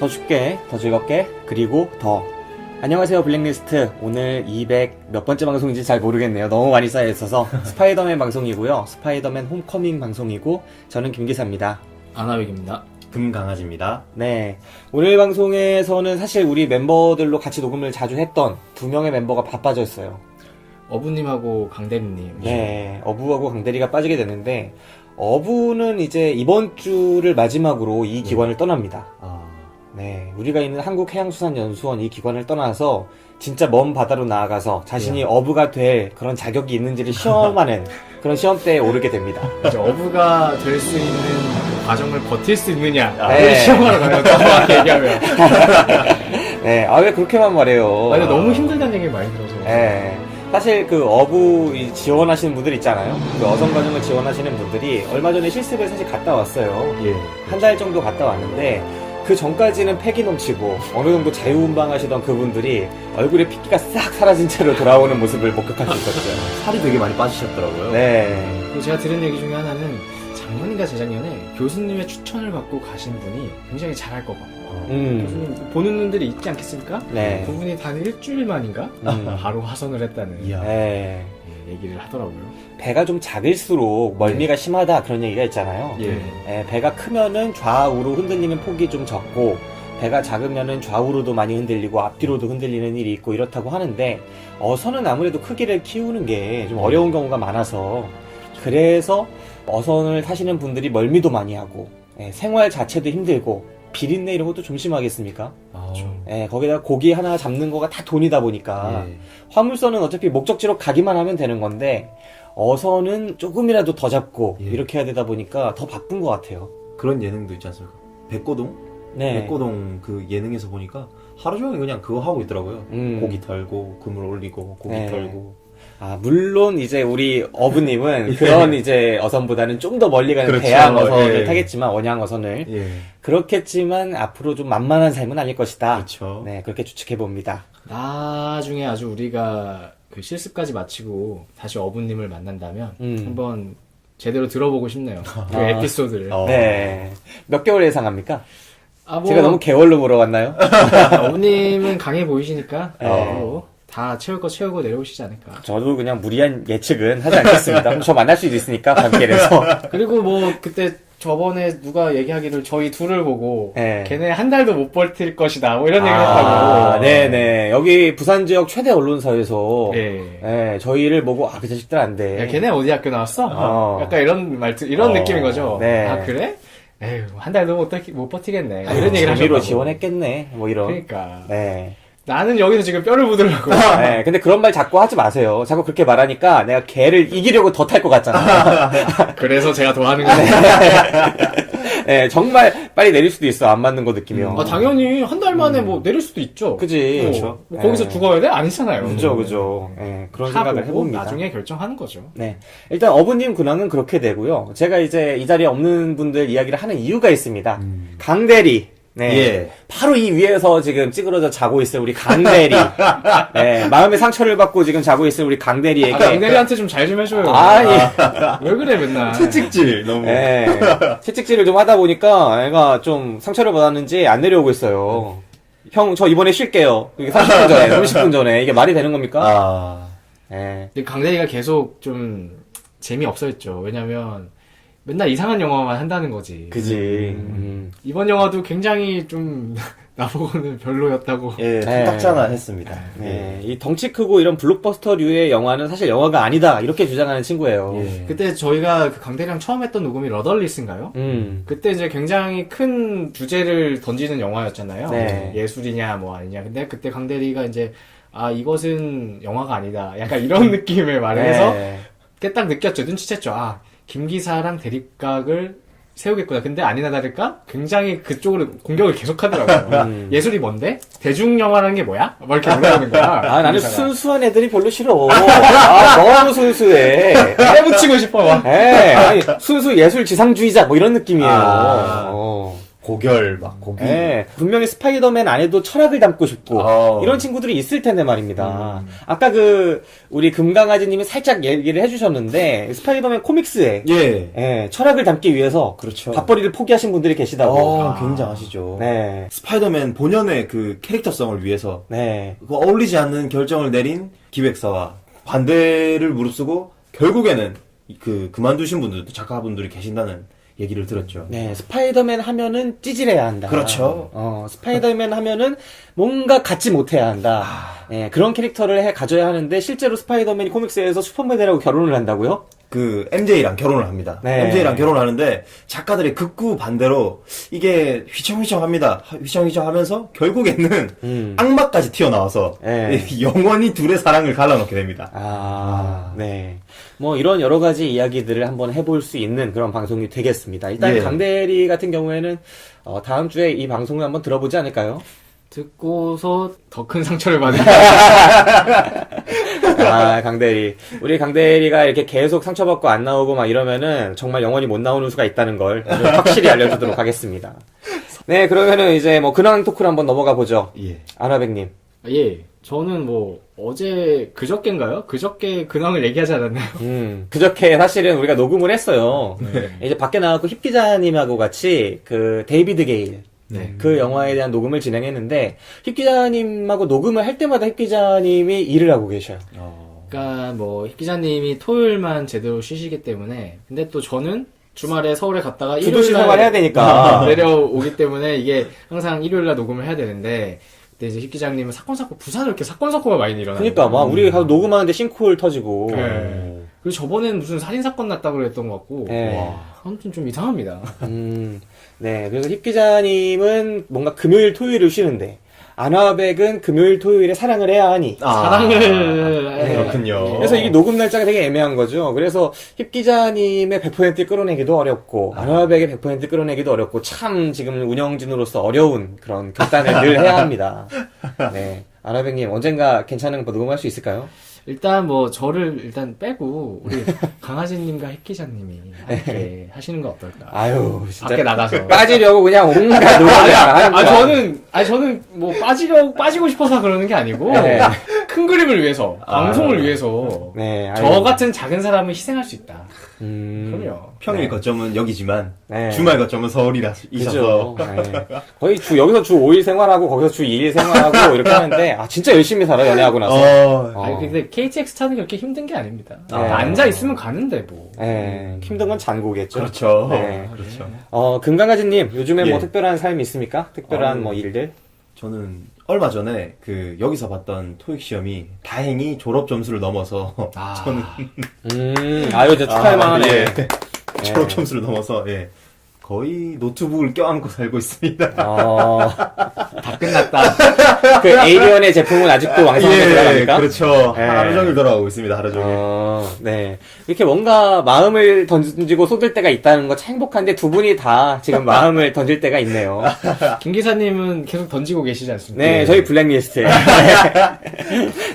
더 쉽게, 더 즐겁게, 그리고 더. 안녕하세요, 블랙리스트. 오늘 200 몇 번째 방송인지 잘 모르겠네요. 너무 많이 쌓여있어서. 스파이더맨 방송이고요. 스파이더맨 홈커밍 방송이고, 저는 김기사입니다. 아나백입니다. 금강아지입니다. 네. 오늘 방송에서는 사실 우리 멤버들로 같이 녹음을 자주 했던 두 명의 멤버가 바빠졌어요. 어부님하고 강대리님. 네. 어부하고 강대리가 빠지게 되는데, 어부는 이제 이번 주를 마지막으로 이 기관을 떠납니다. 네, 우리가 있는 한국해양수산연수원 이 기관을 떠나서 진짜 먼 바다로 나아가서 자신이 어부가 될 그런 자격이 있는지를 시험하는 그런 시험대에 오르게 됩니다. 이제 어부가 될 수 있는 과정을 버틸 수 있느냐. 네. 시험하러 가면 정확하게 얘기하면. 네, 아, 왜 그렇게만 말해요? 근데 너무 힘들다는 얘기 많이 들어서. 네. 사실 그 어부 지원하시는 분들 있잖아요. 그 어선과정을 지원하시는 분들이 얼마 전에 실습을 사실 갔다 왔어요. 예. 한 달 정도 갔다 왔는데 그 전까지는 패기 넘치고 어느 정도 자유분방하시던 그분들이 얼굴에 핏기가 싹 사라진 채로 돌아오는 모습을 목격할 수 있었죠. 살이 되게 많이 빠지셨더라고요. 네. 그리고 제가 들은 얘기 중에 하나는 작년인가 재작년에 교수님의 추천을 받고 가신 분이 굉장히 잘할 것 같고. 교수님 보는 눈들이 있지 않겠습니까? 네. 그분이 단 일주일 만인가? 바로 화선을 했다는 이야. 네. 얘기를 하더라고요. 배가 좀 작을수록 멀미가 심하다 그런 얘기가 있잖아요. 예. 네, 배가 크면은 좌우로 흔들리는 폭이 좀 적고 배가 작으면은 좌우로도 많이 흔들리고 앞뒤로도 흔들리는 일이 있고 이렇다고 하는데 어선은 아무래도 크기를 키우는 게 좀 어려운 경우가 많아서 그래서 어선을 타시는 분들이 멀미도 많이 하고 생활 자체도 힘들고 비린내 이런 것도 좀 심하겠습니까? 거기다가 고기 하나 잡는 거가 다 돈이다 보니까 화물선은 어차피 목적지로 가기만 하면 되는 건데 어선은 조금이라도 더 잡고 이렇게 해야 되다 보니까 더 바쁜 것 같아요. 그런 예능도 있지 않습니까? 백고동? 네. 백고동 그 예능에서 보니까 하루 종일 그냥 그거 하고 있더라고요. 고기 털고, 그물 올리고, 고기 네. 털고. 아, 물론 이제 우리 어부님은 그런 이제 어선보다는 좀 더 멀리 가는 그렇죠. 대양 어선을 예. 타겠지만 원양 어선을 예. 그렇겠지만 앞으로 좀 만만한 삶은 아닐 것이다. 그렇죠. 네, 그렇게 추측해 봅니다. 나중에 아주 우리가 그 실습까지 마치고 다시 어부님을 만난다면 한번 제대로 들어보고 싶네요. 그 에피소드를. 네. 몇 개월 예상합니까? 뭐, 제가 너무 개월로 물어봤나요? 어부님은 강해 보이시니까 네. 다 채울 거 채우고 내려오시지 않을까. 저도 그냥 무리한 예측은 하지 않겠습니다. 저 만날 수도 있으니까 밤길에서. 그리고 뭐 그때 저번에 누가 얘기하기를 저희 둘을 보고 네. 걔네 한 달도 못 버틸 것이다 뭐 이런 얘기를 아, 했다고. 네네. 여기 부산 지역 최대 언론사에서 네. 네, 저희를 보고 그 자식들 안 돼. 야, 걔네 어디 학교 나왔어? 약간 이런 말투, 이런 느낌인 거죠. 네. 아 그래? 에휴 한 달도 못 버티겠네. 이런 얘기를 재미로 하셨다고. 지원했겠네. 뭐 이런. 그러니까 네. 나는 여기서 지금 뼈를 묻으려고. 네. 근데 그런 말 자꾸 하지 마세요. 자꾸 그렇게 말하니까 내가 걔를 이기려고 더 탈 것 같잖아. 그래서 제가 더 하는 거예요. 네, 정말 빨리 내릴 수도 있어. 안 맞는 거 느끼면. 아 당연히 한 달 만에 뭐 내릴 수도 있죠. 그지. 그렇죠. 거기서 죽어야 돼? 아니잖아요. 그죠. 네, 그런 생각을 해봅니다. 나중에 결정하는 거죠. 네. 일단 어부님 근황은 그렇게 되고요. 제가 이제 이 자리에 없는 분들 이야기를 하는 이유가 있습니다. 강대리. 네. 예. 바로 이 위에서 지금 찌그러져 자고 있을 우리 강대리. 네. 마음의 상처를 받고 지금 자고 있을 우리 강대리에게. 강대리한테 좀 잘 좀 해줘요. 아니. 왜 그래 맨날. 채찍질, 너무. 네. 채찍질을 좀 하다 보니까 애가 좀 상처를 받았는지 안 내려오고 있어요. 형, 저 이번에 쉴게요. 이게 30분 전에, 30분 전에. 이게 말이 되는 겁니까? 네. 근데 강대리가 계속 좀 재미없어 했죠. 왜냐면 맨날 이상한 영화만 한다는 거지. 그지. 이번 영화도 굉장히 좀 나보고는 별로였다고. 예, 네. 딱잖아 했습니다. 네. 이 덩치 크고 이런 블록버스터류의 영화는 사실 영화가 아니다. 이렇게 주장하는 친구예요. 예. 그때 저희가 그 강대리랑 처음 했던 녹음이 러덜리스인가요? 그때 이제 굉장히 큰 주제를 던지는 영화였잖아요. 네. 예술이냐 뭐 아니냐. 근데 그때 강대리가 이제 이것은 영화가 아니다. 약간 이런 느낌의 말을 해서 네. 그때 딱 느꼈죠. 눈치챘죠. 김기사랑 대립각을 세우겠구나. 근데 아니나 다를까 굉장히 그쪽으로 공격을 계속하더라고요. 예술이 뭔데? 대중영화라는 게 뭐야? 뭐 이렇게 물어보는 거야. 나는 김기사가. 순수한 애들이 별로 싫어. 너무 순수해. 해붙이고 싶어 막. 아니, 순수 예술 지상주의자 뭐 이런 느낌이에요. 고결 막 고기. 예, 분명히 스파이더맨 안에도 철학을 담고 싶고 어. 이런 친구들이 있을 텐데 말입니다. 아까 그 우리 금강아지님이 살짝 얘기를 해주셨는데 스파이더맨 코믹스에 예. 예, 철학을 담기 위해서 그렇죠. 밥벌이를 포기하신 분들이 계시다고. 굉장하시죠. 네, 스파이더맨 본연의 그 캐릭터성을 위해서 네, 그 어울리지 않는 결정을 내린 기획사와 반대를 무릅쓰고 결국에는 그만두신 분들도 작가분들이 계신다는 얘기를 들었죠. 네. 스파이더맨 하면은 찌질해야 한다. 그렇죠. 스파이더맨 하면은 뭔가 갖지 못해야 한다. 예, 그런 캐릭터를 가져야 하는데 실제로 스파이더맨이 코믹스에서 슈퍼맨이라고 결혼을 한다고요? 그 MJ랑 결혼을 합니다. 네. MJ랑 결혼을 하는데 작가들의 극구 반대로 이게 휘청휘청합니다. 휘청휘청하면서 결국에는 악마까지 튀어나와서 네. 영원히 둘의 사랑을 갈라놓게 됩니다. 네. 뭐 이런 여러 가지 이야기들을 한번 해볼 수 있는 그런 방송이 되겠습니다. 일단 예. 강대리 같은 경우에는 다음 주에 이 방송을 한번 들어보지 않을까요? 듣고서 더 큰 상처를 받은. 강대리. 우리 강대리가 이렇게 계속 상처받고 안 나오고 막 이러면은 정말 영원히 못 나오는 수가 있다는 걸 아주 확실히 알려주도록 하겠습니다. 네, 그러면은 이제 뭐 근황 토크로 한번 넘어가 보죠. 예. 아나백님. 예. 저는 뭐 그저께인가요? 그저께 근황을 얘기하지 않았나요? 그저께 사실은 우리가 녹음을 했어요. 네. 이제 밖에 나가고 힙 기자님하고 같이 그 데이비드 게일. 네. 그 영화에 대한 녹음을 진행했는데 힙 기자님하고 녹음을 할 때마다 힙 기자님이 일을 하고 계셔요. 그러니까 뭐 기자님이 토요일만 제대로 쉬시기 때문에 근데 또 저는 주말에 서울에 갔다가 두 도시 생활해야 되니까. 내려오기 때문에 이게 항상 일요일날 녹음을 해야 되는데 그때 이제 힙 기자님은 부산을 이렇게 사건가 많이 일어나요. 그러니까 막 우리 가서 녹음하는데 싱크홀 터지고. 네. 그리고 저번에는 무슨 살인사건 났다고 그랬던 것 같고 네. 와, 아무튼 좀 이상합니다. 네, 그래서 힙 기자님은 뭔가 금요일, 토요일을 쉬는데, 아나백은 금요일, 토요일에 사랑을 해야 하니. 사랑을 네. 그렇군요. 그래서 이게 녹음 날짜가 되게 애매한 거죠. 그래서 힙 기자님의 100% 끌어내기도 어렵고, 아나백의 100% 끌어내기도 어렵고, 참 지금 운영진으로서 어려운 그런 결단을 늘 해야 합니다. 네. 아나백님, 언젠가 괜찮은 거 녹음할 수 있을까요? 일단 뭐 저를 일단 빼고 우리 강아지님과 힙 기자님이 함께 하시는 거 어떨까? 아유, 진짜. 밖에 나가서 빠지려고 그냥 온갖 노력을 다 하는 거야. 저는 뭐 빠지고 싶어서 그러는 게 아니고 네. 큰 그림을 위해서 방송을 위해서 네, 아유. 저 같은 작은 사람은 희생할 수 있다. 그럼요. 평일 네. 거점은 여기지만 네. 주말 거점은 서울이셔서 그죠. 네. 거의 여기서 주 5일 생활하고 거기서 주 2일 생활하고 이렇게 하는데 진짜 열심히 살아 연애하고 나서. 아니 근데 KTX 타는 게 그렇게 힘든 게 아닙니다. 네. 앉아 있으면 가는데 뭐. 네. 힘든 건 잔고겠죠. 그렇죠. 네. 그렇죠. 금강아지님 요즘에 뭐 예. 특별한 삶이 있습니까? 특별한 뭐 일들? 저는 얼마 전에 여기서 봤던 토익 시험이 다행히 졸업 점수를 넘어서 저는 아유, 저 축하할 만하네. 예. 졸업 점수를 넘어서 거의 노트북을 껴안고 살고 있습니다. 다 끝났다. 그 에이리언의 제품은 아직도 왕성하게 돌아갑니까? 그렇죠. 예. 하루 종일 돌아가고 있습니다. 하루 종일. 네. 이렇게 뭔가 마음을 던지고 쏟을 때가 있다는 거 참 행복한데 두 분이 다 지금 마음을 던질 때가 있네요. 김 기사님은 계속 던지고 계시지 않습니까? 네, 저희 블랙리스트.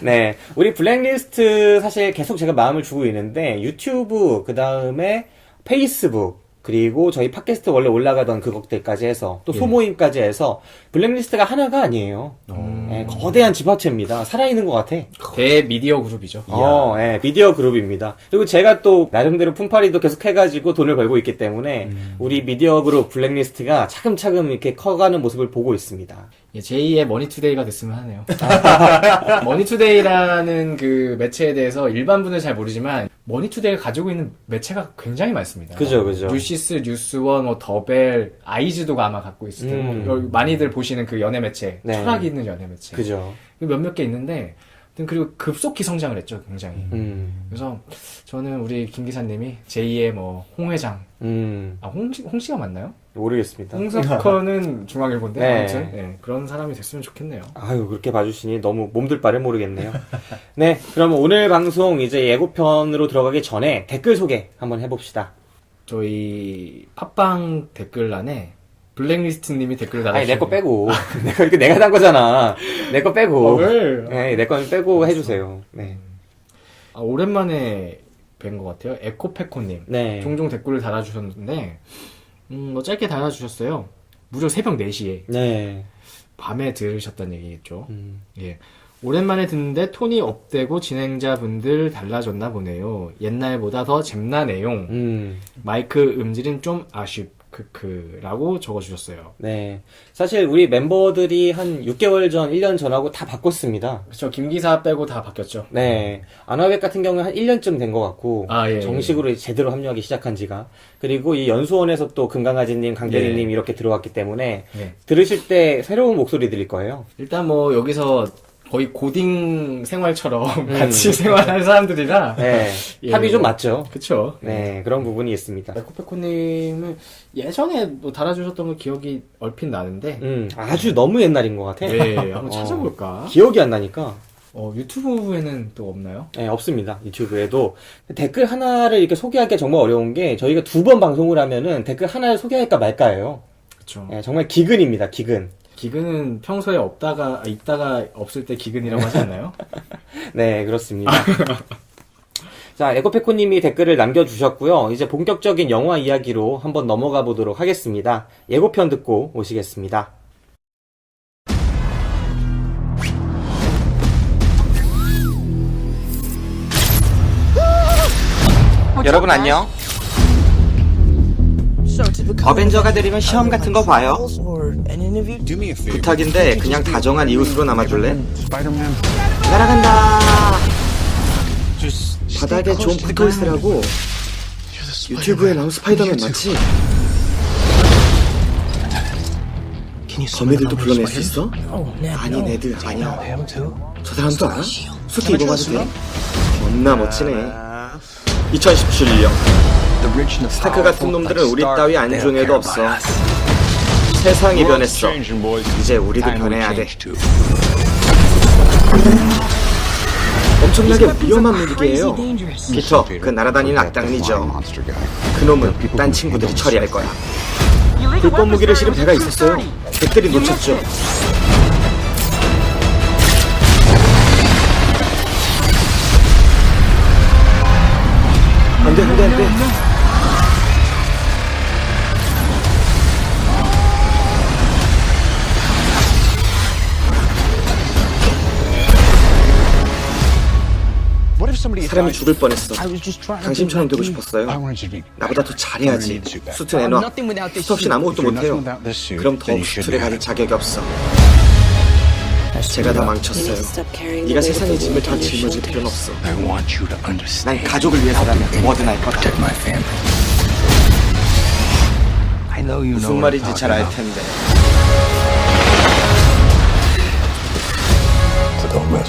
네. 우리 블랙리스트 사실 계속 제가 마음을 주고 있는데 유튜브, 그 다음에 페이스북, 그리고 저희 팟캐스트 원래 올라가던 그것들까지 해서 또 소모임까지 해서 블랙리스트가 하나가 아니에요. 네, 거대한 집합체입니다. 살아있는 것 같아. 대미디어 그룹이죠. 네, 미디어 그룹입니다. 그리고 제가 또 나름대로 품팔이도 계속 해가지고 돈을 벌고 있기 때문에 우리 미디어 그룹 블랙리스트가 차근차근 이렇게 커가는 모습을 보고 있습니다. 제2의 머니투데이가 됐으면 하네요. 머니투데이라는 그 매체에 대해서 일반 분은 잘 모르지만 머니투데이가 가지고 있는 매체가 굉장히 많습니다. 그죠, 그죠. 뉴시스, 뉴스원, 뭐 더벨, 아이즈도 아마 갖고 있을 테고 많이들 보시는 그 연예 매체, 네. 철학이 있는 연예 매체. 그죠. 몇몇 개 있는데 그리고 급속히 성장을 했죠, 굉장히. 그래서 저는 우리 김 기사님이 제2의 뭐 홍 회장, 홍 씨가 맞나요? 모르겠습니다. 홍석헌은 중앙일보인데 네. 아무튼 그런 사람이 됐으면 좋겠네요. 아유, 그렇게 봐주시니 너무 몸둘 바를 모르겠네요. 네, 그럼 오늘 방송 이제 예고편으로 들어가기 전에 댓글 소개 한번 해봅시다. 저희 팟빵 댓글란에 블랙리스트님이 댓글 달아주셨어요. 아니, 내 거 빼고. 내가 단 거잖아. 내 거 빼고. 왜? 네, 내 건 빼고 해주세요. 네. 오랜만에 뵌 것 같아요. 에코페코님. 네. 종종 댓글을 달아주셨는데, 짧게 달아주셨어요. 무려 새벽 4시에 네. 밤에 들으셨다는 얘기겠죠. 예. 오랜만에 듣는데 톤이 업되고 진행자분들 달라졌나 보네요. 옛날보다 더 잼나 내용. 마이크 음질은 좀 크크라고 적어주셨어요. 네. 사실 우리 멤버들이 한 6개월 전, 1년 전하고 다 바꿨습니다. 그렇죠. 김기사 빼고 다 바뀌었죠. 네. 아나백 같은 경우는 한 1년쯤 된 것 같고, 예, 정식으로 제대로 합류하기 시작한 지가. 그리고 이 연수원에서 또 금강아지님, 강대리님 이렇게 들어왔기 때문에, 들으실 때 새로운 목소리 들릴 거예요. 일단 뭐 여기서 거의 고딩 생활처럼 같이 생활하는 사람들이라 네. 합이 좀 맞죠. 그쵸. 네. 그런 부분이 있습니다. 에코페코님은 예전에 뭐 달아주셨던 거 기억이 얼핏 나는데 아주 너무 옛날인 것 같아. 네, 한번 찾아볼까? 기억이 안 나니까. 유튜브에는 또 없나요? 네, 없습니다. 유튜브에도. 댓글 하나를 이렇게 소개하기가 정말 어려운 게, 저희가 2번 방송을 하면은 댓글 하나를 소개할까 말까예요. 그쵸. 네, 정말 기근입니다, 기근. 기근은 평소에 있다가 없을 때 기근이라고 하지 않나요? 네, 그렇습니다. 자, 에코페코님이 댓글을 남겨주셨고요. 이제 본격적인 영화 이야기로 한번 넘어가 보도록 하겠습니다. 예고편 듣고 오시겠습니다. 여러분 안녕. 어벤져가 되려면 시험 같은 거 봐요. 부탁인데 그냥 다정한 이웃으로 남아줄래? 날아간다. 바닥에 좀 붙어있으라고. 유튜브에 나온 스파이더맨 맞지? 거미들도 불러낼 수 있어? 아니 네드 아니야. 저 사람도 알아? 수트 입어봐도 돼? 겁나 멋지네. 2017년 스타크 같은 놈들은 우리 따위 안중에도 없어. 세상이 변했어. 이제 우리도 변해야 돼. 엄청나게 위험한 무기예요. 피터, 그 날아다니는 악당이죠. 그놈은 딴 친구들이 처리할 거야. 불법 무기를 실은 배가 있었어요. 백들이 놓쳤죠. 안돼 안돼 안돼. 사람이 죽을 뻔했어. 당신처럼 되고 싶었어요. 나보다 더 잘해야지. 수트 내놔. 수트 없인 아무것도 못해요. 그럼 더 수트를 가질 자격이 없어. 제가 다 망쳤어요. 네가 세상의 짐을 다 짊어질 필요는 없어. 난 가족을 위해서라면 뭐든 할 거다. 무슨 말인지 잘 알 텐데.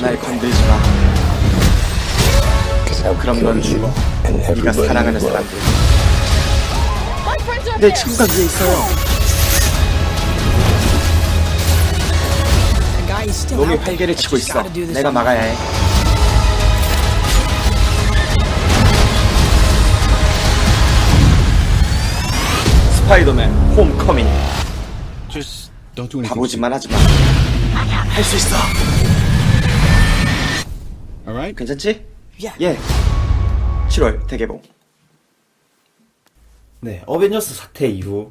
날 건들지 마. 그럼 넌 죽어. 네가 사랑하는 사람들. 내 친구가 위에 있어요. 놈이 활개를 치고 있어. 내가 막아야 해. 스파이더맨 홈커밍. 바보짓만 하지 마. 할 수 있어. 괜찮지? 예. 7월 대개봉. 네, 어벤져스 사태 이후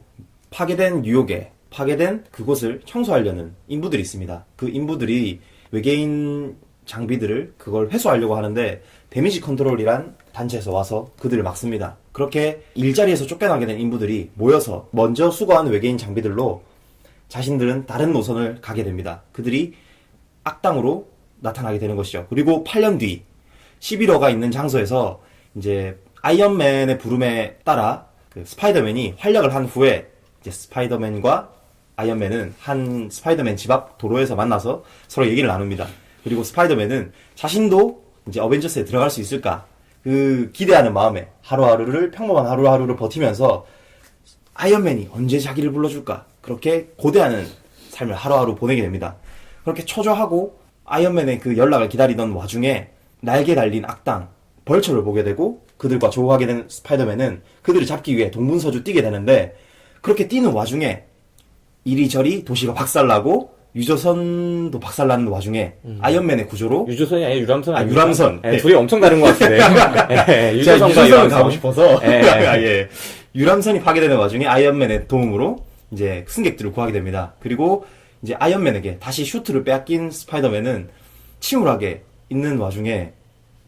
파괴된 뉴욕에 파괴된 그곳을 청소하려는 인부들이 있습니다. 그 인부들이 외계인 장비들을 그걸 회수하려고 하는데 데미지 컨트롤이란 단체에서 와서 그들을 막습니다. 그렇게 일자리에서 쫓겨나게 된 인부들이 모여서 먼저 수거한 외계인 장비들로 자신들은 다른 노선을 가게 됩니다. 그들이 악당으로 나타나게 되는 것이죠. 그리고 8년 뒤 11호가 있는 장소에서 이제 아이언맨의 부름에 따라 그 스파이더맨이 활약을 한 후에 이제 스파이더맨과 아이언맨은 한 스파이더맨 집 앞 도로에서 만나서 서로 얘기를 나눕니다. 그리고 스파이더맨은 자신도 이제 어벤져스에 들어갈 수 있을까 그 기대하는 마음에 하루하루를 평범한 하루하루를 버티면서 아이언맨이 언제 자기를 불러줄까 그렇게 고대하는 삶을 하루하루 보내게 됩니다. 그렇게 초조하고 아이언맨의 그 연락을 기다리던 와중에 날개 달린 악당 벌처를 보게 되고 그들과 조우하게 된 스파이더맨은 그들을 잡기 위해 동분서주 뛰게 되는데 그렇게 뛰는 와중에 이리저리 도시가 박살나고 유조선도 박살나는 와중에 아이언맨의 구조로 유조선이 아니라 유람선 아니에요? 유람선. 네, 둘이 엄청 다른 것 같은데. 네, 제가 유조선과 유조선을 유람선 가고 싶어서 네. 예. 유람선이 파괴되는 와중에 아이언맨의 도움으로 이제 승객들을 구하게 됩니다. 그리고 이제 아이언맨에게 다시 슈트를 빼앗긴 스파이더맨은 침울하게 있는 와중에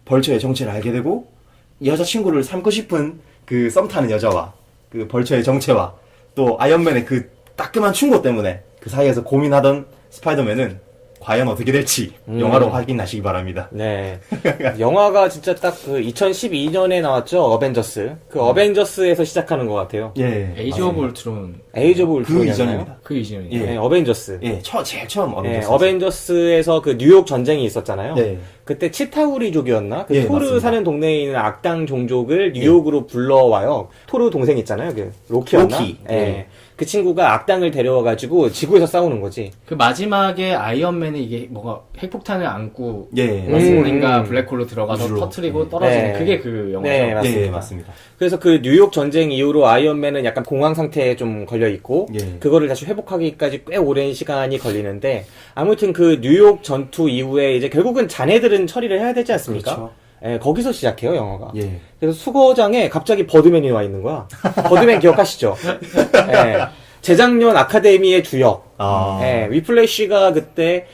벌처의 정체를 알게 되고 여자친구를 삼고 싶은 그 썸 타는 여자와 그 벌처의 정체와 또 아이언맨의 그 따끔한 충고 때문에 그 사이에서 고민하던 스파이더맨은 과연 어떻게 될지 영화로 확인하시기 바랍니다. 네. 영화가 진짜 딱 그 2012년에 나왔죠. 어벤져스. 그 어벤져스에서 시작하는 것 같아요. 예. 에이지 오브 울트론 에이즈 오브 그 울트론이었나요? 이전입니다. 그 이전이에요. 예. 네, 어벤져스. 예, 제일 처음 네, 어벤져스. 어벤져스에서 그 뉴욕 전쟁이 있었잖아요. 네. 그때 치타우리족이었나? 그 예, 토르 맞습니다. 사는 동네에 있는 악당 종족을 뉴욕으로 불러와요. 토르 동생 있잖아요. 그 로키였나? 로키. 예. 예. 그 친구가 악당을 데려와가지고 지구에서 싸우는 거지. 그 마지막에 아이언맨이 이게 뭐가 핵폭탄을 안고 예, 워스홀인가 블랙홀로 들어가서 우주로. 터트리고 예. 떨어지는 네. 그게 그 영화죠. 네, 맞습니다. 예, 맞습니다. 그래서 그 뉴욕 전쟁 이후로 아이언맨은 약간 공황 상태에 좀 걸려 있고 예. 그거를 다시 회복하기까지 꽤 오랜 시간이 걸리는데 아무튼 그 뉴욕 전투 이후에 이제 결국은 자네들은 처리를 해야 되지 않습니까? 그렇죠. 예, 거기서 시작해요 영화가. 예. 그래서 수거장에 갑자기 버드맨이 와 있는 거야. 버드맨 기억하시죠? 예. 재작년 아카데미의 주역. 아. 예, 위플래시가 그때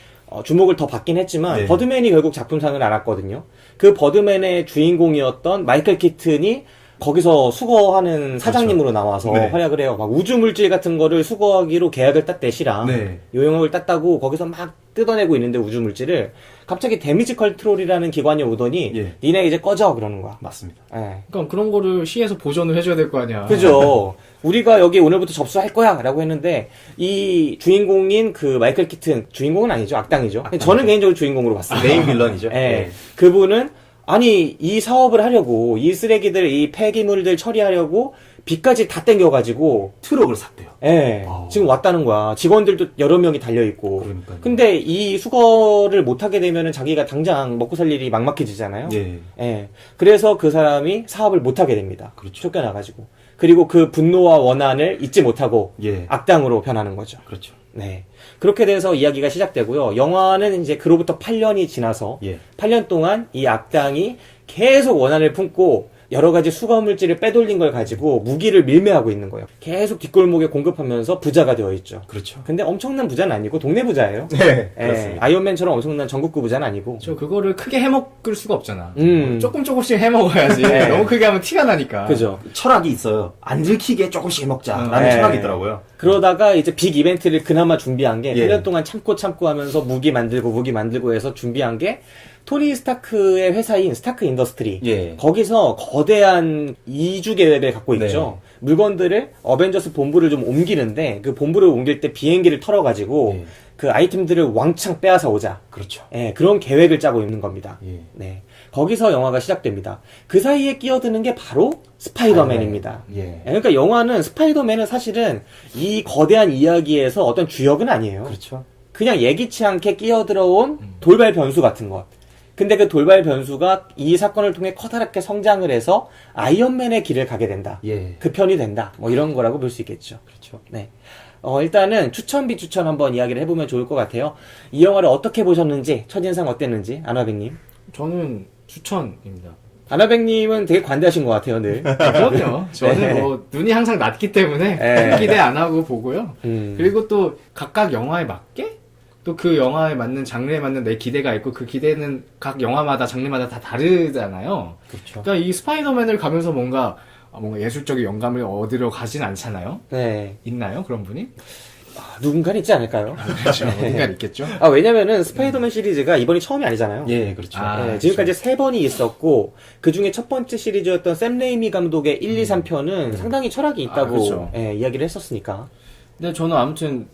주목을 더 받긴 했지만 네. 버드맨이 결국 작품상을 안 왔거든요. 그 버드맨의 주인공이었던 마이클 키튼이 거기서 수거하는 사장님으로 나와서 네. 활약을 해요. 막 우주 물질 같은 거를 수거하기로 계약을 땄대 시랑 네. 요영을 땄다고 거기서 막 뜯어내고 있는데 우주 물질을 갑자기 데미지 컨트롤이라는 기관이 오더니 예. 니네 이제 꺼져 그러는 거야. 맞습니다. 예. 그러니까 그런 거를 시에서 보존을 해줘야 될 거 아니야. 그죠. 우리가 여기 오늘부터 접수할 거야 라고 했는데 이 주인공인 그 마이클 키튼 주인공은 아니죠. 악당이죠. 저는 개인적으로 주인공으로 봤습니다. 메인 빌런이죠. 예. 그분은 아니 이 사업을 하려고 이 쓰레기들 이 폐기물들 처리하려고 빚까지 다 땡겨가지고 트럭을 샀대요. 예, 아우. 지금 왔다는 거야. 직원들도 여러 명이 달려있고. 그러니까요. 근데 이 수거를 못하게 되면은 자기가 당장 먹고 살 일이 막막해지잖아요. 예. 예. 그래서 그 사람이 사업을 못하게 됩니다. 그렇죠. 쫓겨나가지고. 그리고 그 분노와 원한을 잊지 못하고 예. 악당으로 변하는 거죠. 그렇죠. 네. 그렇게 돼서 이야기가 시작되고요. 영화는 이제 그로부터 8년이 지나서 예. 8년 동안 이 악당이 계속 원한을 품고 여러 가지 수거 물질을 빼돌린 걸 가지고 무기를 밀매하고 있는 거예요. 계속 뒷골목에 공급하면서 부자가 되어 있죠. 그렇죠. 근데 엄청난 부자는 아니고 동네 부자예요. 네. 예, 그렇습니다. 아이언맨처럼 엄청난 전국구 부자는 아니고. 저 그거를 크게 해먹을 수가 없잖아. 음. 조금씩 해먹어야지. 네. 너무 크게 하면 티가 나니까. 그죠. 철학이 있어요. 안 들키게 조금씩 해먹자라는 네. 철학이 있더라고요. 그러다가 이제 빅 이벤트를 그나마 준비한 게 예. 1년 동안 참고 하면서 무기 만들고 해서 준비한 게 토니 스타크의 회사인 스타크 인더스트리. 예. 거기서 거대한 이주 계획을 갖고 있죠. 물건들을 어벤져스 본부를 좀 옮기는데 그 본부를 옮길 때 비행기를 털어가지고 예. 그 아이템들을 왕창 빼앗아 오자. 그렇죠. 예, 그런 계획을 짜고 있는 겁니다. 예. 네. 거기서 영화가 시작됩니다. 그 사이에 끼어드는 게 바로 스파이더맨입니다. 예. 그러니까 영화는 스파이더맨은 사실은 이 거대한 이야기에서 어떤 주역은 아니에요. 그렇죠. 그냥 예기치 않게 끼어들어온 돌발 변수 같은 것. 근데 그 돌발 변수가 이 사건을 통해 커다랗게 성장을 해서 아이언맨의 길을 가게 된다. 예. 그 편이 된다. 뭐 이런 거라고 볼 수 있겠죠. 그렇죠. 네. 일단은 추천 비추천 한번 이야기를 해보면 좋을 것 같아요. 이 영화를 어떻게 보셨는지, 첫인상 어땠는지, 아나백님. 저는 추천입니다. 아나백님은 되게 관대하신 것 같아요, 늘. 그럼요. 저는 네. 뭐 눈이 항상 낮기 때문에 네. 기대 안 하고 보고요. 음. 그리고 또 각각 영화에 맞게 또 그 영화에 맞는 장르에 맞는 내 기대가 있고 그 기대는 각 영화마다 장르마다 다 다르잖아요. 그렇죠. 그러니까 이 스파이더맨을 가면서 뭔가 예술적인 영감을 얻으러 가진 않잖아요. 네. 있나요? 그런 분이? 누군가는 있지 않을까요? 그렇죠. 어딘가 있겠죠. 왜냐면은 스파이더맨 시리즈가 이번이 처음이 아니잖아요. 예, 그렇죠. 아, 네, 지금까지 3번이 있었고 그 중에 첫 번째 시리즈였던 샘 레이미 감독의 1, 2, 3편은 상당히 철학이 있다고 그렇죠. 이야기를 했었으니까. 근데 저는 아무튼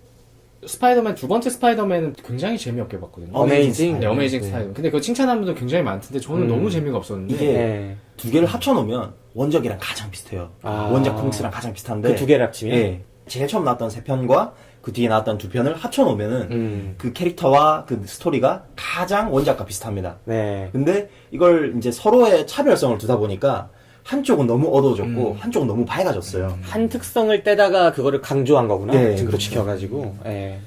스파이더맨 두 번째 스파이더맨은 굉장히 재미없게 봤거든요. 어메이징. 네, 어메이징 네. 스파이더맨. 근데 그거 칭찬하는 분들 굉장히 많던데 저는 너무 재미가 없었는데. 이게 네. 두 개를 합쳐놓으면 원작이랑 가장 비슷해요. 아. 원작 코믹스랑 가장 비슷한데. 그 두 개를 합치면? 예. 제일 처음 나왔던 세 편과 그 뒤에 나왔던 두 편을 합쳐놓으면은 그 캐릭터와 그 스토리가 가장 원작과 비슷합니다. 네. 근데 이걸 이제 서로의 차별성을 두다 보니까 한쪽은 너무 어두워졌고 한쪽은 너무 밝아졌어요. 한 특성을 떼다가 그거를 강조한 거구나. 네, 증거 그렇죠. 지켜가지고. 예.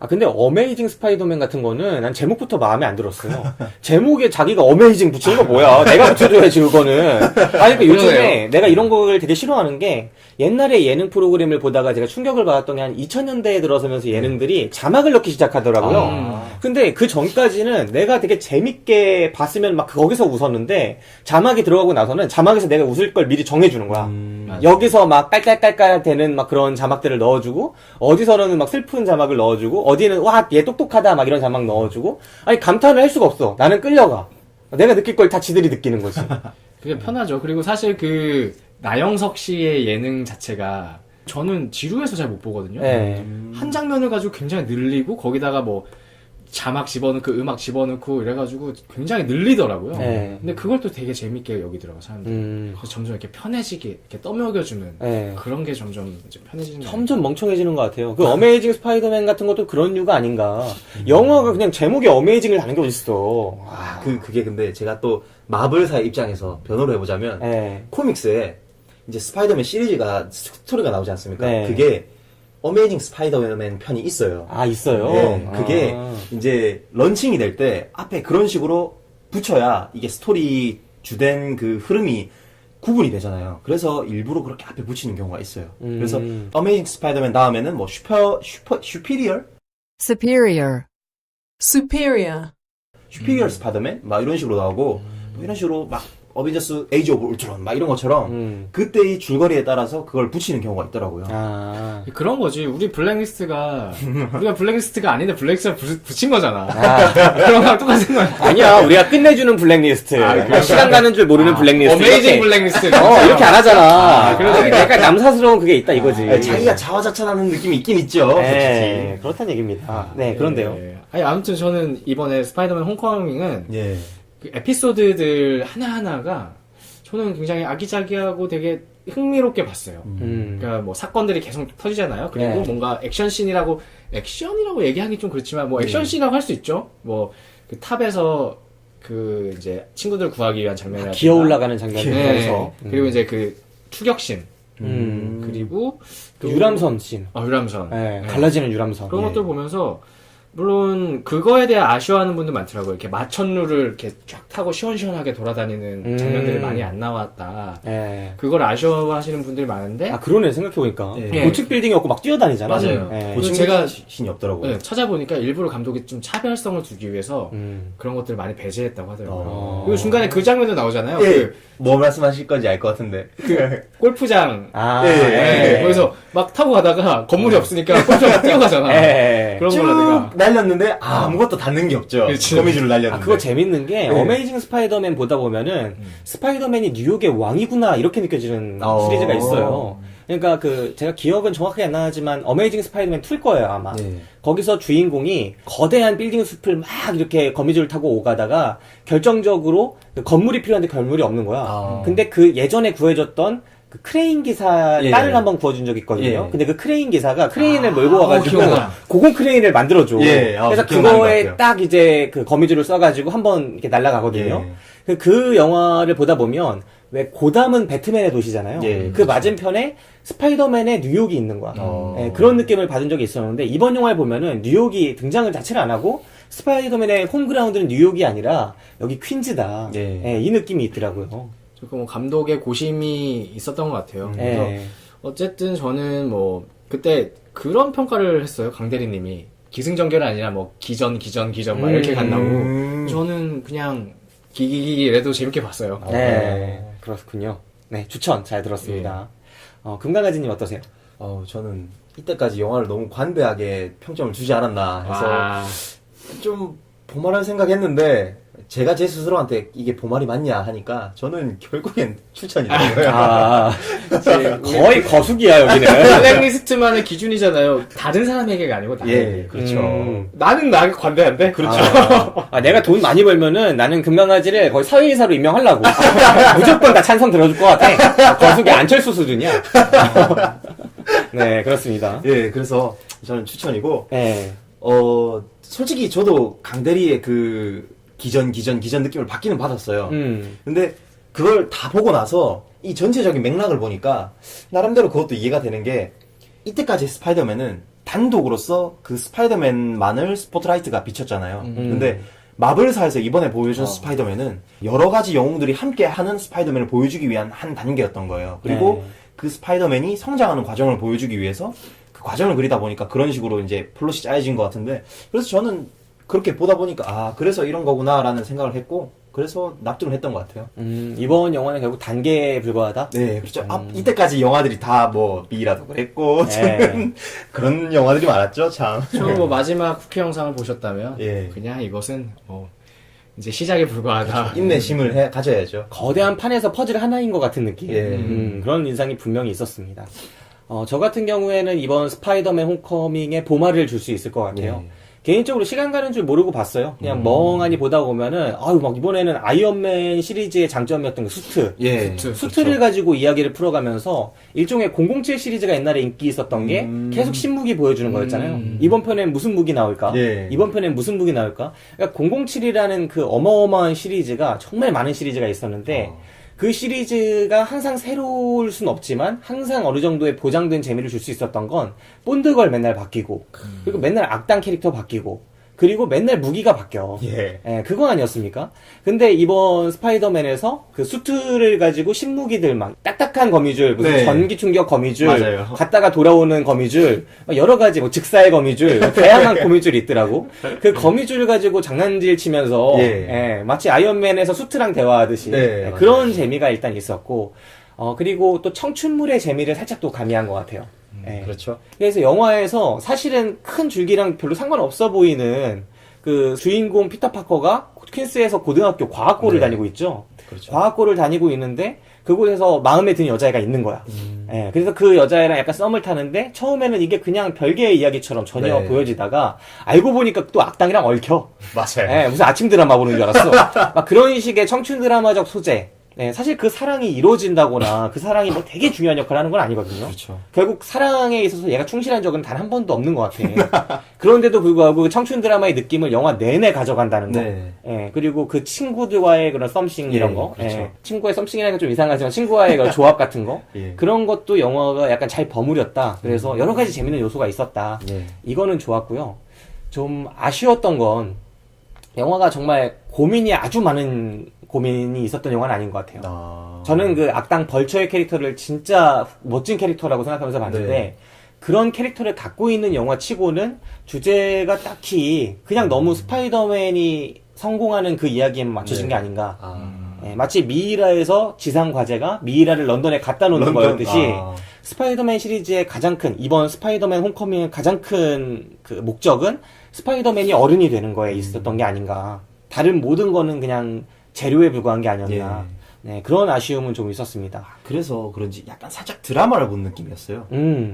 아, 근데 어메이징 스파이더맨 같은 거는 난 제목부터 마음에 안 들었어요. 제목에 자기가 어메이징 붙이는 거 뭐야? 내가 붙여줘야지, 그거는. 아니, 그러니까 요즘에 내가 이런 걸 되게 싫어하는 게 옛날에 예능 프로그램을 보다가 제가 충격을 받았던 게 한 2000년대에 들어서면서 예능들이 자막을 넣기 시작하더라고요. 근데 그 전까지는 내가 되게 재밌게 봤으면 막 거기서 웃었는데 자막이 들어가고 나서는 자막에서 내가 웃을 걸 미리 정해주는 거야. 여기서 막 깔깔깔깔 되는 막 그런 자막들을 넣어주고 어디서는 막 슬픈 자막을 넣어주고 어디는 와 얘 똑똑하다 막 이런 자막 넣어주고 아니 감탄을 할 수가 없어. 나는 끌려가. 내가 느낄 걸 다 지들이 느끼는 거지. 그게 편하죠. 그리고 사실 그 나영석 씨의 예능 자체가 저는 지루해서 잘 못 보거든요. 네. 한 장면을 가지고 굉장히 늘리고 거기다가 뭐 자막 집어넣고 음악 집어넣고 이래가지고 굉장히 늘리더라고요. 네. 근데 그걸 또 되게 재밌게 여기더라고요, 사람들이. 그래서 점점 이렇게 편해지게 이렇게 떠먹여주는 네. 그런 게 점점 이제 편해지는 거 점점 멍청해지는 것 같아요. 그 어메이징 스파이더맨 같은 것도 그런 이유가 아닌가. 영화가 그냥 제목에 어메이징을 다는 게 어딨어. 그게 근데 제가 또 마블사의 입장에서 변호를 해보자면 네. 코믹스에 이제 스파이더맨 시리즈가 스토리가 나오지 않습니까? 네. 그게 어메이징 스파이더맨 편이 있어요. 아, 있어요? 네, 그게 아. 이제 런칭이 될 때 앞에 그런 식으로 붙여야 이게 스토리 주된 그 흐름이 구분이 되잖아요. 그래서 일부러 그렇게 앞에 붙이는 경우가 있어요. 그래서 어메이징 스파이더맨 다음에는 뭐 슈피리얼 superior, 스파이더맨 막 이런 식으로 나오고 뭐 이런 식으로 막 어벤져스 에이지 오브 울트론 막 이런 것처럼 그때의 줄거리에 따라서 그걸 붙이는 경우가 있더라고요. 아. 그런 거지. 우리가 블랙리스트가 아닌데 블랙리스트를 붙인 거잖아. 그런 거랑 똑같은 거야. 아니야, 우리가 끝내주는 블랙리스트. 시간 가는 줄 모르는 블랙리스트. 어메이징 이렇게. 블랙리스트. 이렇게 안 하잖아. 그러네. 약간 남사스러운 그게 있다 이거지. 자기가 자화자찬하는 느낌이 있긴 있죠. 네, 그렇다는 얘기입니다. 네, 그런데요. 예. 아니, 아무튼 저는 이번에 스파이더맨 홈커밍은 예. 그 에피소드들 하나하나가 저는 굉장히 아기자기하고 되게 흥미롭게 봤어요. 그러니까 뭐 사건들이 계속 터지잖아요. 그리고 네. 뭔가 액션이라고 얘기하기 좀 그렇지만 뭐 액션씬이라고 할 수 있죠. 뭐 그 탑에서 그 이제 친구들 구하기 위한 장면이라든가 기어 올라가는 장면에서. 네. 그리고 이제 그 추격씬 그리고 또 유람선 씬. 유람선 네, 갈라지는 유람선. 그런 것들 보면서 물론 그거에 대해 아쉬워하는 분들 많더라고요. 이렇게 마천루를 이렇게 쫙 타고 시원시원하게 돌아다니는 장면들이 많이 안 나왔다. 네. 그걸 아쉬워하시는 분들이 많은데 아, 그러네, 생각해보니까. 예. 고층 빌딩이 없고 막 뛰어다니잖아. 맞아요. 네. 그래서 제가 제가- 신이 없더라고요. 네, 찾아보니까 일부러 감독이 좀 차별성을 두기 위해서 그런 것들을 많이 배제했다고 하더라고요. 그리고 중간에 그 장면도 나오잖아요. 예. 그 뭐 말씀하실 건지 알 것 같은데. 골프장 아, 예, 예. 네, 거기서 막 타고 가다가 건물이 없으니까 골프장 뛰어가잖아. 예. 그런 쭉 거라 내가 날렸는데 아무것도 닿는 게 없죠. 그렇지. 거미줄을 날렸는데. 아, 그거 재밌는 게, 어메이징 스파이더맨 보다 보면은, 스파이더맨이 뉴욕의 왕이구나, 이렇게 느껴지는 시리즈가 있어요. 그러니까 제가 기억은 정확하게 안 나지만, 어메이징 스파이더맨 2일 거예요, 아마. 네. 거기서 주인공이 거대한 빌딩 숲을 막 이렇게 거미줄을 타고 오가다가, 결정적으로 그 건물이 필요한데 건물이 없는 거야. 근데 그 예전에 구해줬던 그 크레인 기사 예. 딸을 한번 구워준 적이 있거든요. 예. 근데 그 크레인 기사가 크레인을 몰고 와가지고 기억나. 고공 크레인을 만들어줘. 예, 그래서 기억나는 것 그거에 같아요. 딱 이제 그 거미줄을 써가지고 한번 이렇게 날아가거든요. 그 영화를 보다 보면 왜 고담은 배트맨의 도시잖아요. 예, 그 그렇죠. 맞은편에 스파이더맨의 뉴욕이 있는 거야. 예, 그런 느낌을 받은 적이 있었는데 이번 영화를 보면은 뉴욕이 등장을 자체를 안 하고 스파이더맨의 홈그라운드는 뉴욕이 아니라 여기 퀸즈다. 예. 예, 이 느낌이 있더라고요. 조금 뭐 감독의 고심이 있었던 것 같아요. 그래서 예. 어쨌든 저는 뭐 그때 그런 평가를 했어요. 강대리님이 기승전결이 아니라 뭐 기전 막 이렇게 간다고. 저는 그냥 기기기래도 재밌게 봤어요. 네, 그렇군요. 네, 추천 잘 들었습니다. 금강아지님 어떠세요? 저는 이때까지 영화를 너무 관대하게 평점을 주지 않았나 해서 아, 좀 보말할 생각했는데 제가 제 스스로한테 이게 보말이 맞냐 하니까 저는 결국엔 추천이 되는 거예요. 아, 거의 거수기야, 여기는. 블랙리스트만의 기준이잖아요. 다른 사람에게가 아니고 나에게. 예, 그렇죠. 나는 나에게 관대한데? 그렇죠. 내가 돈 많이 벌면은 나는 금강아지를 거의 사회이사로 임명하려고. 무조건 다 찬성 들어줄 것 같아. 거수기 안철수 수준이야. 네, 그렇습니다. 예, 그래서 저는 추천이고 네. 솔직히 저도 강대리의 그 기전 느낌을 받기는 받았어요. 근데 그걸 다 보고 나서 이 전체적인 맥락을 보니까 나름대로 그것도 이해가 되는 게 이때까지 스파이더맨은 단독으로서 그 스파이더맨만을 스포트라이트가 비쳤잖아요. 근데 마블사에서 이번에 보여준 스파이더맨은 여러 가지 영웅들이 함께 하는 스파이더맨을 보여주기 위한 한 단계였던 거예요. 그리고 그 스파이더맨이 성장하는 과정을 보여주기 위해서 그 과정을 그리다 보니까 그런 식으로 이제 플롯이 짜여진 것 같은데, 그래서 저는 그렇게 보다 보니까 아, 그래서 이런 거구나라는 생각을 했고, 그래서 납득을 했던 것 같아요. 이번 영화는 결국 단계에 불과하다? 네, 그렇죠. 이때까지 영화들이 다 뭐, 미라도 그랬고, 저는 그런 영화들이 많았죠, 참. 처음 뭐 마지막 쿠키 영상을 보셨다면, 예. 그냥 이것은, 이제 시작에 불과하다. 인내심을 가져야죠. 거대한 판에서 퍼즐 하나인 것 같은 느낌. 예. 그런 인상이 분명히 있었습니다. 저 같은 경우에는 이번 스파이더맨 홈커밍에 보말을 줄 수 있을 것 같아요. 예. 개인적으로 시간 가는 줄 모르고 봤어요. 그냥 멍하니 보다 보면은, 막 이번에는 아이언맨 시리즈의 장점이었던 그 수트. 예. 수트를 가지고 이야기를 풀어가면서 일종의 007 시리즈가 옛날에 인기 있었던 게 계속 신무기 보여주는 거였잖아요. 이번 편엔 무슨 무기 나올까? 예. 이번 편엔 무슨 무기 나올까? 그러니까 007이라는 그 어마어마한 시리즈가 정말 많은 시리즈가 있었는데 그 시리즈가 항상 새로울 순 없지만 항상 어느 정도의 보장된 재미를 줄 수 있었던 건 본드걸 맨날 바뀌고 그리고 맨날 악당 캐릭터 바뀌고 그리고 맨날 무기가 바뀌어. 예. 그거 아니었습니까? 근데 이번 스파이더맨에서 그 수트를 가지고 신무기들 막 딱딱한 거미줄, 무슨 네. 전기 충격 거미줄, 맞아요. 갔다가 돌아오는 거미줄, 막 여러 가지 뭐 즉사의 거미줄, 다양한 거미줄이 있더라고. 그 거미줄 가지고 장난질 치면서 마치 아이언맨에서 수트랑 대화하듯이 네, 그런 재미가 일단 있었고, 그리고 또 청춘물의 재미를 살짝 또 가미한 것 같아요. 그렇죠. 그래서 영화에서 사실은 큰 줄기랑 별로 상관없어 보이는 그 주인공 피터 파커가 퀸스에서 고등학교 과학고를 다니고 있죠. 그렇죠. 과학고를 다니고 있는데 그곳에서 마음에 드는 여자애가 있는 거야. 그래서 그 여자애랑 약간 썸을 타는데 처음에는 이게 그냥 별개의 이야기처럼 전혀 보여지다가 알고 보니까 또 악당이랑 얽혀. 맞아요. 무슨 아침 드라마 보는 줄 알았어. 막 그런 식의 청춘 드라마적 소재. 사실 그 사랑이 이루어진다거나 그 사랑이 뭐 되게 중요한 역할을 하는 건 아니거든요. 그렇죠. 결국 사랑에 있어서 얘가 충실한 적은 단 한 번도 없는 것 같아. 그런데도 불구하고 청춘 드라마의 느낌을 영화 내내 가져간다는 거. 그리고 그 친구들과의 그런 썸씽 이런 거. 그렇죠. 친구의 썸씽이라는 건 좀 이상하지만 친구와의 그런 조합 같은 거. 그런 것도 영화가 약간 잘 버무렸다. 그래서 여러 가지 재밌는 요소가 있었다. 이거는 좋았고요. 좀 아쉬웠던 건 영화가 정말 고민이 아주 많은 고민이 있었던 영화는 아닌 것 같아요. 저는 그 악당 벌처의 캐릭터를 진짜 멋진 캐릭터라고 생각하면서 봤는데 그런 캐릭터를 갖고 있는 영화 치고는 주제가 딱히 그냥 너무 스파이더맨이 성공하는 그 이야기에 맞춰진 게 아닌가. 마치 미이라에서 지상 과제가 미이라를 런던에 갖다 놓는 거였듯이 스파이더맨 시리즈의 가장 큰 이번 스파이더맨 홈커밍의 가장 큰 그 목적은 스파이더맨이 어른이 되는 거에 있었던 게 아닌가. 다른 모든 거는 그냥 재료에 불과한 게 아니었나. 그런 아쉬움은 좀 있었습니다. 그래서 그런지 약간 살짝 드라마를 본 느낌이었어요.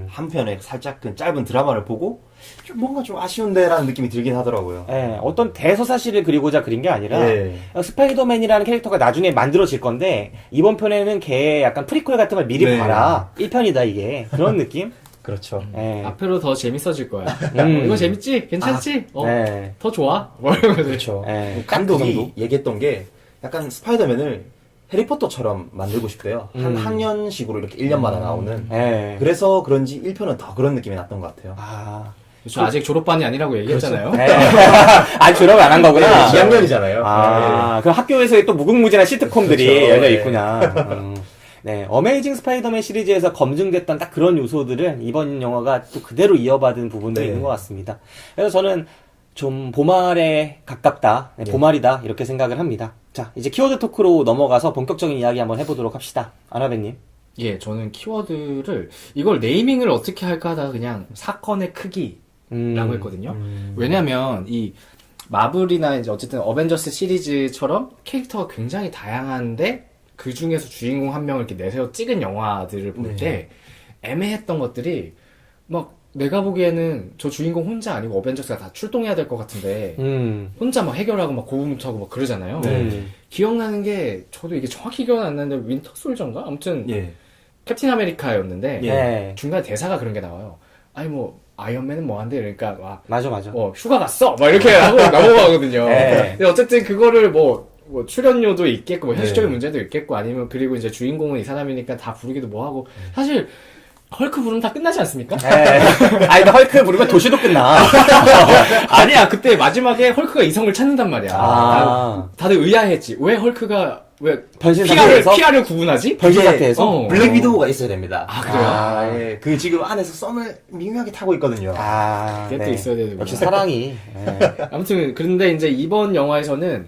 한 편에 살짝 짧은 드라마를 보고 좀 뭔가 좀 아쉬운데라는 느낌이 들긴 하더라고요. 어떤 대서사실을 그리고자 그린 게 아니라 스파이더맨이라는 캐릭터가 나중에 만들어질 건데 이번 편에는 걔 약간 프리퀄 같은 걸 미리 봐라. 1편이다 이게. 그런 느낌? 그렇죠. 앞으로 더 재밌어질 거야. 이거 재밌지? 괜찮지? 더 좋아? 뭐 이러면서. 그렇죠. 감독이 감독이 얘기했던 게 약간 스파이더맨을 해리포터처럼 만들고 싶대요. 한 학년식으로 이렇게 1년마다 나오는. 그래서 그런지 1편은 더 그런 느낌이 났던 것 같아요. 그렇죠. 아직 졸업반이 아니라고 얘기했잖아요. 아직 졸업을 안 한 거구나. 2학년이잖아요. 그럼 학교에서의 또 무궁무진한 시트콤들이 열려 있구나. 어메이징 스파이더맨 시리즈에서 검증됐던 딱 그런 요소들은 이번 영화가 또 그대로 이어받은 부분들이 있는 것 같습니다. 그래서 저는 좀 보말에 가깝다, 보말이다 이렇게 생각을 합니다. 자, 이제 키워드 토크로 넘어가서 본격적인 이야기 한번 해보도록 합시다. 아나베님. 예, 저는 키워드를 이걸 네이밍을 어떻게 할까 하다가 그냥 사건의 크기라고 했거든요. 왜냐면 이 마블이나 이제 어쨌든 어벤져스 시리즈처럼 캐릭터가 굉장히 다양한데 그 중에서 주인공 한 명을 이렇게 내세워 찍은 영화들을 볼 때 애매했던 것들이 막 내가 보기에는 저 주인공 혼자 아니고 어벤져스가 다 출동해야 될 것 같은데 혼자 막 해결하고 막 고군분투하고 막 그러잖아요. 기억나는 게 저도 이게 정확히 기억은 안 나는데 윈터 솔저인가? 아무튼 캡틴 아메리카였는데 중간에 대사가 그런 게 나와요. 아니 뭐 아이언맨은 뭐한대 그러니까 막 맞아. 휴가 갔어 막 이렇게 하고 넘어가거든요. 근데 어쨌든 그거를 뭐 출연료도 있겠고, 뭐 현실적인 문제도 있겠고, 아니면, 그리고 이제 주인공은 이 사람이니까 다 부르기도 뭐 하고, 사실, 헐크 부르면 다 끝나지 않습니까? 네. 아니, 근데 헐크 부르면 도시도 끝나. 아니야, 그때 마지막에 헐크가 이성을 찾는단 말이야. 아. 다들 의아했지. 왜 헐크가, 왜, 변신 피아를 상태에서? 구분하지? 변신 이게 상태에서? 블랙 위도우가 있어야 됩니다. 아, 그래요? 예. 그 지금 안에서 썸을 미묘하게 타고 있거든요. 아, 그게 또 있어야 되는구나. 역시 사랑이. 네. 아무튼, 그런데 이제 이번 영화에서는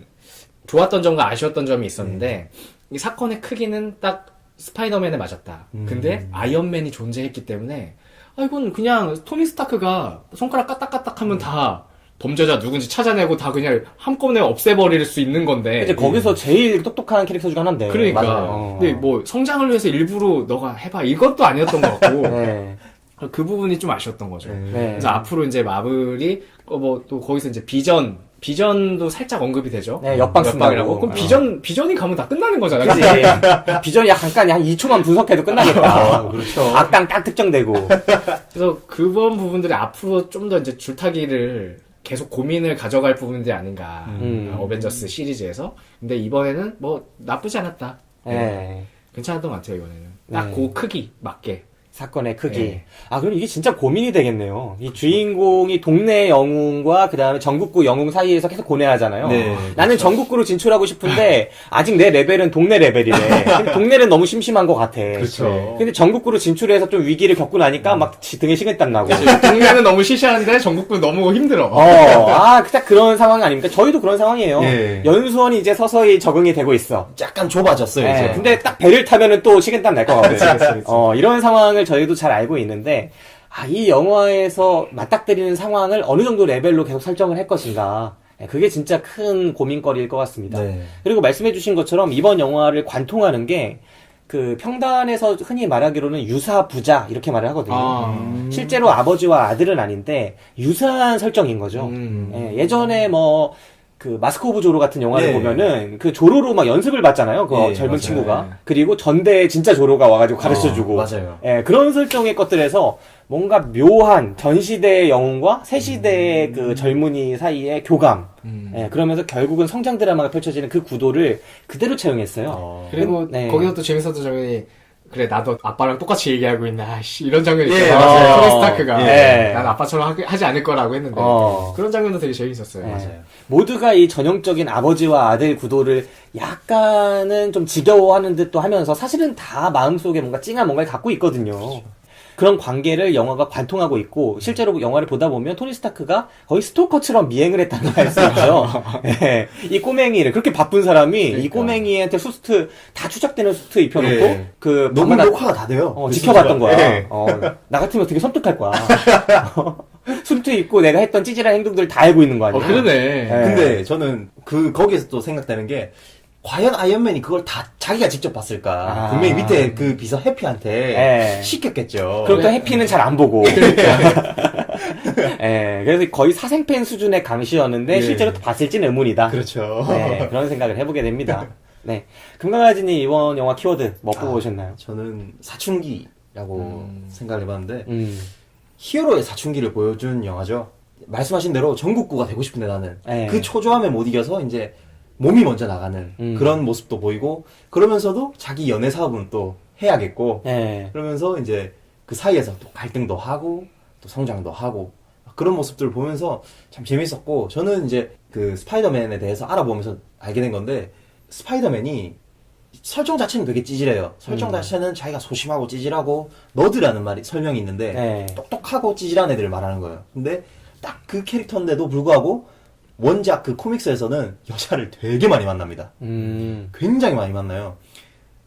좋았던 점과 아쉬웠던 점이 있었는데, 이 사건의 크기는 딱 스파이더맨에 맞았다. 근데 아이언맨이 존재했기 때문에, 아, 이건 그냥 토니 스타크가 손가락 까딱까딱 하면 다 범죄자 누군지 찾아내고 다 그냥 한꺼번에 없애버릴 수 있는 건데. 이제 거기서 제일 똑똑한 캐릭터 중 하나인데. 그러니까. 맞아요. 근데 뭐 성장을 위해서 일부러 너가 해봐. 이것도 아니었던 것 같고. 네. 그 부분이 좀 아쉬웠던 거죠. 네. 그래서 앞으로 이제 마블이 뭐 또 거기서 이제 비전도 살짝 언급이 되죠. 네, 옆방 옆방이라고. 쓴다고. 그럼 비전이 가면 다 끝나는 거잖아. 그치. 비전이 잠깐 한 2초만 분석해도 끝나겠다. 그렇죠. 악당 딱 특정되고. 그래서 그런 부분들이 앞으로 좀 더 이제 줄타기를 계속 고민을 가져갈 부분들이 아닌가. 어벤져스 시리즈에서. 근데 이번에는 뭐 나쁘지 않았다. 네. 괜찮았던 것 같아요, 이번에는. 딱 네. 그 크기 맞게. 사건의 크기. 네. 아, 그럼 이게 진짜 고민이 되겠네요. 이 주인공이 동네 영웅과 그 다음에 전국구 영웅 사이에서 계속 고뇌하잖아요. 네, 나는 전국구로 진출하고 싶은데, 아직 내 레벨은 동네 레벨이래. 근데 동네는 너무 심심한 것 같아. 그렇죠. 근데 전국구로 진출해서 좀 위기를 겪고 나니까 막 등에 식은땀 나고. 동네는 너무 시시한데 전국구 너무 힘들어. 딱 그런 상황 아닙니까? 저희도 그런 상황이에요. 예. 연수원이 이제 서서히 적응이 되고 있어. 약간 좁아졌어요, 네, 이제. 근데 딱 배를 타면은 또 식은땀 날 것 같고. 그치. 이런 상황을 저희도 잘 알고 있는데, 이 영화에서 맞닥뜨리는 상황을 어느 정도 레벨로 계속 설정을 할 것인가. 네, 그게 진짜 큰 고민거리일 것 같습니다. 네. 그리고 말씀해주신 것처럼 이번 영화를 관통하는 게, 그 평단에서 흔히 말하기로는 유사 부자 이렇게 말을 하거든요. 실제로 아버지와 아들은 아닌데 유사한 설정인 거죠. 예전에 뭐 그 마스크 오브 조로 같은 영화를 네. 보면은 그 조로로 막 연습을 받잖아요. 그 네, 젊은 맞아요. 친구가. 그리고 전대에 진짜 조로가 와가지고 가르쳐주고. 맞아요. 그런 설정의 것들에서 뭔가 묘한 전 시대의 영웅과 새 시대의 그 젊은이 사이의 교감. 그러면서 결국은 성장 드라마가 펼쳐지는 그 구도를 그대로 채용했어요. 그리고 네. 거기서 또 재밌었던 장면이 그래 나도 아빠랑 똑같이 얘기하고 있나 씨 이런 장면이 예, 있어요. 맞아요. 토니 스타크가 예. 난 아빠처럼 하지 않을 거라고 했는데 그런 장면도 되게 재밌었어요. 네. 맞아요. 모두가 이 전형적인 아버지와 아들 구도를 약간은 좀 지겨워하는 듯도 하면서 사실은 다 마음속에 뭔가 찡한 뭔가를 갖고 있거든요. 그런 관계를 영화가 관통하고 있고 실제로 영화를 보다 보면 토니 스타크가 거의 스토커처럼 미행을 했다고 할 수 있죠. 네. 이 꼬맹이를 그렇게 바쁜 사람이 이 꼬맹이한테 수트 다 추적되는 수트 입혀놓고 네. 그 너무 방금 녹화가 다 돼요. 그 지켜봤던 거야. 네. 나 같으면 되게 섬뜩할 거야. 수트 입고 내가 했던 찌질한 행동들 다 알고 있는 거 아니야? 그러네. 네. 근데 저는 거기에서 또 생각되는 게 과연 아이언맨이 그걸 다 자기가 직접 봤을까? 분명히 밑에 그 비서 해피한테 네. 시켰겠죠. 그럼 또 해피는 잘 안 보고. 그래서 거의 사생팬 수준의 강시였는데 예. 실제로 봤을지는 의문이다. 그렇죠. 네, 그런 생각을 해보게 됩니다. 네, 금강아지님 이번 영화 키워드 뭐 뽑으셨나요? 저는 사춘기라고 생각을 해봤는데 음, 히어로의 사춘기를 보여준 영화죠. 말씀하신 대로 전국구가 되고 싶은데 나는 네. 그 초조함에 못 이겨서 이제 몸이 먼저 나가는 그런 모습도 보이고 그러면서도 자기 연애 사업은 또 해야겠고 네, 그러면서 이제 그 사이에서 또 갈등도 하고 또 성장도 하고 그런 모습들을 보면서 참 재밌었고 저는 이제 그 스파이더맨에 대해서 알아보면서 알게 된 건데 스파이더맨이 설정 자체는 되게 찌질해요. 설정 자체는 자기가 소심하고 찌질하고 너드라는 말이 설명이 있는데 네. 똑똑하고 찌질한 애들을 말하는 거예요. 근데 딱 그 캐릭터인데도 불구하고 원작 그 코믹스에서는 여자를 되게 많이 만납니다. 굉장히 많이 만나요.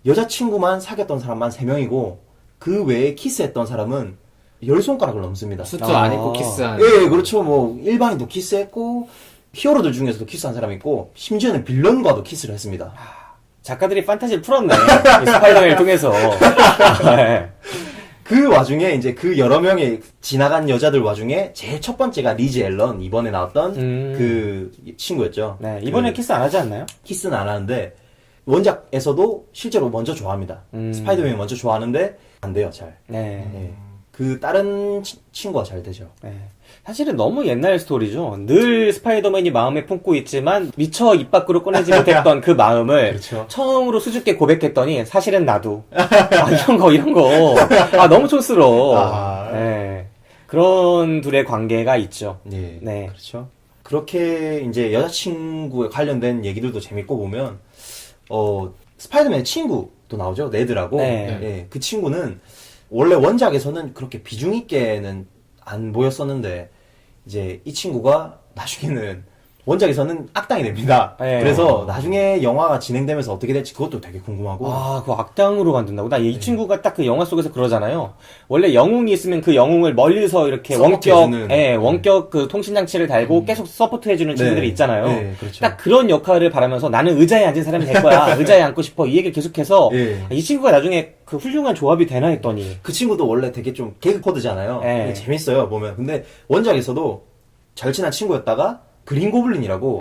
여자친구만 사귀었던 사람만 3명이고 그 외에 키스했던 사람은 10손가락을 넘습니다. 수트 안 입고 키스한. 예, 그렇죠. 뭐 일반인도 키스했고 히어로들 중에서도 키스한 사람이 있고 심지어는 빌런과도 키스를 했습니다. 작가들이 판타지를 풀었네. 이 스파이더맨을 통해서. 네. 그 와중에 이제 그 여러 명의 지나간 여자들 와중에 제일 첫 번째가 리즈 앨런 이번에 나왔던 그 친구였죠. 네, 이번에 키스 안 하지 않나요? 키스는 안 하는데 원작에서도 실제로 먼저 좋아합니다. 스파이더맨이 먼저 좋아하는데 안 돼요, 잘. 네. 네. 그 다른 친구가 잘 되죠. 네. 사실은 너무 옛날 스토리죠. 늘 스파이더맨이 마음에 품고 있지만 미처 입 밖으로 꺼내지 못했던 그 마음을 그렇죠. 처음으로 수줍게 고백했더니 사실은 나도 이런 거 너무 촌스러워. 네. 그런 둘의 관계가 있죠. 네. 네. 그렇죠. 그렇게 이제 여자친구에 관련된 얘기들도 재밌고 보면 스파이더맨의 친구도 나오죠. 네드라고. 네. 예, 그 친구는 원래 원작에서는 그렇게 비중 있게는 안 보였었는데 이제 이 친구가 나중에는 원작에서는 악당이 됩니다. 네. 그래서 나중에 영화가 진행되면서 어떻게 될지 그것도 되게 궁금하고. 그 악당으로 만든다고? 나 이 친구가 딱 그 영화 속에서 그러잖아요. 원래 영웅이 있으면 그 영웅을 멀리서 이렇게 원격 그 통신장치를 달고 계속 서포트해주는 친구들이 있잖아요. 네, 그렇죠. 딱 그런 역할을 바라면서 나는 의자에 앉은 사람이 될 거야. 의자에 앉고 싶어. 이 얘기를 계속해서 이 친구가 나중에 그 훌륭한 조합이 되나 했더니 그 친구도 원래 되게 좀 개그 코드잖아요. 네. 재밌어요, 보면. 근데 원작에서도 절친한 친구였다가 그린 고블린이라고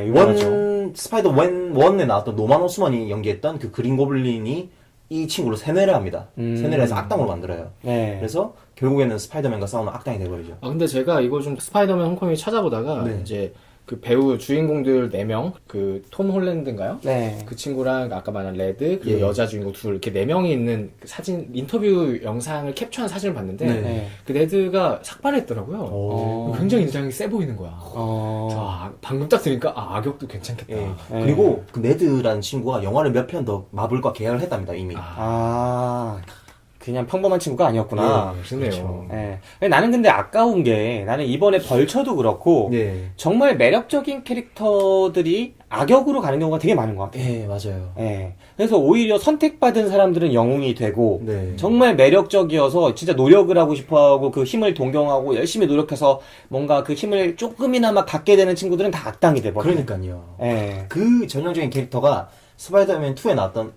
유명하죠. 스파이더맨 1에 나왔던 노만 오스먼이 연기했던 그 그린 고블린이 이 친구를 세뇌를 합니다. 세뇌를 해서 악당으로 만들어요. 네. 그래서 결국에는 스파이더맨과 싸우는 악당이 돼버리죠. 근데 제가 이거 좀 스파이더맨 홈커밍 찾아보다가 네. 이제 그 배우 주인공들 4명, 그 톰 홀랜드인가요? 네. 그 친구랑 아까 말한 레드, 그리고 예. 여자 주인공 둘, 이렇게 4명이 있는 그 사진, 인터뷰 영상을 캡처한 사진을 봤는데, 네. 그 레드가 삭발을 했더라고요. 오. 굉장히 인상이 세 보이는 거야. 방금 딱 들으니까, 악역도 괜찮겠다. 예. 그리고 그 네드라는 친구가 영화를 몇 편 더 마블과 계약을 했답니다, 이미. 그냥 평범한 친구가 아니었구나. 멋있네요. 그렇죠. 나는 근데 아까운 게 나는 이번에 벌처도 그렇고 네. 정말 매력적인 캐릭터들이 악역으로 가는 경우가 되게 많은 것 같아요. 예, 맞아요. 그래서 오히려 선택받은 사람들은 영웅이 되고 네. 정말 매력적이어서 진짜 노력을 하고 싶어하고 그 힘을 동경하고 열심히 노력해서 뭔가 그 힘을 조금이나마 갖게 되는 친구들은 다 악당이 돼버려요. 그러니까요. 예. 그 전형적인 캐릭터가 스파이더맨 2에 나왔던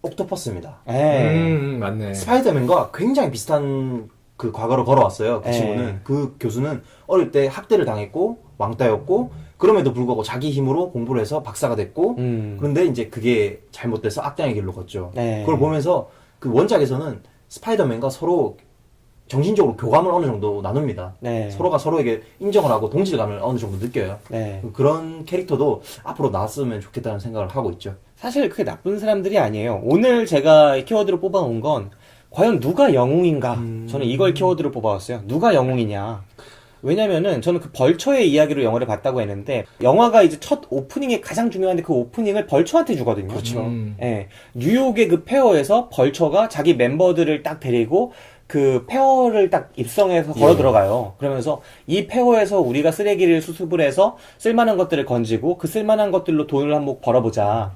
옥토퍼스입니다. 맞네. 스파이더맨과 굉장히 비슷한 그 과거를 걸어왔어요. 그 친구는. 그 교수는 어릴 때 학대를 당했고 왕따였고 그럼에도 불구하고 자기 힘으로 공부를 해서 박사가 됐고 그런데 이제 그게 잘못돼서 악당의 길로 걷죠. 그걸 보면서 그 원작에서는 스파이더맨과 서로 정신적으로 교감을 어느 정도 나눕니다. 서로가 서로에게 인정을 하고 동질감을 어느 정도 느껴요. 그런 캐릭터도 앞으로 나왔으면 좋겠다는 생각을 하고 있죠. 사실 그게 나쁜 사람들이 아니에요. 오늘 제가 키워드로 뽑아온 건 과연 누가 영웅인가? 저는 이걸 키워드로 뽑아왔어요. 누가 영웅이냐? 왜냐면은 저는 그 벌처의 이야기로 영화를 봤다고 했는데 영화가 이제 첫 오프닝이 가장 중요한데 그 오프닝을 벌처한테 주거든요. 그렇죠. 뉴욕의 그 페어에서 벌처가 자기 멤버들을 딱 데리고 그 페어를 딱 입성해서 걸어 들어가요. 그러면서 이 페어에서 우리가 쓰레기를 수습을 해서 쓸만한 것들을 건지고 그 쓸만한 것들로 돈을 한몫 벌어보자.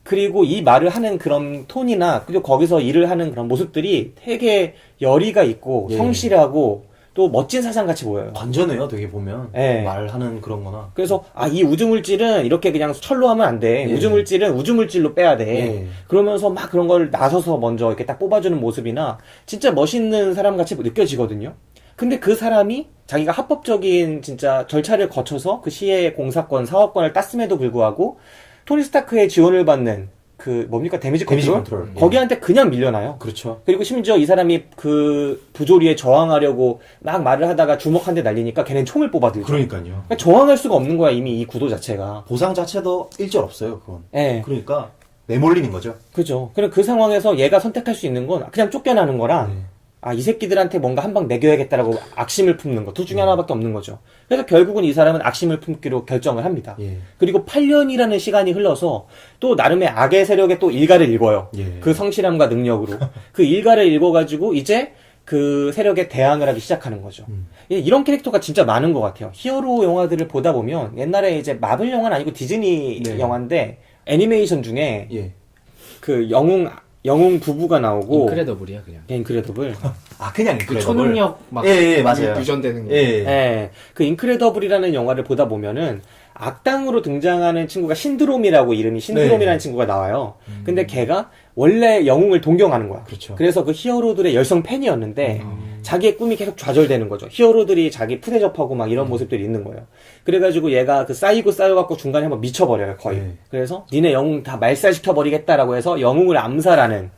그리고 이 말을 하는 그런 톤이나 그리고 거기서 일을 하는 그런 모습들이 되게 열의가 있고 성실하고 또 멋진 사상같이 보여요. 완전해요, 되게 보면. 말하는 그런 거나. 그래서 이 우주물질은 이렇게 그냥 철로 하면 안 돼. 우주물질은 우주물질로 빼야 돼. 그러면서 막 그런 걸 나서서 먼저 이렇게 딱 뽑아주는 모습이나 진짜 멋있는 사람같이 느껴지거든요. 근데 그 사람이 자기가 합법적인 진짜 절차를 거쳐서 그 시의 공사권, 사업권을 땄음에도 불구하고 토니 스타크의 지원을 받는 그 뭡니까 데미지 컨트롤? 거기한테 그냥 밀려나요. 그렇죠. 그리고 심지어 이 사람이 그 부조리에 저항하려고 막 말을 하다가 주먹 한 대 날리니까 걔는 총을 뽑아들죠. 그러니까요. 그러니까 저항할 수가 없는 거야 이미 이 구도 자체가. 보상 자체도 일절 없어요, 그건. 예. 그러니까 내몰리는 거죠. 그죠. 그럼 그 상황에서 얘가 선택할 수 있는 건 그냥 쫓겨나는 거랑 이 새끼들한테 뭔가 한 방 매겨야겠다라고 악심을 품는 거. 둘 중에 하나밖에 없는 거죠. 그래서 결국은 이 사람은 악심을 품기로 결정을 합니다. 그리고 8년이라는 시간이 흘러서 또 나름의 악의 세력의 또 일가를 읽어요. 그 성실함과 능력으로. 그 일가를 읽어가지고 이제 그 세력에 대항을 하기 시작하는 거죠. 이런 캐릭터가 진짜 많은 것 같아요. 히어로 영화들을 보다 보면 옛날에 이제 마블 영화는 아니고 디즈니 영화인데 애니메이션 중에 그 영웅 부부가 나오고 인크레더블이야 그냥. 인크레더블. 그냥 그 인크레더블. 초능력 막 맞아요. 유전되는 거. 그 인크레더블이라는 영화를 보다 보면은 악당으로 등장하는 친구가 신드롬이라고 이름이 신드롬이라는 친구가 나와요. 근데 걔가 원래 영웅을 동경하는 거야. 그렇죠. 그래서 그 히어로들의 열성 팬이었는데 자기의 꿈이 계속 좌절되는 거죠. 히어로들이 자기 푸대 접하고 막 이런 모습들이 있는 거예요. 그래가지고 얘가 그 쌓여갖고 중간에 한번 미쳐버려요, 거의. 그래서 니네 영웅 다 말살시켜버리겠다라고 해서 영웅을 암살하는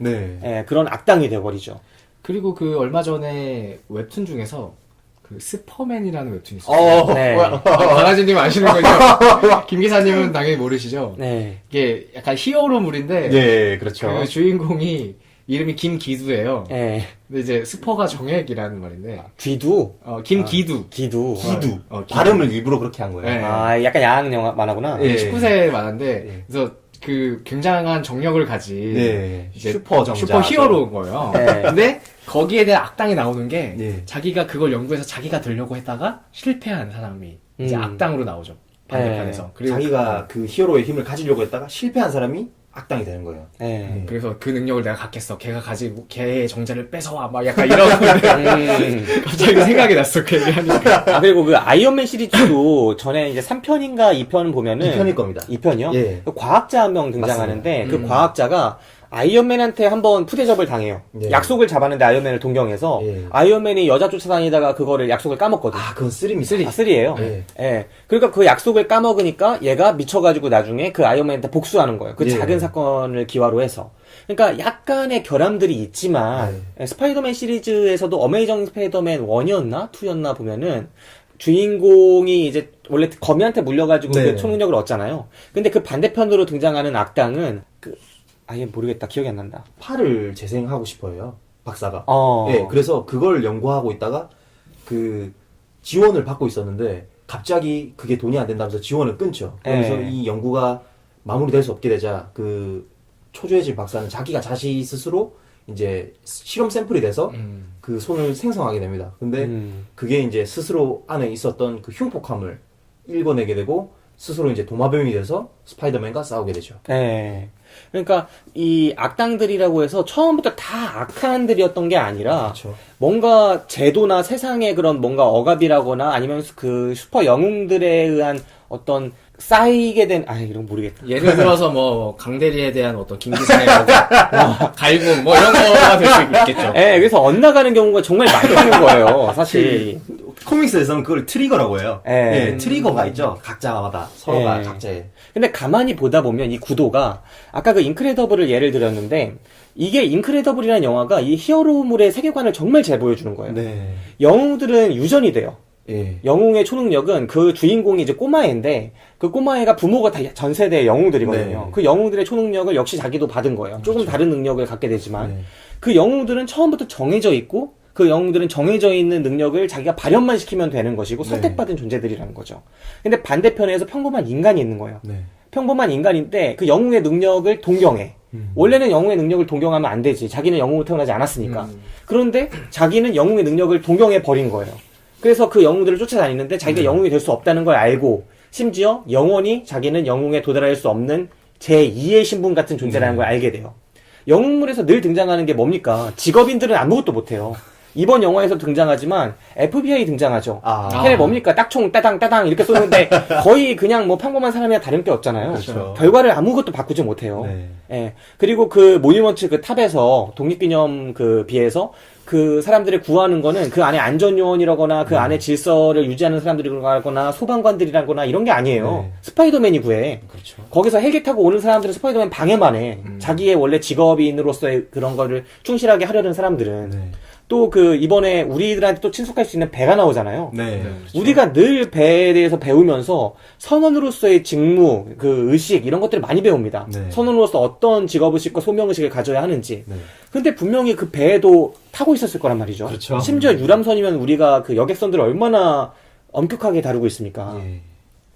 그런 악당이 돼버리죠. 그리고 그 얼마 전에 웹툰 중에서 그 스퍼맨이라는 웹툰이 있어요. 네. 강아지님 아시는 거죠? 김 기사님은 당연히 모르시죠? 네. 이게 약간 히어로물인데 네, 그렇죠. 그 주인공이 이름이 김기두예요. 네. 근데 이제 스퍼가 정액이라는 말인데 귀두? 김기두. 기두. 기두. 기두. 발음을 일부러 그렇게 한 거예요. 네. 아, 약간 야한 영화 만화구나. 예. 19세 만화인데 예. 그래서 그 굉장한 정력을 가진 네. 이제 슈퍼 정자. 슈퍼 히어로인 거예요. 네. 근데 거기에 대한 악당이 나오는 게 네. 자기가 그걸 연구해서 자기가 되려고 했다가 실패한 사람이 이제 악당으로 나오죠. 반대편에서. 네. 그리고 자기가 그 히어로의 힘을 가지려고 했다가 실패한 사람이 악당이 되는 거예요. 네. 그래서 그 능력을 내가 갖겠어. 걔가 가지고 걔의 정자를 뺏어와. 막 약간 이런 건데 갑자기 생각이 났어. 그 얘기하니까. 아, 그리고 그 아이언맨 시리즈도 전에 이제 3편인가 2편 보면은 2편일 겁니다. 2편이요? 예. 과학자 한 명 등장하는데 그 맞습니다. 과학자가 아이언맨한테 한번 푸대접을 당해요. 예. 약속을 잡았는데 아이언맨을 동경해서 예. 아이언맨이 여자 쫓아다니다가 그거를 약속을 까먹거든. 아, 그건 쓰리입니다. 아, 3예요. 예. 예. 그러니까 그 약속을 까먹으니까 얘가 미쳐가지고 나중에 그 아이언맨한테 복수하는 거예요. 그 예. 작은 사건을 기화로 해서. 그러니까 약간의 결함들이 있지만 스파이더맨 시리즈에서도 어메이징 스파이더맨 1이었나? 2였나 보면은 주인공이 이제 원래 거미한테 물려가지고 네. 그 초능력을 얻잖아요. 근데 그 반대편으로 등장하는 악당은 그 아예 모르겠다. 기억이 안 난다. 팔을 재생하고 싶어요. 박사가. 어. 예, 그래서 그걸 연구하고 있다가 그 지원을 받고 있었는데 갑자기 그게 돈이 안 된다면서 지원을 끊죠. 그래서 예. 이 연구가 마무리될 수 없게 되자 그 초조해진 박사는 자기가 자신 스스로 이제 실험 샘플이 돼서 그 손을 생성하게 됩니다. 근데 그게 이제 스스로 안에 있었던 그 흉폭함을 읽어내게 되고 스스로 이제 도마뱀이 돼서 스파이더맨과 싸우게 되죠. 네. 그러니까 이 악당들이라고 해서 처음부터 다 악한들이었던 게 아니라 그렇죠. 뭔가 제도나 세상의 그런 뭔가 억압이라거나 아니면 그 슈퍼 영웅들에 의한 어떤 쌓이게 된 이런 거 모르겠다. 예를 들어서 뭐 강대리에 대한 어떤 김기사의 갈굼 뭐 이런 거가 될 수 있겠죠. 예, 그래서 엇나가는 경우가 정말 많다는 거예요, 사실. 코믹스에서는 그걸 트리거라고 해요. 예. 예, 트리거가 있죠. 각자마다 서로가 예. 각자의. 근데 가만히 보다 보면 이 구도가 아까 그 인크레더블을 예를 들었는데 이게 인크레더블이라는 영화가 이 히어로물의 세계관을 정말 잘 보여주는 거예요. 네. 영웅들은 유전이 돼요. 예. 영웅의 초능력은 그 주인공이 이제 꼬마애인데 그 꼬마애가 부모가 다 전 세대의 영웅들이거든요. 네. 그 영웅들의 초능력을 역시 자기도 받은 거예요. 조금 다른 능력을 갖게 되지만 네. 그 영웅들은 처음부터 정해져 있고 그 영웅들은 정해져 있는 능력을 자기가 발현만 시키면 되는 것이고 네. 선택받은 존재들이라는 거죠. 근데 반대편에서 평범한 인간이 있는 거예요. 네. 평범한 인간인데 그 영웅의 능력을 동경해. 원래는 영웅의 능력을 동경하면 안 되지. 자기는 영웅으로 태어나지 않았으니까. 그런데 자기는 영웅의 능력을 동경해 버린 거예요. 그래서 그 영웅들을 쫓아다니는데 자기가 영웅이 될 수 없다는 걸 알고 심지어 영원히 자기는 영웅에 도달할 수 없는 제2의 신분 같은 존재라는 걸 알게 돼요. 영웅물에서 늘 등장하는 게 뭡니까? 직업인들은 아무것도 못해요. 이번 영화에서 등장하지만 FBI 등장하죠. 걔네 뭡니까? 딱총 따당 이렇게 쏘는데 거의 그냥 뭐 평범한 사람이랑 다른 게 없잖아요. 그렇죠. 결과를 아무것도 바꾸지 못해요. 네. 예. 그리고 그 모니먼트 그 탑에서 독립기념 그 비에서 그 사람들을 구하는 거는 그 안에 안전요원이라거나 그 안에 질서를 유지하는 사람들이라거나 소방관들이라거나 이런 게 아니에요. 네. 스파이더맨이 구해. 그렇죠. 거기서 헬기 타고 오는 사람들은 스파이더맨 방해만 해. 자기의 원래 직업인으로서의 그런 거를 충실하게 하려는 사람들은. 네. 또 그 이번에 우리들한테 또 친숙할 수 있는 배가 나오잖아요. 네. 우리가 늘 배에 대해서 배우면서 선원으로서의 직무, 그 의식 이런 것들을 많이 배웁니다. 네. 선원으로서 어떤 직업의식과 소명의식을 가져야 하는지. 네. 근데 분명히 그 배에도 타고 있었을 거란 말이죠. 그렇죠. 심지어 유람선이면 우리가 그 여객선들을 얼마나 엄격하게 다루고 있습니까? 예.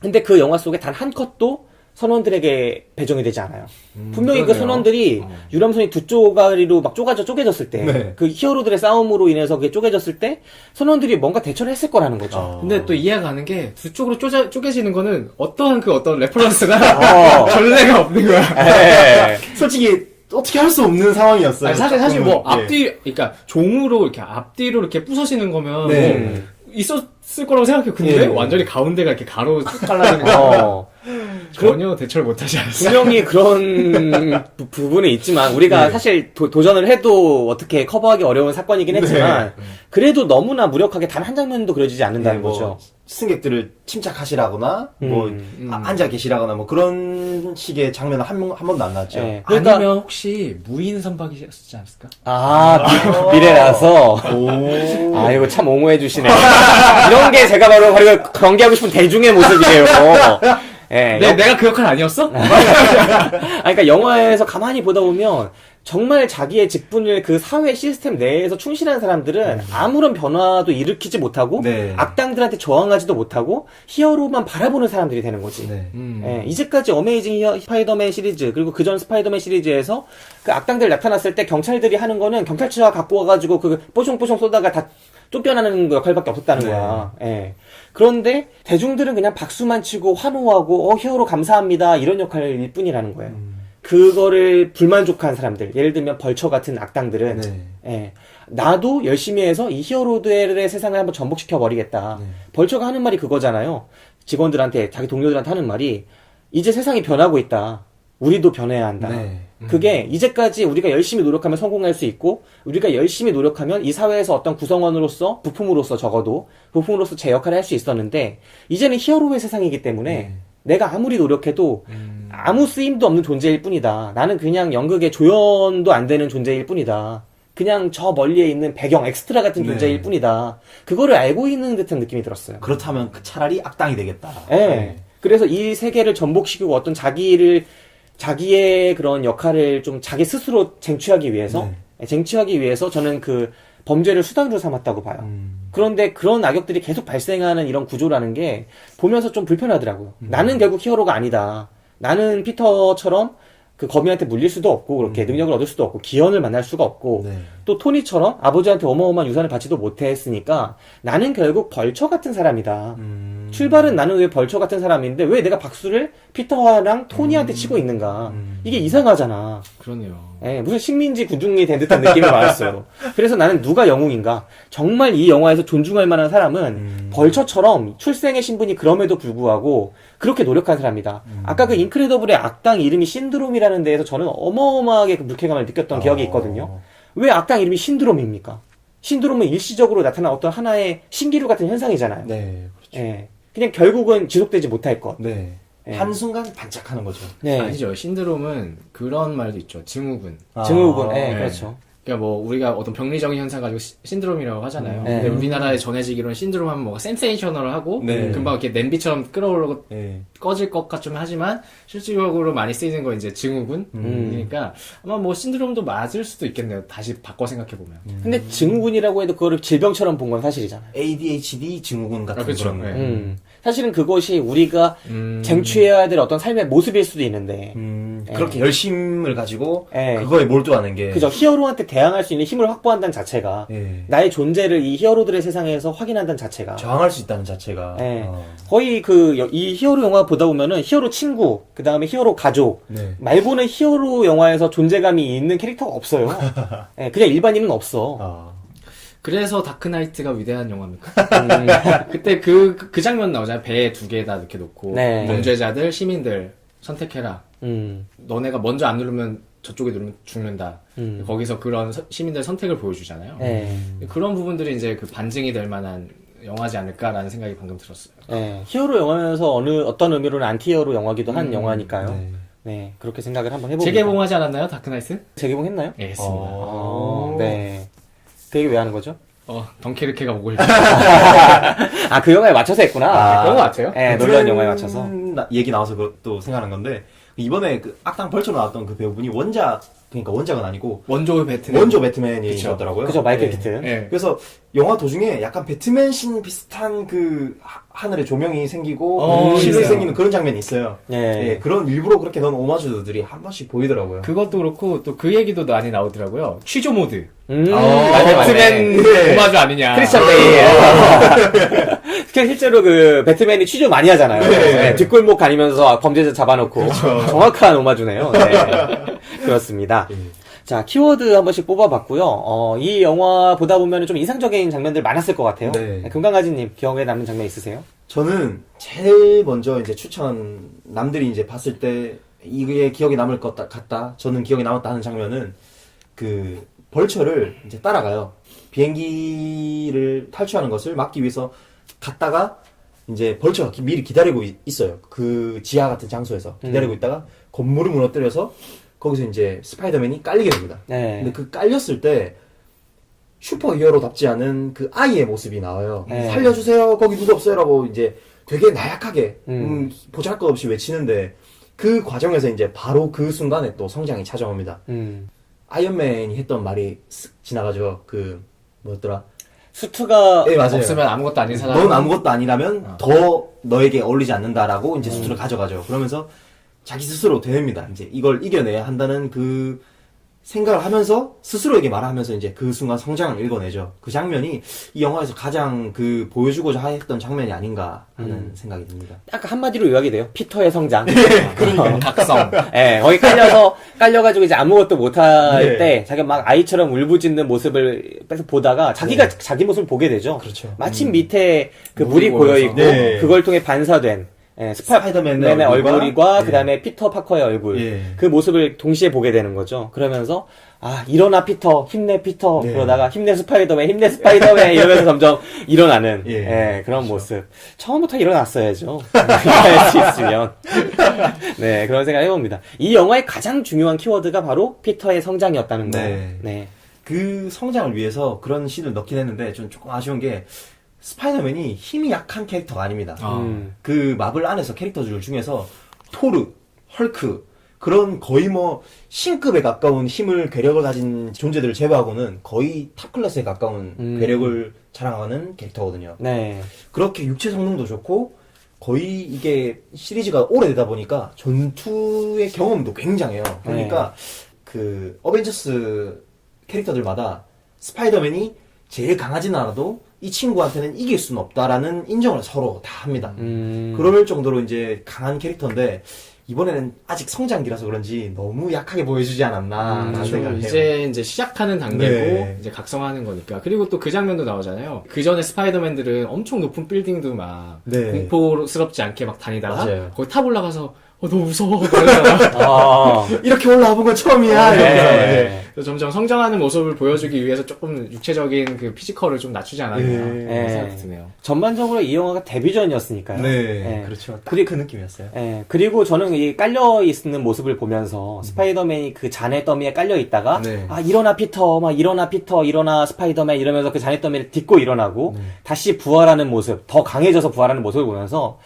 근데 그 영화 속에 단 한 컷도 선원들에게 배정이 되지 않아요. 분명히 그 그러네요. 선원들이 유람선이 두 쪼가리로 막 쪼개졌을 때, 네. 그 히어로들의 싸움으로 인해서 그게 쪼개졌을 때, 선원들이 뭔가 대처를 했을 거라는 거죠. 근데 또 이해가 가는 게 두 쪽으로 쪼개지는 거는 어떠한 그 어떤 레퍼런스가 전례가 없는 거야. 예. 솔직히 어떻게 할 수 없는 상황이었어요. 아니, 사실 뭐 예. 앞뒤, 그러니까 종으로 이렇게 앞뒤로 이렇게 부서지는 거면 네. 뭐 있었을 거라고 생각해요. 근데 예. 완전히 가운데가 이렇게 가로 쭉 갈라지는 거 전혀 대처를 못하지 않았어요. 분명히 그런 부분이 있지만, 우리가 사실 도전을 해도 어떻게 커버하기 어려운 사건이긴 했지만, 그래도 너무나 무력하게 단 한 장면도 그려지지 않는다는 뭐 거죠. 승객들을 침착하시라거나 뭐 앉아 계시라거나 뭐 그런 식의 장면은 한 번도 안 나왔죠. 예. 그러니까 아니면 혹시 무인 선박이셨지 않았을까? 미래라서. 오. 아, 이거 참 옹호해 주시네. 이런 게 제가 바로 경계하고 싶은 대중의 모습이에요. 예. 내가 그 역할 아니었어? 그러니까 영화에서 가만히 보다 보면 정말 자기의 직분을 그 사회 시스템 내에서 충실한 사람들은 아무런 변화도 일으키지 못하고 네. 악당들한테 저항하지도 못하고 히어로만 바라보는 사람들이 되는 거지. 네. 예, 이제까지 어메이징 스파이더맨 시리즈 그리고 그전 스파이더맨 시리즈에서 그 악당들 나타났을 때 경찰들이 하는 거는 경찰차 갖고 와가지고 그 뽀송뽀송 쏘다가 다 쫓겨나는 역할밖에 없었다는 네. 거야. 예. 그런데 대중들은 그냥 박수만 치고 환호하고 히어로 감사합니다 이런 역할일 뿐이라는 거예요. 그거를 불만족한 사람들, 예를 들면 벌처 같은 악당들은 네. 예, 나도 열심히 해서 이 히어로들의 세상을 한번 전복시켜 버리겠다. 네. 벌처가 하는 말이 그거잖아요. 직원들한테, 자기 동료들한테 하는 말이 이제 세상이 변하고 있다. 우리도 변해야 한다. 네. 그게 이제까지 우리가 열심히 노력하면 성공할 수 있고 우리가 열심히 노력하면 이 사회에서 어떤 구성원으로서 부품으로서 적어도 부품으로서 제 역할을 할 수 있었는데 이제는 히어로의 세상이기 때문에 내가 아무리 노력해도 아무 쓰임도 없는 존재일 뿐이다. 나는 그냥 연극의 조연도 안 되는 존재일 뿐이다. 그냥 저 멀리에 있는 배경, 엑스트라 같은 네. 존재일 뿐이다. 그거를 알고 있는 듯한 느낌이 들었어요. 그렇다면 차라리 악당이 되겠다. 예. 그래서 이 세계를 전복시키고 어떤 자기의 그런 역할을 좀 자기 스스로 쟁취하기 위해서, 쟁취하기 위해서 저는 그 범죄를 수단으로 삼았다고 봐요. 그런데 그런 악역들이 계속 발생하는 이런 구조라는 게 보면서 좀 불편하더라고요. 나는 결국 히어로가 아니다. 나는 피터처럼 그 거미한테 물릴 수도 없고 그렇게 능력을 얻을 수도 없고 기현을 만날 수가 없고 네. 또 토니처럼 아버지한테 어마어마한 유산을 받지도 못했으니까 나는 결국 벌처 같은 사람이다. 출발은 나는 왜 벌처 같은 사람인데 왜 내가 박수를 피터랑 토니한테 치고 있는가. 이게 이상하잖아. 그러네요. 예, 무슨 식민지 군중이 된 듯한 느낌이 받았어요. 그래서 나는 누가 영웅인가? 정말 이 영화에서 존중할 만한 사람은 벌처처럼 출생의 신분이 그럼에도 불구하고 그렇게 노력한 사람이다. 아까 그 인크레더블의 악당 이름이 신드롬이라는 데에서 저는 어마어마하게 그 불쾌감을 느꼈던 기억이 있거든요. 왜 악당 이름이 신드롬입니까? 신드롬은 일시적으로 나타난 어떤 하나의 신기루 같은 현상이잖아요. 네. 예, 그냥 결국은 지속되지 못할 것. 네. 예. 한순간 반짝하는 거죠. 네. 아니죠. 신드롬은 그런 말도 있죠. 증후군. 증후군. 예, 네. 그렇죠. 그러니까 뭐 우리가 어떤 병리적인 현상 가지고 신드롬이라고 하잖아요. 네. 근데 우리나라에 전해지기로는 신드롬 하면 뭐 센세이셔널하고 네. 금방 이렇게 냄비처럼 끓어오르고 네. 꺼질 것 같좀 하지만 실질적으로 많이 쓰이는 건 이제 증후군. 그러니까 아마 뭐 신드롬도 맞을 수도 있겠네요. 다시 바꿔 생각해 보면. 근데 증후군이라고 해도 그거를 질병처럼 본 건 사실이잖아요. ADHD 증후군 같은 그렇죠. 그런. 네. 사실은 그것이 우리가 쟁취해야 될 어떤 삶의 모습일 수도 있는데, 그렇게 열심을 가지고 예. 그거에 몰두하는 게. 그저 히어로한테 대항할 수 있는 힘을 확보한다는 자체가, 예. 나의 존재를 이 히어로들의 세상에서 확인한다는 자체가, 저항할 수 있다는 자체가. 예. 거의 이 히어로 영화 보다 보면은 히어로 친구, 그 다음에 히어로 가족, 네. 말고는 히어로 영화에서 존재감이 있는 캐릭터가 없어요. 예, 그냥 일반인은 없어. 아. 그래서 다크나이트가 위대한 영화입니까? 그때 그 장면 나오잖아요. 배에 두 개 다 이렇게 놓고 네. 범죄자들, 시민들 선택해라. 음, 너네가 먼저 안 누르면 저쪽에 누르면 죽는다. 음. 거기서 그런 시민들의 선택을 보여주잖아요. 예. 그런 부분들이 이제 그 반증이 될 만한 영화지 않을까라는 생각이 방금 들었어요. 예, 히어로 영화면서 어떤 의미로는 안티 히어로 영화기도 한 영화니까요. 네. 네, 그렇게 생각을 한번 해봅니다. 재개봉하지 않았나요? 다크나이트? 재개봉했나요? 네, 했습니다. 네. 그 얘기 왜 하는 거죠? 덩케르케가 목을 아, 그 영화에 맞춰서 했구나. 그런 것 같아요. 네, 놀라운 영화에 맞춰서. 얘기 나와서 그것도 생각난 건데, 이번에 그 악당 벌처 나왔던 그 배우분이 그러니까 원작은 아니고, 원조 배트맨. 원조 배트맨이셨더라고요. 그죠, 마이클 네. 키튼. 네. 그래서 영화 도중에 약간 배트맨 신 비슷한 그 하늘에 조명이 생기고 실이 있어요. 생기는 그런 장면이 있어요. 네. 예, 그런 일부러 그렇게 넣은 오마주들이 한 번씩 보이더라고요. 그것도 그렇고 또 그 얘기도 많이 나오더라고요. 취조 모드. 맞네, 맞네. 배트맨 네. 오마주 아니냐. 크리스찬 베일. 실제로 그 배트맨이 취조 많이 하잖아요. 네, 뒷골목 가리면서 범죄자 잡아놓고. 정확한 오마주네요. 네. 그렇습니다. 자, 키워드 한 번씩 뽑아봤고요. 이 영화 보다 보면 좀 인상적인 장면들 많았을 것 같아요. 네. 금강아지님, 기억에 남는 장면 있으세요? 저는 제일 먼저 이제 남들이 이제 봤을 때 이게 기억에 남을 것 같다. 저는 기억에 남았다 하는 장면은 그 벌처를 이제 따라가요. 비행기를 탈출하는 것을 막기 위해서 갔다가 이제 벌처가 미리 기다리고 있어요. 그 지하 같은 장소에서 기다리고 있다가 건물을 무너뜨려서 거기서 이제 스파이더맨이 깔리게 됩니다. 네. 근데 그 깔렸을 때 슈퍼 히어로답지 않은 그 아이의 모습이 나와요. 네. 살려주세요. 거기 누구 없어요라고 이제 되게 나약하게 보잘것없이 외치는데 그 과정에서 이제 바로 그 순간에 또 성장이 찾아옵니다. 아이언맨이 했던 말이 쓱 지나가죠. 그 뭐였더라? 수트가 네, 맞아요. 없으면 아무것도 아닌 사람. 넌 아무것도 아니라면 더 너에게 어울리지 않는다라고 이제 수트를 가져가죠. 그러면서 자기 스스로 되뇌입니다. 이제 이걸 이겨내야 한다는 그 생각을 하면서 스스로에게 말하면서 이제 그 순간 성장을 읽어내죠. 그 장면이 이 영화에서 가장 그 보여주고자 했던 장면이 아닌가 하는 생각이 듭니다. 딱 한마디로 요약이 돼요. 피터의 성장. 그러니까 각성. 예, 거기 깔려가지고 이제 아무것도 못할 때, 자기가 막 아이처럼 울부짖는 모습을 뺏어 보다가, 자기가 자기 모습을 보게 되죠. 그렇죠. 마침 밑에 그 물이 물이 고여있고, 네. 그걸 통해 반사된, 스파이더맨의 얼굴과, 예. 그 다음에 피터 파커의 얼굴. 예. 그 모습을 동시에 보게 되는 거죠. 그러면서, 아, 일어나 피터, 힘내 피터. 네. 그러다가 힘내 스파이더맨, 힘내 스파이더맨. 이러면서 점점 일어나는, 예. 그런 모습. 처음부터 일어났어야죠. 할 수 있으면. 네, 그런 생각 해봅니다. 이 영화의 가장 중요한 키워드가 바로 피터의 성장이었다는 거. 네. 네. 그 성장을 위해서 그런 씬을 넣긴 했는데 좀 조금 아쉬운 게 스파이더맨이 힘이 약한 캐릭터가 아닙니다. 그 마블 안에서 캐릭터들 중에서 토르, 헐크 그런 거의 뭐 신급에 가까운 힘을 괴력을 가진 존재들을 제외하고는 거의 탑 클래스에 가까운 괴력을 자랑하는 캐릭터거든요. 네. 그렇게 육체 성능도 좋고 거의 이게 시리즈가 오래되다 보니까 전투의 경험도 굉장해요. 그러니까 그 어벤져스 캐릭터들마다 스파이더맨이 제일 강하진 않아도 이 친구한테는 이길 수는 없다라는 인정을 서로 다 합니다. 그럴 정도로 이제 강한 캐릭터인데 이번에는 아직 성장기라서 그런지 너무 약하게 보여주지 않았나 생각을 해요. 이제 시작하는 단계고 네. 이제 각성하는 거니까. 그리고 또 그 장면도 나오잖아요. 그 전에 스파이더맨들은 엄청 높은 빌딩도 막 네. 공포스럽지 않게 막 다니다가 맞아요. 거기 탑 올라가서 너무 무서워. 그러잖아. 아. 이렇게 올라와 본 건 처음이야. 이러면서. 네. 그래서 점점 성장하는 모습을 보여주기 위해서 조금 육체적인 그 피지컬을 좀 낮추지 않았나 네. 그런 생각이 드네요. 전반적으로 이 영화가 데뷔전이었으니까요. 네, 예. 그렇죠. 딱 그리- 그 느낌이었어요. 예, 그리고 저는 이 깔려있는 모습을 보면서 스파이더맨이 그 잔해 더미에 깔려있다가 네. 아 일어나 피터 막 일어나 피터 일어나 스파이더맨 이러면서 그 잔해 더미를 딛고 일어나고 다시 부활하는 모습 더 강해져서 부활하는 모습을 보면서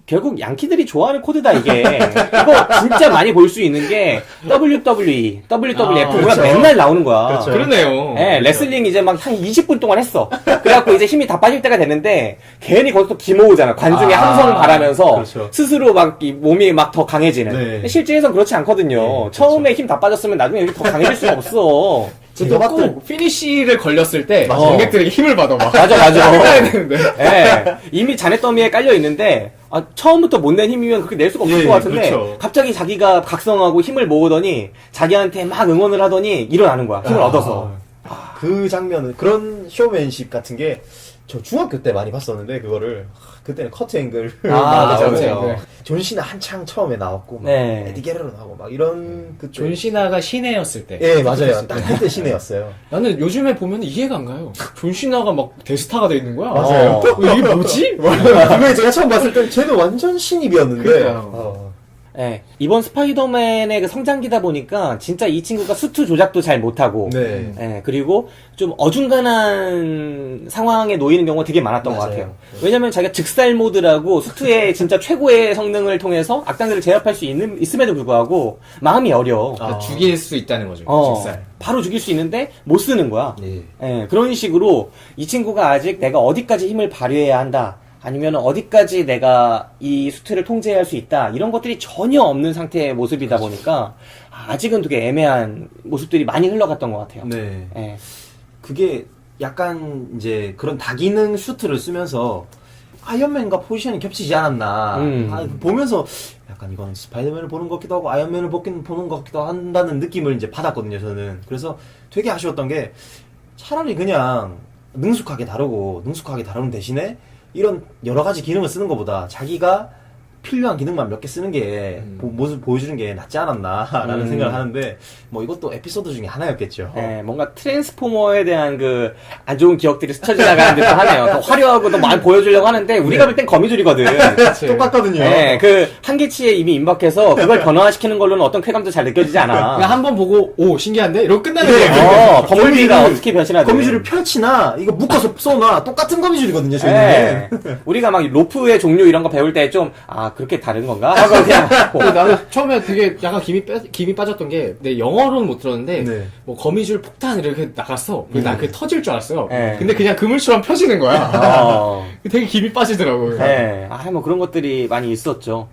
결국 양키들이 좋아하는 코드다 이게. 이거 진짜 많이 볼 수 있는 게 WWE, WWF 가 그렇죠. 맨날 나오는 거야. 그렇죠. 그러네요. 예, 레슬링 이제 막 한 20분 동안 했어. 그래갖고 이제 힘이 다 빠질 때가 됐는데, 괜히 거기서 또 기모으잖아. 관중의 함성 바라면서, 그렇죠. 스스로 막, 이 몸이 막 더 강해지는. 네. 근데 실제에선 그렇지 않거든요. 네, 처음에 힘 다 빠졌으면 나중에 더 강해질 수가 없어. 제가 꼭 피니쉬를 걸렸을 때 맞아. 관객들에게 힘을 받아 막. 맞아. 해야 되는데. 예, 이미 잔해 더미에 깔려 있는데, 아, 처음부터 못 낸 힘이면 그렇게 낼 수가 없을 예, 것 같은데, 그렇죠. 갑자기 자기가 각성하고 힘을 모으더니, 자기한테 막 응원을 하더니, 일어나는 거야. 힘을 얻어서. 그 장면은 그런 쇼맨십 같은 게 저 중학교 때 많이 봤었는데 그거를 그때는 커트 앵글 맞아요. 앵글. 존 시나 한창 처음에 나왔고 막 네. 에디 게레로 나오고 막 이런 그때 존 시나가 신예였을 때. 예 맞아요 딱 그때 시내였어요. 나는 요즘에 보면 이해가 안 가요. 존 시나가 막 대스타가 돼 있는 거야. 맞아요. 이게 뭐지? 분명히 제가 처음 봤을 때 쟤는 완전 신입이었는데 그러니까요. 예, 이번 스파이더맨의 그 성장기다 보니까 진짜 이 친구가 수트 조작도 잘 못하고 네. 예, 그리고 좀 어중간한 상황에 놓이는 경우가 되게 많았던 것 맞아요. 같아요. 왜냐면 자기가 즉살 모드라고 수트의 진짜 최고의 성능을 통해서 악당들을 제압할 수 있음에도 불구하고 마음이 어려. 그러니까 죽일 수 있다는 거죠. 직살. 바로 죽일 수 있는데 못 쓰는 거야. 예. 예, 그런 식으로 이 친구가 아직 내가 어디까지 힘을 발휘해야 한다. 아니면 어디까지 내가 이 수트를 통제할 수 있다. 이런 것들이 전혀 없는 상태의 모습이다 보니까 아직은 되게 애매한 모습들이 많이 흘러갔던 것 같아요. 네. 예. 그게 약간 이제 그런 다기능 슈트를 쓰면서 아이언맨과 포지션이 겹치지 않았나. 보면서 약간 이건 스파이더맨을 보는 것 같기도 하고 아이언맨을 보는 것 같기도 한다는 느낌을 이제 받았거든요, 저는. 그래서 되게 아쉬웠던 게 차라리 그냥 능숙하게 다루는 대신에 이런 여러 가지 기능을 쓰는 것보다 자기가 필요한 기능만 몇 개 쓰는 게 모습 보여주는 게 낫지 않았나라는 생각을 하는데 뭐 이것도 에피소드 중에 하나였겠죠. 네, 뭔가 트랜스포머에 대한 그 안 좋은 기억들이 스쳐 지나가는 듯도 하네요. 더 화려하고 더 많이 보여주려고 하는데 우리가 볼 땐 거미줄이거든. 똑같거든요. 네, 그 한계치에 이미 임박해서 그걸 변화시키는 걸로는 어떤 쾌감도 잘 느껴지지 않아. 그냥 한 번 보고 오 신기한데 이러고 끝나는 네. 거예요. 버블비가 어떻게 변신하든. 거미줄을 펼치나 이거 묶어서 쏘나 똑같은 거미줄이거든요. 저희는. 네. 우리가 막 로프의 종류 이런 거 배울 때 좀 그렇게 다른 건가? 하고 그냥 근데 나는 처음에 되게 약간 김이 빠졌던 게, 내 영어로는 못 들었는데, 네. 뭐 거미줄 폭탄 이렇게 나갔어. 난 그게 터질 줄 알았어요. 네. 근데 그냥 그물처럼 펴지는 거야. 어. 되게 김이 빠지더라고요. 네. 뭐 그런 것들이 많이 있었죠.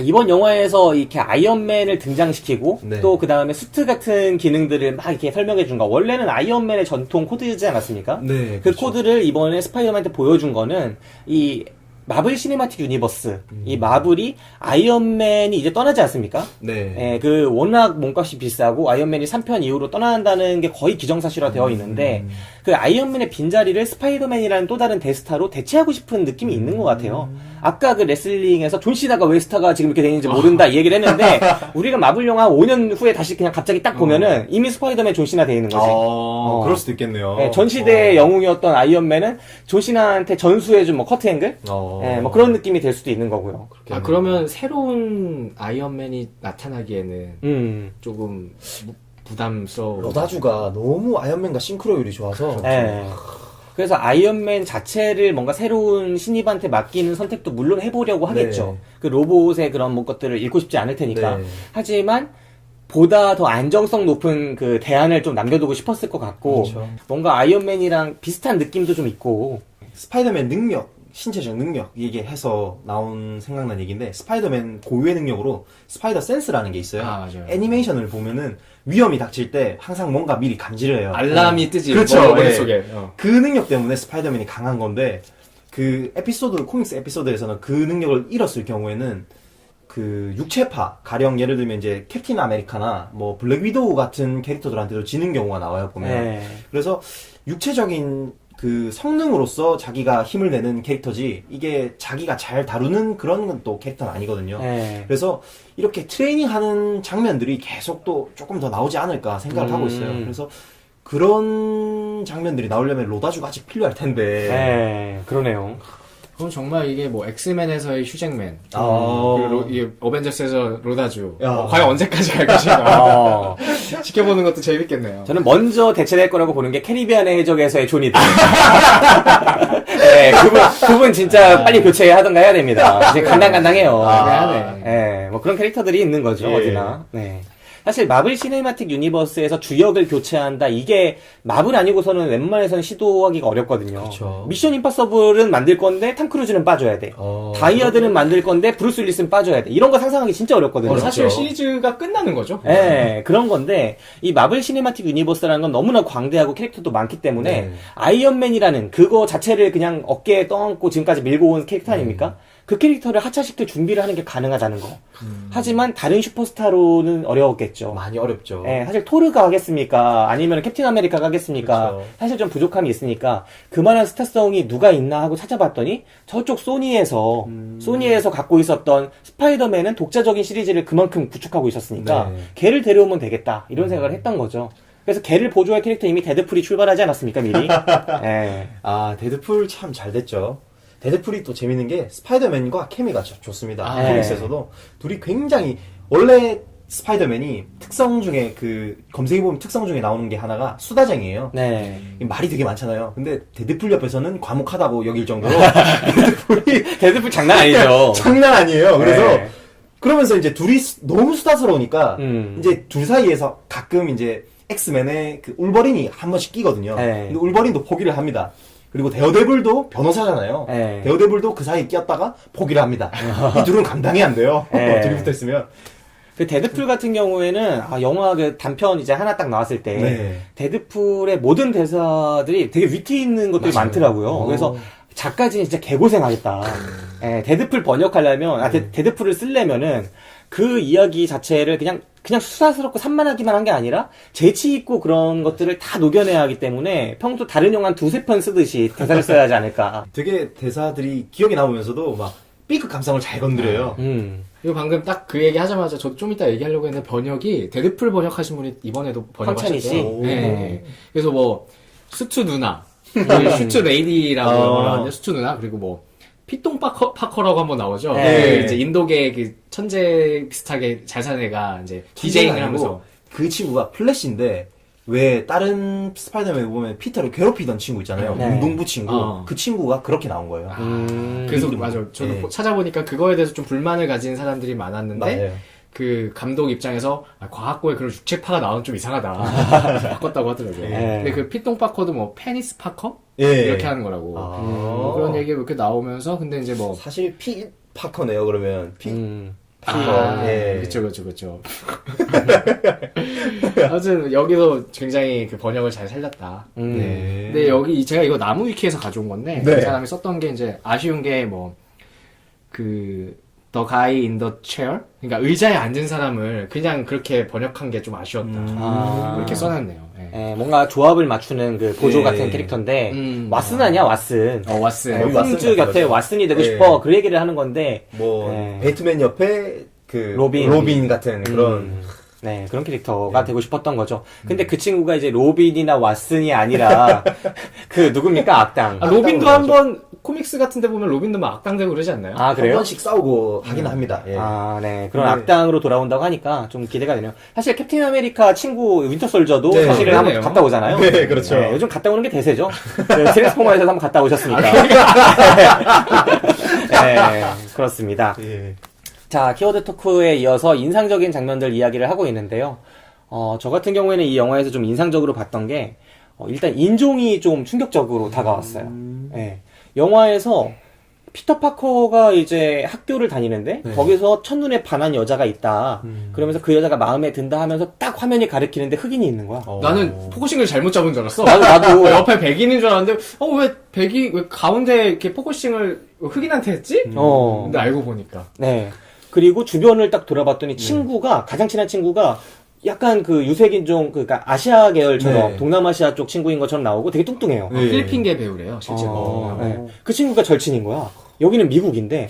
이번 영화에서 이렇게 아이언맨을 등장시키고 네. 또 그 다음에 수트 같은 기능들을 막 이렇게 설명해 준 거. 원래는 아이언맨의 전통 코드이지 않았습니까? 네, 그 그렇죠. 코드를 이번에 스파이더맨한테 보여준 거는 이 마블 시네마틱 유니버스, 이 마블이 아이언맨이 이제 떠나지 않습니까? 네. 예, 그 워낙 몸값이 비싸고 아이언맨이 3편 이후로 떠난다는 게 거의 기정사실화 되어 있는데 그 아이언맨의 빈자리를 스파이더맨이라는 또 다른 대스타로 대체하고 싶은 느낌이 있는 것 같아요. 아까 그 레슬링에서 존 시나가 왜 스타가 지금 이렇게 되는지 모른다 이 얘기를 했는데 우리가 마블 영화 5년 후에 다시 그냥 갑자기 딱 보면은 이미 스파이더맨 존 시나 돼 있는 거지. 그럴 수도 있겠네요. 예, 전 시대의 영웅이었던 아이언맨은 존 시나한테 전수해준 뭐 커트 앵글? 예, 뭐 그런 느낌이 될 수도 있는 거고요. 그러면 새로운 아이언맨이 나타나기에는 조금 부담스러워. 로다주가 너무 아이언맨과 싱크로율이 좋아서 예. 그래서 아이언맨 자체를 뭔가 새로운 신입한테 맡기는 선택도 물론 해보려고 하겠죠. 네. 그 로봇의 그런 것들을 잃고 싶지 않을 테니까. 네. 하지만 보다 더 안정성 높은 그 대안을 좀 남겨두고 싶었을 것 같고 그렇죠. 뭔가 아이언맨이랑 비슷한 느낌도 좀 있고. 스파이더맨 능력, 신체적 능력 얘기해서 나온 생각난 얘기인데 스파이더맨 고유의 능력으로 스파이더 센스라는 게 있어요. 맞아요. 애니메이션을 보면은 위험이 닥칠 때 항상 뭔가 미리 감지를 해요. 알람이 뜨지. 그렇죠. 머릿속에. 그 능력 때문에 스파이더맨이 강한 건데 그 에피소드 코믹스 에피소드에서는 그 능력을 잃었을 경우에는 그 육체파 가령 예를 들면 이제 캡틴 아메리카나 뭐 블랙 위도우 같은 캐릭터들한테도 지는 경우가 나와요 보면. 네. 그래서 육체적인 그 성능으로서 자기가 힘을 내는 캐릭터지 이게 자기가 잘 다루는 그런 건 또 캐릭터는 아니거든요. 네. 그래서 이렇게 트레이닝하는 장면들이 계속 또 조금 더 나오지 않을까 생각을 하고 있어요. 그래서 그런 장면들이 나오려면 로다주가 아직 필요할 텐데. 네, 그러네요. 그럼 정말 이게 뭐 엑스맨에서의 휴잭맨, 아. 이게 어벤져스에서 로다주, 야. 과연 언제까지 갈 것인가 어, 지켜보는 것도 재밌겠네요. 저는 먼저 대체될 거라고 보는 게 캐리비안의 해적에서의 조니드. 네, 그분 진짜 빨리 교체하던가 해야 됩니다. 이제 간당간당해요. 네. 네, 뭐 그런 캐릭터들이 있는 거죠, 예. 어디나. 네. 사실 마블 시네마틱 유니버스에서 주역을 교체한다, 이게 마블 아니고서는 웬만해서는 시도하기가 어렵거든요. 그렇죠. 미션 임파서블은 만들 건데 탐 크루즈는 빠져야 돼. 다이아드는 만들 건데 브루스 윌리스는 빠져야 돼. 이런 거 상상하기 진짜 어렵거든요. 사실 시리즈가 끝나는 거죠. 네, 그런 건데 이 마블 시네마틱 유니버스라는 건 너무나 광대하고 캐릭터도 많기 때문에 네. 아이언맨이라는 그거 자체를 그냥 어깨에 떠안고 지금까지 밀고 온 캐릭터 아닙니까? 그 캐릭터를 하차시킬 준비를 하는 게 가능하다는 거. 하지만 다른 슈퍼스타로는 어려웠겠죠. 많이 어렵죠. 네, 사실 토르가 하겠습니까? 아니면 캡틴 아메리카가 하겠습니까? 그렇죠. 사실 좀 부족함이 있으니까 그만한 스타성이 누가 있나 하고 찾아봤더니 저쪽 소니에서 갖고 있었던 스파이더맨은 독자적인 시리즈를 그만큼 구축하고 있었으니까 네. 걔를 데려오면 되겠다 이런 생각을 했던 거죠. 그래서 걔를 보조할 캐릭터 이미 데드풀이 출발하지 않았습니까 미리? 네. 아, 데드풀 참 잘 됐죠. 데드풀이 또 재밌는 게 스파이더맨과 케미가 좋습니다. 아, 코믹스에서도 둘이 굉장히 원래 스파이더맨이 특성 중에 그 검색해보면 특성 중에 나오는 게 하나가 수다쟁이에요. 네. 말이 되게 많잖아요. 근데 데드풀 옆에서는 과묵하다고 여길 정도로 데드풀 장난 아니죠. 장난 아니에요. 그래서 네. 그러면서 이제 둘이 너무 수다스러우니까 이제 둘 사이에서 가끔 이제 엑스맨의 그 울버린이 한 번씩 끼거든요. 네. 근데 울버린도 포기를 합니다. 그리고 데어데블도 변호사잖아요. 네. 데어데블도 그 사이에 끼었다가 포기를 합니다. 이 둘은 감당이 안 돼요. 네. 둘이 붙어 있으면. 그 데드풀 같은 경우에는 영화 그 단편 이제 하나 딱 나왔을 때 네. 데드풀의 모든 대사들이 되게 위트 있는 것들이 많더라고요. 그래서 작가진이 진짜 개고생하겠다. 예, 데드풀 번역하려면 데드풀을 쓰려면은 그 이야기 자체를 그냥 수사스럽고 산만하기만 한 게 아니라 재치 있고 그런 것들을 다 녹여내야 하기 때문에 평소 다른 영화 한 두세 편 쓰듯이 대사를 써야 하지 않을까. 되게 대사들이 기억에 남으면서도 막 B급 감성을 잘 건드려요. 이거 방금 딱 그 얘기 하자마자 저도 좀 이따 얘기하려고 했는데 번역이 데드풀 번역하신 분이 이번에도 황찬희 씨? 번역하셨대요. 네. 그래서 뭐 수트 누나, 슈트 레이디라고 말하는데 수트 누나 그리고 뭐 피똥 파커라고 한번 나오죠. 네. 그 이제 인도계 그 천재 비슷하게 잘 사는 애가 이제 디제잉을 하면서 그 친구가 플래시인데 왜 다른 스파이더맨 보면 피터를 괴롭히던 친구 있잖아요. 네. 운동부 친구. 어. 그 친구가 그렇게 나온 거예요. 그래서 이름이. 맞아. 저도 네. 찾아보니까 그거에 대해서 좀 불만을 가진 사람들이 많았는데 맞아요. 그 감독 입장에서 과학고에 그런 육체파가 나오면 좀 이상하다. 바꿨다고 하더라고요. 네. 근데 그 피똥 파커도 뭐 페니스 파커? 예. 이렇게 하는 거라고. 뭐 그런 얘기가 이렇게 나오면서 근데 이제 뭐 사실 피 파커네요. 그러면 피 아, 예. 그쵸. 아무튼 여기서 굉장히 그 번역을 잘 살렸다. 네. 근데 여기 제가 이거 나무 위키에서 가져온 건데 네. 그 사람이 썼던 게 이제 아쉬운 게 뭐 그 The guy in the chair, 그러니까 의자에 앉은 사람을 그냥 그렇게 번역한 게 좀 아쉬웠다. 아. 이렇게 써놨네요. 예. 예, 뭔가 조합을 맞추는 그 보조 예. 같은 캐릭터인데 왓슨 아니야 왓슨. 왓슨. 어, 홈즈 왓슨 곁에 같은 왓슨이 되고 예. 싶어 그 얘기를 하는 건데 뭐 네. 배트맨 옆에 그 로빈. 같은 그런 네, 그런 캐릭터가 되고 싶었던 거죠. 근데 그 친구가 이제 로빈이나 왓슨이 아니라 그 누굽니까? 악당. 아, 로빈도 악당으로 한번 코믹스 같은데 보면 로빈도 막 악당되고 그러지 않나요? 아, 한 그래요? 번씩 싸우고 하긴 합니다. 예. 아, 네. 그런 네. 악당으로 돌아온다고 하니까 좀 기대가 되네요. 사실 캡틴 아메리카 친구 윈터 솔저도 네, 사실은 한번 그러네요. 갔다 오잖아요. 네, 그렇죠. 네, 요즘 갔다 오는 게 대세죠. 그 트랜스포머에서 한번 갔다 오셨으니까. 네, 그렇습니다. 예. 자, 키워드 토크에 이어서 인상적인 장면들 이야기를 하고 있는데요. 저 같은 경우에는 이 영화에서 좀 인상적으로 봤던 게, 일단 인종이 좀 충격적으로 다가왔어요. 예. 영화에서 피터 파커가 이제 학교를 다니는데, 네. 거기서 첫눈에 반한 여자가 있다. 그러면서 그 여자가 마음에 든다 하면서 딱 화면이 가리키는데 흑인이 있는 거야. 나는 포커싱을 잘못 잡은 줄 알았어. 나도. 옆에 백인인 줄 알았는데, 왜 백이, 왜 가운데 이렇게 포커싱을 흑인한테 했지? 근데 알고 보니까. 네. 그리고 주변을 딱 돌아봤더니 친구가, 가장 친한 친구가 약간 그 유색인종, 그러니까 아시아 계열처럼 네. 동남아시아 쪽 친구인 것처럼 나오고 되게 뚱뚱해요. 네. 필리핀계 배우래요, 실제로. 네. 그 친구가 절친인 거야. 여기는 미국인데,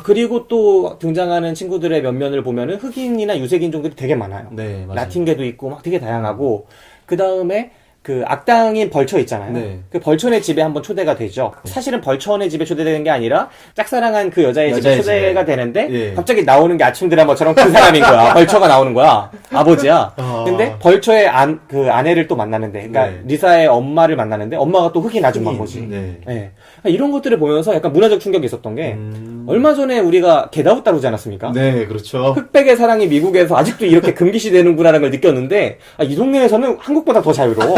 그리고 또 등장하는 친구들의 면면을 보면은 흑인이나 유색인종들이 되게 많아요. 네, 맞아요. 라틴계도 있고 막 되게 다양하고, 그 다음에 그 악당인 벌처 있잖아요. 네. 그 벌처네 집에 한번 초대가 되죠. 사실은 벌처네 집에 초대되는 게 아니라 짝사랑한 그 여자의 집에 여자의 초대가 집에. 되는데 예. 갑자기 나오는 게 아침 드라마처럼 그 사람인 거야. 벌처가 나오는 거야. 아버지야. 근데 벌처의 그 아내를 또 만나는데, 그러니까 네. 리사의 엄마를 만나는데 엄마가 또 흑인 아줌마인 거지. 네. 예. 이런 것들을 보면서 약간 문화적 충격이 있었던 게 얼마 전에 우리가 겟아웃 다루지 않았습니까? 네, 그렇죠. 흑백의 사랑이 미국에서 아직도 이렇게 금기시되는구나라는 걸 느꼈는데 이 동네에서는 한국보다 더 자유로워.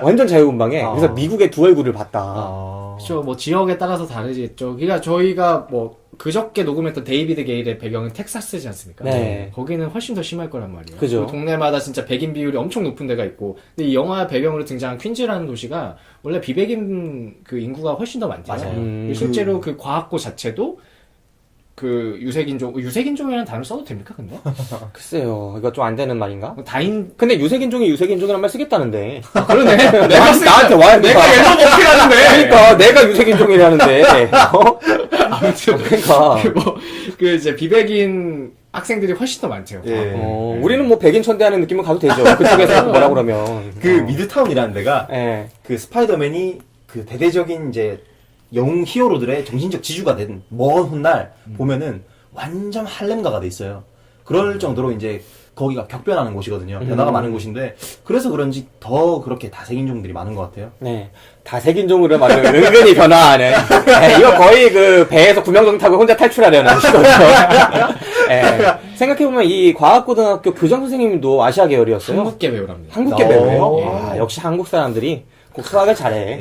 완전 자유분방해. 그래서 미국의 두 얼굴을 봤다. 그렇죠. 뭐 지역에 따라서 다르겠죠. 그러니까 저희가 뭐 그저께 녹음했던 데이비드 게일의 배경은 텍사스지 않습니까? 네. 거기는 훨씬 더 심할 거란 말이에요. 그죠. 그 동네마다 진짜 백인 비율이 엄청 높은 데가 있고, 근데 이 영화 배경으로 등장한 퀸즈라는 도시가 원래 비백인 그 인구가 훨씬 더 많대요. 맞아요. 그리고 실제로 그 과학고 자체도 그 유색인종이라는 단어 써도 됩니까, 근데? 글쎄요. 이거 좀 안 되는 말인가? 다인, 근데 유색인종이 유색인종이란 말 쓰겠다는데. 그러네. 나한테 와야 돼. 내가 옐로우 버피라는데. 그러니까 내가 유색인종이라는데. 아무튼 그러니까. 그 이제 비백인 학생들이 훨씬 더 많대요. 예. 우리는 뭐 백인 천대하는 느낌은 가도 되죠. 그쪽에서 뭐라 그러면. 그 미드타운이라는 데가 예. 그 스파이더맨이 그 대대적인 이제 영웅 히어로들의 정신적 지주가 된 먼 훗날 보면은 완전 할렘가가 돼 있어요. 그럴 정도로 이제 거기가 격변하는 곳이거든요. 변화가 많은 곳인데 그래서 그런지 더 그렇게 다색인종들이 많은 것 같아요. 네. 다색인종으로 말을 은근히 변화하는. 네, 이거 거의 그 배에서 구명정 타고 혼자 탈출하려는 시도죠. 네. 생각해보면 이 과학고등학교 교장 선생님도 아시아 계열이었어요. 한국계 배우랍니다. 한국계 오. 배우예요? 역시 한국 사람들이 꼭 수학을 잘해.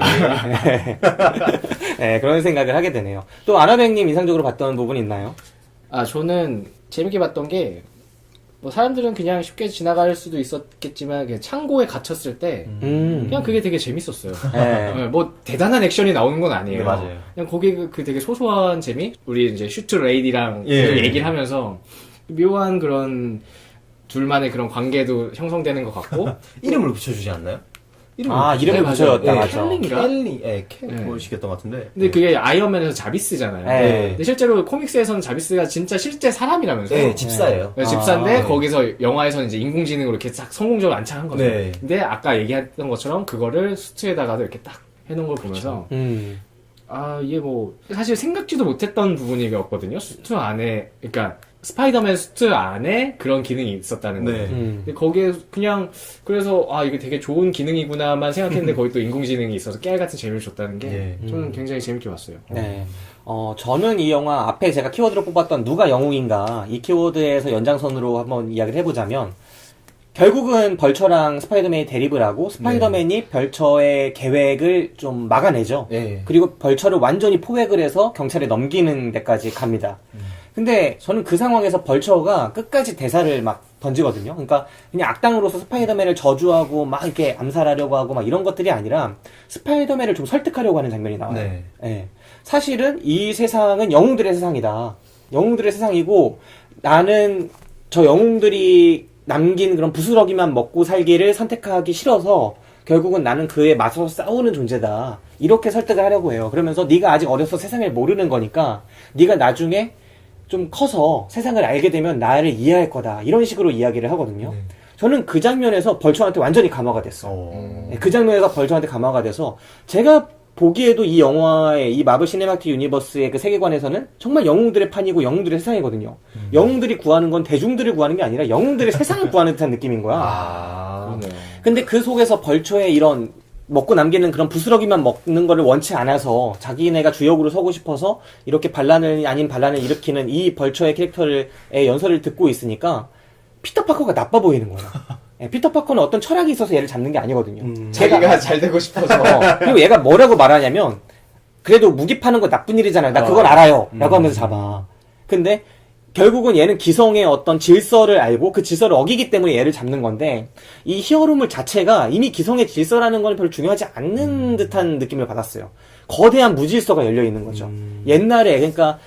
네, 그런 생각을 하게 되네요. 또 아나백님 인상적으로 봤던 부분 있나요? 저는 재밌게 봤던 게, 뭐 사람들은 그냥 쉽게 지나갈 수도 있었겠지만, 그냥 창고에 갇혔을 때, 그냥 그게 되게 재밌었어요. 네. 뭐 대단한 액션이 나오는 건 아니에요. 네, 맞아요. 그냥 거기 그 되게 소소한 재미? 우리 이제 슈트 레이디랑 예. 계속 얘기를 하면서 묘한 그런 둘만의 그런 관계도 형성되는 것 같고, 이름을 붙여주지 않나요? 이름이 네, 붙여졌다. 맞아요. 맞아. 켈리인가? 켈리, 네. 뭐 시켰던 것 같은데. 근데 그게 아이언맨에서 자비스잖아요. 네. 근데 실제로 코믹스에서는 자비스가 진짜 실제 사람이라면서요. 네, 집사예요. 네, 집사인데 네. 거기서 영화에서는 이제 인공지능으로 이렇게 딱 성공적으로 안착한 거죠. 네. 근데 아까 얘기했던 것처럼 그거를 수트에다가도 이렇게 딱 해놓은 걸 보면서 이게 뭐 사실 생각지도 못했던 부분이었거든요. 수트 안에 그러니까 스파이더맨 수트 안에 그런 기능이 있었다는 거. 네. 근데 거기에 그냥 그래서 이게 되게 좋은 기능이구나만 생각했는데 거기 또 인공지능이 있어서 깨알 같은 재미를 줬다는 게 저는 굉장히 재밌게 봤어요. 네. 저는 이 영화 앞에 제가 키워드로 뽑았던 누가 영웅인가 이 키워드에서 연장선으로 한번 이야기를 해보자면 결국은 벌처랑 스파이더맨이 대립을 하고 스파이더맨이 벌처의 계획을 좀 막아내죠. 네. 그리고 벌처를 완전히 포획을 해서 경찰에 넘기는 데까지 갑니다. 근데 저는 그 상황에서 벌처가 끝까지 대사를 막 던지거든요. 그러니까 그냥 악당으로서 스파이더맨을 저주하고 막 이렇게 암살하려고 하고 막 이런 것들이 아니라 스파이더맨을 좀 설득하려고 하는 장면이 나와요. 네. 예. 사실은 이 세상은 영웅들의 세상이다. 영웅들의 세상이고 나는 저 영웅들이 남긴 그런 부스러기만 먹고 살기를 선택하기 싫어서 결국은 나는 그에 맞서서 싸우는 존재다. 이렇게 설득을 하려고 해요. 그러면서 네가 아직 어려서 세상을 모르는 거니까 네가 나중에 좀 커서 세상을 알게 되면 나를 이해할 거다. 이런 식으로 이야기를 하거든요. 저는 그 장면에서 벌처한테 완전히 감화가 됐어요. 네, 그 장면에서 벌처한테 감화가 돼서 제가 보기에도 이 영화의 이 마블 시네마틱 유니버스의 그 세계관에서는 정말 영웅들의 판이고 영웅들의 세상이거든요. 영웅들이 구하는 건 대중들을 구하는 게 아니라 영웅들의 세상을 구하는 듯한 느낌인 거야. 그러네요. 근데 그 속에서 벌처의 이런 먹고 남기는 그런 부스러기만 먹는 거를 원치 않아서 자기네가 주역으로 서고 싶어서 이렇게 반란을 아닌 반란을 일으키는 이 벌처의 캐릭터의 연설을 듣고 있으니까 피터 파커가 나빠 보이는 거예요. 예, 피터 파커는 어떤 철학이 있어서 얘를 잡는 게 아니거든요. 자기가 잘 되고 싶어서. 그리고 얘가 뭐라고 말하냐면 그래도 무기 파는 거 나쁜 일이잖아요. 나 그걸 알아요. 라고 하면서 잡아. 근데 결국은 얘는 기성의 어떤 질서를 알고 그 질서를 어기기 때문에 얘를 잡는 건데 이 히어로물 자체가 이미 기성의 질서라는 건 별로 중요하지 않는 듯한 느낌을 받았어요. 거대한 무질서가 열려 있는 거죠. 옛날에 그러니까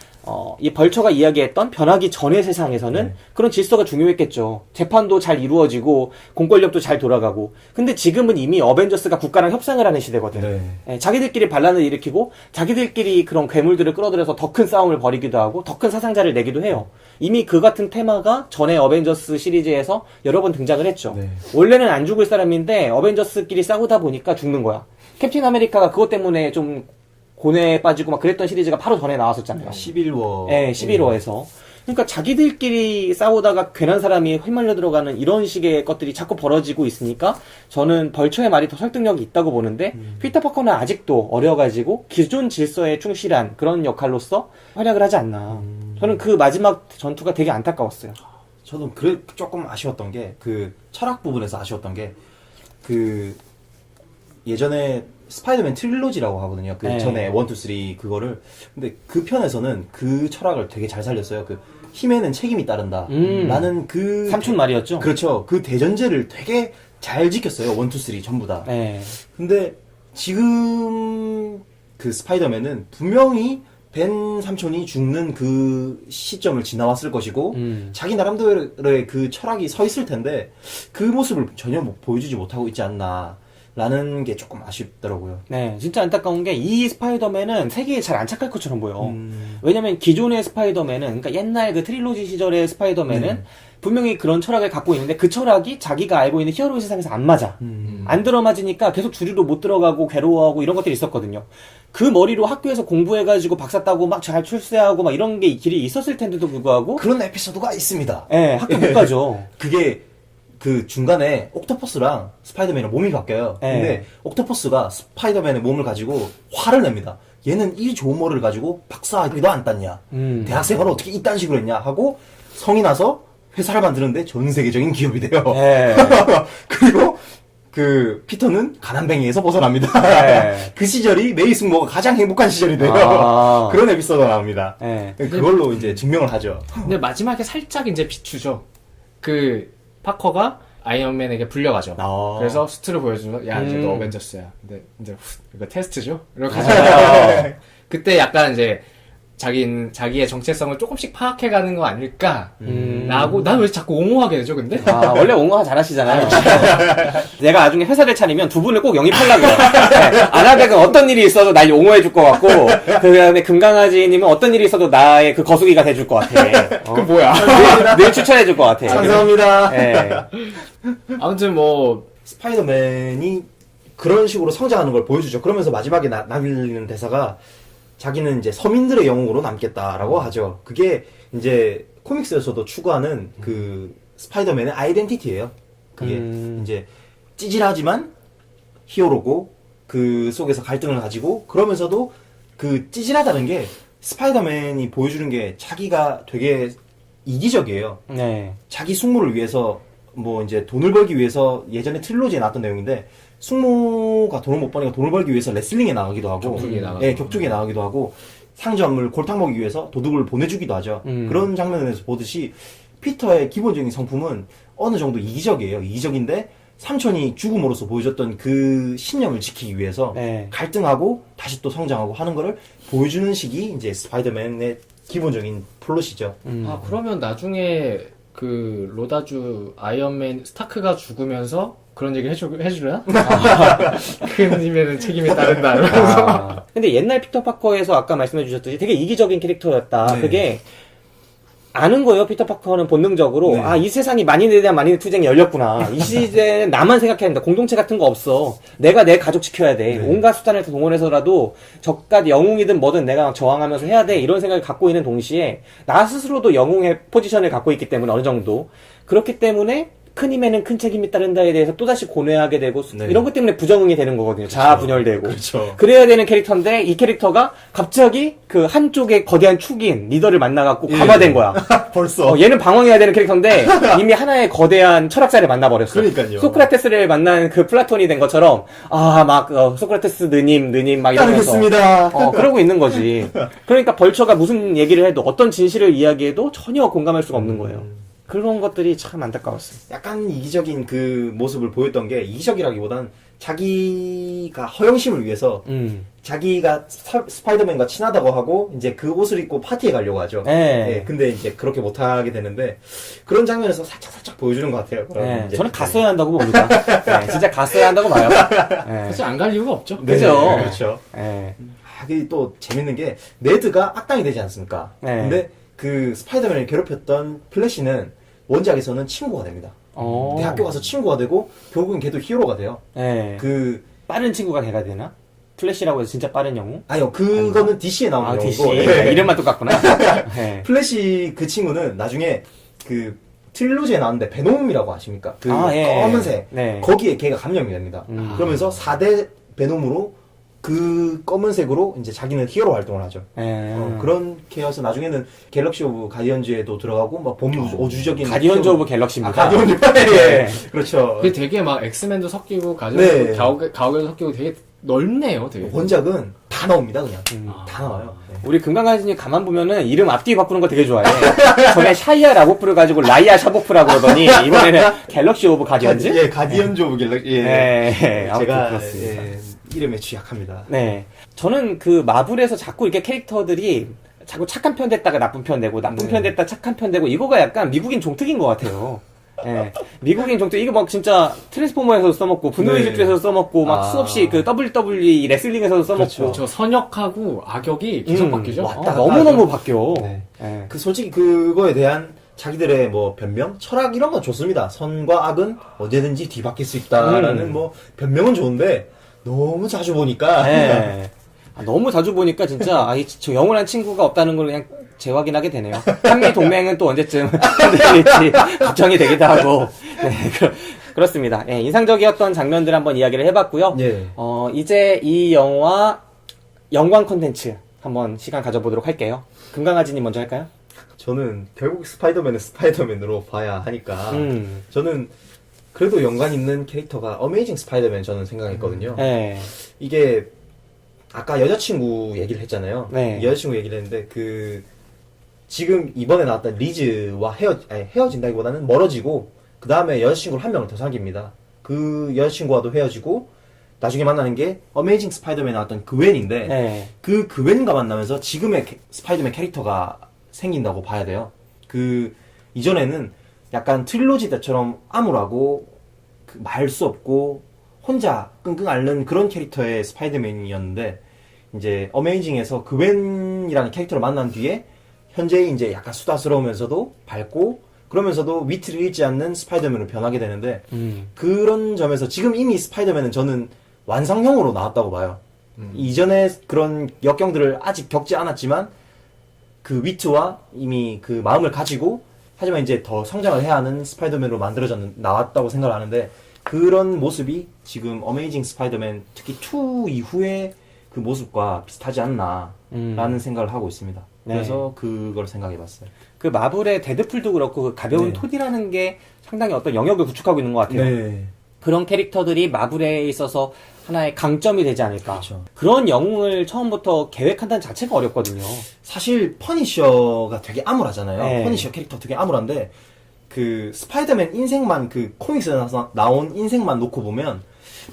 이 벌처가 이야기했던 변하기 전의 세상에서는 그런 질서가 중요했겠죠. 재판도 잘 이루어지고 공권력도 잘 돌아가고. 근데 지금은 이미 어벤져스가 국가랑 협상을 하는 시대거든. 네. 예, 자기들끼리 반란을 일으키고 자기들끼리 그런 괴물들을 끌어들여서 더 큰 싸움을 벌이기도 하고 더 큰 사상자를 내기도 해요. 이미 그 같은 테마가 전에 어벤져스 시리즈에서 여러 번 등장을 했죠. 네. 원래는 안 죽을 사람인데 어벤져스끼리 싸우다 보니까 죽는 거야. 캡틴 아메리카가 그것 때문에 좀 고뇌에 빠지고 막 그랬던 시리즈가 바로 전에 나왔었잖아요. 11워. 네, 11호에서. 그러니까 자기들끼리 싸우다가 괜한 사람이 휘말려 들어가는 이런 식의 것들이 자꾸 벌어지고 있으니까 저는 벌처의 말이 더 설득력이 있다고 보는데 피터 파커는 아직도 어려가지고 기존 질서에 충실한 그런 역할로서 활약을 하지 않나. 저는 그 마지막 전투가 되게 안타까웠어요. 저도 조금 아쉬웠던 게 그 철학 부분에서 아쉬웠던 게 그 예전에 스파이더맨 트릴로지라고 하거든요. 그 네. 전에 1, 2, 3 그거를. 근데 그 편에서는 그 철학을 되게 잘 살렸어요. 그 힘에는 책임이 따른다. 라는 그 삼촌 말이었죠? 그렇죠. 그 대전제를 되게 잘 지켰어요. 1, 2, 3 전부 다. 네. 근데 지금 그 스파이더맨은 분명히 벤 삼촌이 죽는 그 시점을 지나왔을 것이고 자기 나름대로의 그 철학이 서 있을 텐데 그 모습을 전혀 보여주지 못하고 있지 않나 라는 게 조금 아쉽더라고요. 네, 진짜 안타까운 게 이 스파이더맨은 세계에 잘 안착할 것처럼 보여. 왜냐면 기존의 스파이더맨은, 그러니까 옛날 그 트릴로지 시절의 스파이더맨은 분명히 그런 철학을 갖고 있는데 그 철학이 자기가 알고 있는 히어로의 세상에서 안 맞아. 안 들어맞으니까 계속 주류로 못 들어가고 괴로워하고 이런 것들이 있었거든요. 그 머리로 학교에서 공부해가지고 박사 따고 막 잘 출세하고 막 이런 게 길이 있었을 텐데도 불구하고 그런 에피소드가 있습니다. 예, 학교 못 가죠. 그게 그 중간에 옥토퍼스랑 스파이더맨이랑 몸이 바뀌어요. 네. 근데 옥토퍼스가 스파이더맨의 몸을 가지고 화를 냅니다. 얘는 이 좋은 머리를 가지고 박사학위도 안 땄냐? 대학생활을 어떻게 이딴 식으로 했냐? 하고 성이 나서 회사를 만드는데 전 세계적인 기업이 돼요. 네. 그리고 그 피터는 가난뱅이에서 벗어납니다. 네. 그 시절이 메이 승모가 가장 행복한 시절이 돼요. 아. 그런 에피소드가 나옵니다. 네. 그걸로 이제 증명을 하죠. 근데 마지막에 살짝 이제 비추죠. 그 파커가 아이언맨에게 불려가죠. 그래서 수트를 보여주면 야 이제 너 어벤져스야. 근데 이제 이거 테스트죠. 이렇게 하잖아요. 그때 약간 이제 자기의 정체성을 조금씩 파악해가는 거 아닐까? 음. 라고, 난 왜 자꾸 옹호하게 되죠, 근데? 아, 원래 옹호가 잘하시잖아요. 내가 나중에 회사를 차리면 두 분을 꼭 영입하려고 해요. 네, 아나백은 어떤 일이 있어도 날 옹호해줄 것 같고, 그 다음에 금강아지님은 어떤 일이 있어도 나의 그 거수기가 돼줄 것 같아. 그 뭐야? 늘 추천해줄 것 같아. 감사합니다. 네. 아무튼 뭐, 스파이더맨이 그런 식으로 성장하는 걸 보여주죠. 그러면서 마지막에 남기는 대사가 자기는 이제 서민들의 영웅으로 남겠다라고 하죠. 그게 이제 코믹스에서도 추구하는 그 스파이더맨의 아이덴티티예요. 그게 이제 찌질하지만 히어로고 그 속에서 갈등을 가지고 그러면서도 그 찌질하다는 게 스파이더맨이 보여주는 게 자기가 되게 이기적이에요. 네. 자기 숙모를 위해서 뭐 이제 돈을 벌기 위해서 예전에 트릴로지에 나왔던 내용인데 숙모가 돈을 못 버니까 돈을 벌기 위해서 레슬링에 나가기도 하고 격투기에 나가고. 예, 격투기에 나가기도 하고 상점을 골탕 먹이기 위해서 도둑을 보내주기도 하죠. 그런 장면에서 보듯이 피터의 기본적인 성품은 어느 정도 이기적이에요. 이기적인데 삼촌이 죽음으로써 보여줬던 그 신념을 지키기 위해서 네. 갈등하고 다시 또 성장하고 하는 거를 보여주는 식이 이제 스파이더맨의 기본적인 플롯이죠. 아, 그러면 나중에 그 로다주 아이언맨 스타크가 죽으면서 그런 얘기 해주려나? 큰 힘에는 책임이 따른다. 이러면서. 아, 근데 옛날 피터 파커에서 아까 말씀해 주셨듯이 되게 이기적인 캐릭터였다. 네. 그게 아는 거예요. 피터 파커는 본능적으로. 네. 아, 이 세상이 만인에 대한 만인의 투쟁이 열렸구나. 이 시대는 나만 생각해야 된다. 공동체 같은 거 없어. 내가 내 가족 지켜야 돼. 네. 온갖 수단을 동원해서라도 적과 영웅이든 뭐든 내가 저항하면서 해야 돼. 이런 생각을 갖고 있는 동시에 나 스스로도 영웅의 포지션을 갖고 있기 때문에 어느 정도. 그렇기 때문에 큰 힘에는 큰 책임이 따른다에 대해서 또다시 고뇌하게 되고 네. 이런 것 때문에 부정응이 되는 거거든요. 자아 분열되고. 그렇죠. 그래야 되는 캐릭터인데 이 캐릭터가 갑자기 그 한쪽의 거대한 축인 리더를 만나갖고 예. 감화된 거야. 벌써. 얘는 방어해야 되는 캐릭터인데 이미 하나의 거대한 철학자를 만나버렸어. 그러니까요. 소크라테스를 만난 그 플라톤이 된 것처럼 소크라테스 느님 막 이러면서 따르겠습니다. 그러고 있는 거지. 그러니까 벌처가 무슨 얘기를 해도 어떤 진실을 이야기해도 전혀 공감할 수가 없는 거예요. 그런 것들이 참 안타까웠어요. 약간 이기적인 그 모습을 보였던 게 이기적이라기보단 자기가 허영심을 위해서 자기가 스파이더맨과 친하다고 하고 이제 그 옷을 입고 파티에 가려고 하죠. 네. 예, 근데 이제 그렇게 못하게 되는데 그런 장면에서 살짝 보여주는 것 같아요. 그럼 네, 이제 저는 갔어야 한다고 봅니다. 네, 진짜 갔어야 한다고 봐요. 네. 사실 안 갈 이유가 없죠. 네, 그죠? 그렇죠. 네. 그게 또 재밌는 게 네드가 악당이 되지 않습니까? 네. 근데 그 스파이더맨을 괴롭혔던 플래시는 원작에서는 친구가 됩니다. 대학교 가서 친구가 되고 결국은 걔도 히어로가 돼요. 네. 그 빠른 친구가 걔가 되나? 플래시라고 해서 진짜 빠른 영웅? 아니요 그거는 DC에 나오는 영웅이고 DC. 네. 이름만 똑같구나. 네. 플래시 그 친구는 나중에 그 트릴로지에 나왔는데 베놈이라고 아십니까? 그 예. 검은색 네. 거기에 걔가 감염이 됩니다. 그러면서 4대 베놈으로 그 검은색으로 이제 자기는 히어로 활동을 하죠. 네. 그렇게 해서 나중에는 갤럭시 오브 가디언즈에도 들어가고 막 범우주적인 가디언즈 오브 갤럭시입니다. 가디언즈 네. 그렇죠. 그게 되게 막 엑스맨도 섞이고 네. 가오갤도 섞이고 되게 넓네요, 되게. 원작은 다 나옵니다 그냥 다 나와요. 네. 우리 금강가진이 가만 보면은 이름 앞뒤 바꾸는 거 되게 좋아해. 전에 샤이아 라보프를 가지고 라이아 샤보프라고 그러더니 이번에는 갤럭시 오브 가디언즈? 예, 가디언즈 오브 갤럭시. 예. 네. 아무튼 제가 그렇습니다. 예, 이름에 취약합니다. 네. 저는 그 마블에서 자꾸 이렇게 캐릭터들이 자꾸 착한 편 됐다가 나쁜 편 되고 나쁜 편 됐다 착한 편 되고 이거가 약간 미국인 종특인 것 같아요. 예. 미국인 종특 이거 막 진짜 트랜스포머에서도 써먹고 분노의 네. 질주에서도 써먹고 막 수없이 그 WWE 레슬링에서도 써먹고 저 선역하고 악역이 계속 바뀌죠. 왔다. 너무너무 바뀌어. 네. 예. 그 솔직히 그거에 대한 자기들의 뭐 변명, 철학 이런 건 좋습니다. 선과 악은 언제든지 뒤바뀔 수 있다라는 뭐 변명은 좋은데 너무 자주 보니까 예. 너무 자주 보니까 진짜 저 영원한 친구가 없다는 걸 그냥 재확인하게 되네요. 한미 동맹은 또 언제쯤 흔들릴지 걱정이 되기도 하고. 네, 그렇습니다. 예, 인상적이었던 장면들 한번 이야기를 해봤고요. 예. 이제 이 영화 연관 콘텐츠 한번 시간 가져보도록 할게요. 금강아지님 먼저 할까요? 저는 결국 스파이더맨은 스파이더맨으로 봐야 하니까 저는 그래도 연관 있는 캐릭터가 어메이징 스파이더맨 저는 생각했거든요. 네. 이게 아까 여자친구 얘기를 했잖아요. 네. 여자친구 얘기를 했는데 그 지금 이번에 나왔던 리즈와 헤어진다기보다는 멀어지고 그 다음에 여자친구를 한 명을 더 사귀입니다. 그 여자친구와도 헤어지고 나중에 만나는 게 어메이징 스파이더맨에 나왔던 그웬인데 네. 그 그웬과 만나면서 지금의 스파이더맨 캐릭터가 생긴다고 봐야 돼요. 그 이전에는 약간 트릴로지 때처럼 암울하고 말 수 없고 혼자 끙끙 앓는 그런 캐릭터의 스파이더맨이었는데 이제 어메이징에서 그웬이라는 캐릭터를 만난 뒤에 현재 이제 약간 수다스러우면서도 밝고 그러면서도 위트를 잃지 않는 스파이더맨으로 변하게 되는데 그런 점에서 지금 이미 스파이더맨은 저는 완성형으로 나왔다고 봐요. 이전에 그런 역경들을 아직 겪지 않았지만 그 위트와 이미 그 마음을 가지고 하지만 이제 더 성장을 해야 하는 스파이더맨으로 나왔다고 생각을 하는데 그런 모습이 지금 어메이징 스파이더맨 특히 2 이후의 그 모습과 비슷하지 않나라는 생각을 하고 있습니다. 네. 그래서 그걸 생각해봤어요. 그 마블의 데드풀도 그렇고 그 가벼운 네. 톤이라는 게 상당히 어떤 영역을 구축하고 있는 것 같아요. 네. 그런 캐릭터들이 마블에 있어서 하나의 강점이 되지 않을까. 그렇죠. 그런 영웅을 처음부터 계획한다는 자체가 어렵거든요. 사실 퍼니셔가 되게 암울하잖아요. 네. 퍼니셔 캐릭터 되게 암울한데 그 스파이더맨 인생만 그 코믹스에서 나온 인생만 놓고 보면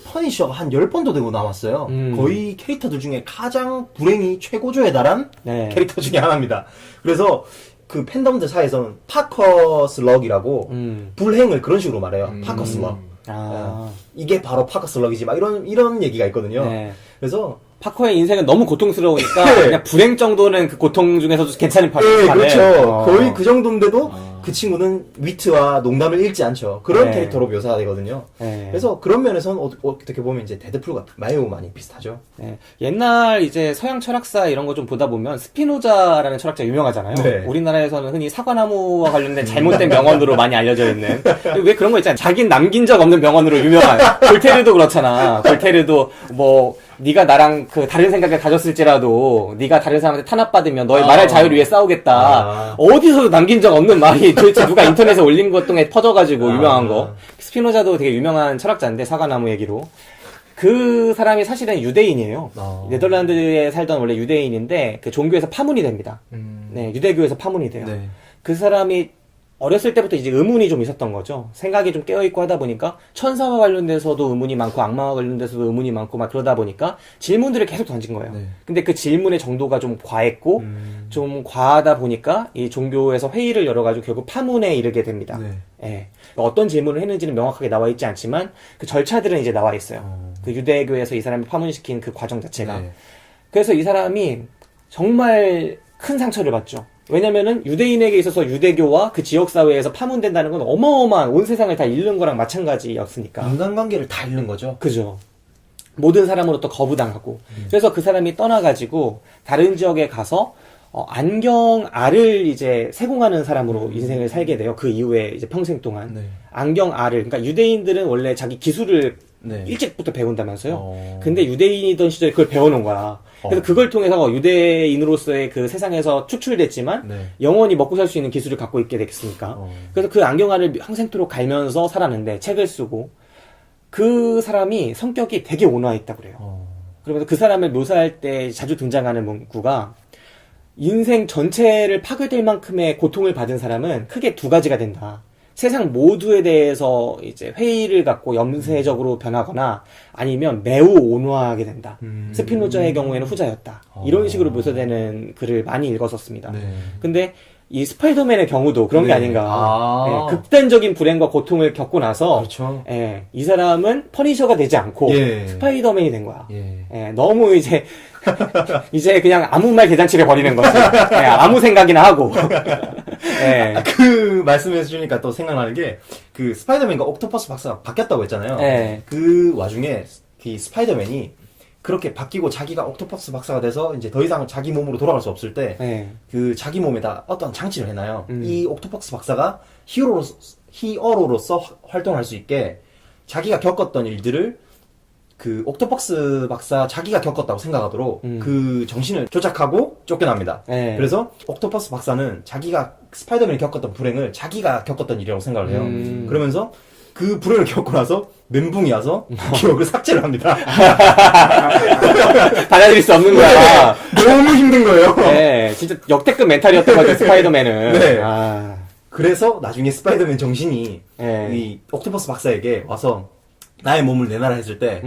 퍼니셔가 한 10번도 되고 나왔어요. 거의 캐릭터들 중에 가장 불행이 최고조에 달한 네. 캐릭터 중에 하나입니다. 그래서 그 팬덤들 사이에서는 파커슬럭이라고 불행을 그런 식으로 말해요. 파커슬럭. 아. 이게 바로 파커슬럭이지 막 이런 얘기가 있거든요. 네. 그래서 파커의 인생은 너무 고통스러우니까 네. 그냥 불행 정도는 그 고통 중에서도 괜찮은 파커. 네, 그렇죠. 거의 그 정도인데도 그 친구는 위트와 농담을 잃지 않죠. 그런 네. 캐릭터로 묘사가 되거든요. 네. 그래서 그런 면에서는 어떻게 보면 이제 데드풀과 매우 많이 비슷하죠. 네. 옛날 이제 서양 철학사 이런 거 좀 보다 보면 스피노자라는 철학자 유명하잖아요. 네. 우리나라에서는 흔히 사과나무와 관련된 잘못된 명언으로 많이 알려져 있는 왜 그런 거 있잖아요. 자긴 남긴 적 없는 명언으로 유명한 볼테르도 그렇잖아. 볼테르도 뭐 네가 나랑 그 다른 생각을 가졌을지라도 네가 다른 사람한테 탄압받으면 너의 말할 자유를 위해 싸우겠다. 어디서도 남긴 적 없는 말이 도대체 누가 인터넷에 올린 것 동에 퍼져가지고 유명한 거. 스피노자도 되게 유명한 철학자인데 사과나무 얘기로. 그 사람이 사실은 유대인이에요. 네덜란드에 살던 원래 유대인인데 그 종교에서 파문이 됩니다. 네, 유대교에서 파문이 돼요. 네. 그 사람이 어렸을 때부터 이제 의문이 좀 있었던 거죠. 생각이 좀 깨어있고 하다 보니까 천사와 관련돼서도 의문이 많고 악마와 관련돼서도 의문이 많고 막 그러다 보니까 질문들을 계속 던진 거예요. 네. 근데 그 질문의 정도가 좀 과했고 좀 과하다 보니까 이 종교에서 회의를 열어가지고 결국 파문에 이르게 됩니다. 네. 예. 어떤 질문을 했는지는 명확하게 나와 있지 않지만 그 절차들은 이제 나와 있어요. 그 유대교에서 이 사람이 파문시킨 그 과정 자체가. 네. 그래서 이 사람이 정말 큰 상처를 받죠. 왜냐면은 유대인에게 있어서 유대교와 그 지역사회에서 파문된다는 건 어마어마한 온 세상을 다 잃는 거랑 마찬가지였으니까. 인간관계를 다 잃는 거죠. 그죠. 모든 사람으로부터 거부당하고. 그래서 그 사람이 떠나가지고 다른 지역에 가서 안경알을 이제 세공하는 사람으로 인생을 살게 돼요. 그 이후에 이제 평생 동안. 네. 안경알을. 그러니까 유대인들은 원래 자기 기술을 네. 일찍부터 배운다면서요. 근데 유대인이던 시절에 그걸 배워놓은 거야. 그래서 그걸 통해서 유대인으로서의 그 세상에서 추출됐지만 네. 영원히 먹고 살 수 있는 기술을 갖고 있게 됐으니까. 그래서 그 안경알을 항생토록 갈면서 살았는데 책을 쓰고 그 사람이 성격이 되게 온화했다고 그래요. 그러면서 그 사람을 묘사할 때 자주 등장하는 문구가 인생 전체를 파괴될 만큼의 고통을 받은 사람은 크게 두 가지가 된다. 세상 모두에 대해서 이제 회의를 갖고 염세적으로 변하거나 아니면 매우 온화하게 된다. 스피노자의 경우에는 후자였다. 이런 식으로 묘사되는 글을 많이 읽었었습니다. 네. 근데 이 스파이더맨의 경우도 그런 게 네. 아닌가. 예, 극단적인 불행과 고통을 겪고 나서 그렇죠. 예, 이 사람은 퍼니셔가 되지 않고 예. 스파이더맨이 된 거야. 예. 예, 너무 이제 그냥 아무 말 대잔치를 벌이는 거지. 예, 아무 생각이나 하고. 예. 그 말씀해 주니까 또 생각나는 게 그 스파이더맨과 옥토퍼스 박사가 바뀌었다고 했잖아요. 네. 그 와중에 이 스파이더맨이 그렇게 바뀌고 자기가 옥토퍼스 박사가 돼서 이제 더 이상 자기 몸으로 돌아갈 수 없을 때 예. 그 자기 몸에다 어떤 장치를 해놔요. 이 옥토퍼스 박사가 히어로로서 활동할 수 있게 자기가 겪었던 일들을 그 옥토퍼스 박사 자기가 겪었다고 생각하도록 그 정신을 조작하고 쫓겨납니다. 네. 그래서 옥토퍼스 박사는 자기가 스파이더맨이 겪었던 불행을 자기가 겪었던 일이라고 생각을 해요. 그러면서 그 불행을 겪고 나서 멘붕이 와서 기억을 삭제를 합니다. 받아들일 수 없는 거야. 너무 힘든 거예요. 네, 진짜 역대급 멘탈이었던 거죠, 스파이더맨은. 네. 아, 그래서 나중에 스파이더맨 정신이 네. 이 옥토퍼스 박사에게 와서 나의 몸을 내놔라 했을 때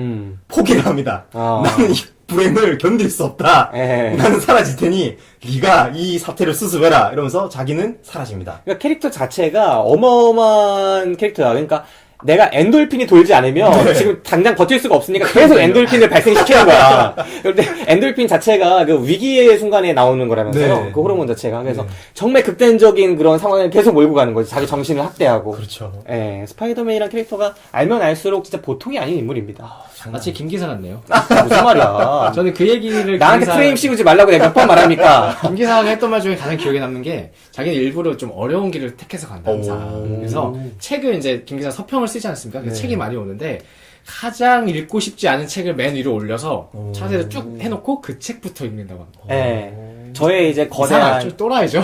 포기를 합니다. 어. 나는 이 불행을 견딜 수 없다. 예. 나는 사라질 테니 네가 이 사태를 수습해라. 이러면서 자기는 사라집니다. 그러니까 캐릭터 자체가 어마어마한 캐릭터야. 그러니까 내가 엔돌핀이 돌지 않으면 네. 지금 당장 버틸 수가 없으니까 계속 엔돌핀을 발생시키는 거야. 그런데 엔돌핀 자체가 그 위기의 순간에 나오는 거라면서요. 네. 그 호르몬 자체가. 그래서 정말 극단적인 그런 상황을 계속 몰고 가는 거지. 자기 정신을 학대하고. 그렇죠. 예, 스파이더맨이란 캐릭터가 알면 알수록 진짜 보통이 아닌 인물입니다. 마치 김기사 같네요. 무슨 말이야. 저는 그 얘기를 나한테 프레임 씌우지 말라고 내가 몇 번 말합니까? 김기사가 했던 말 중에 가장 기억에 남는 게 자기는 일부러 좀 어려운 길을 택해서 간다 항상. 그래서 책을 이제 김기사 서평을 쓰지 않습니까? 그래서 책이 많이 오는데 가장 읽고 싶지 않은 책을 맨 위로 올려서 차트에서 쭉 해놓고 그 책부터 읽는다고 합니다. 예. 저의 이제 이상한 거대한 좀 또라이죠.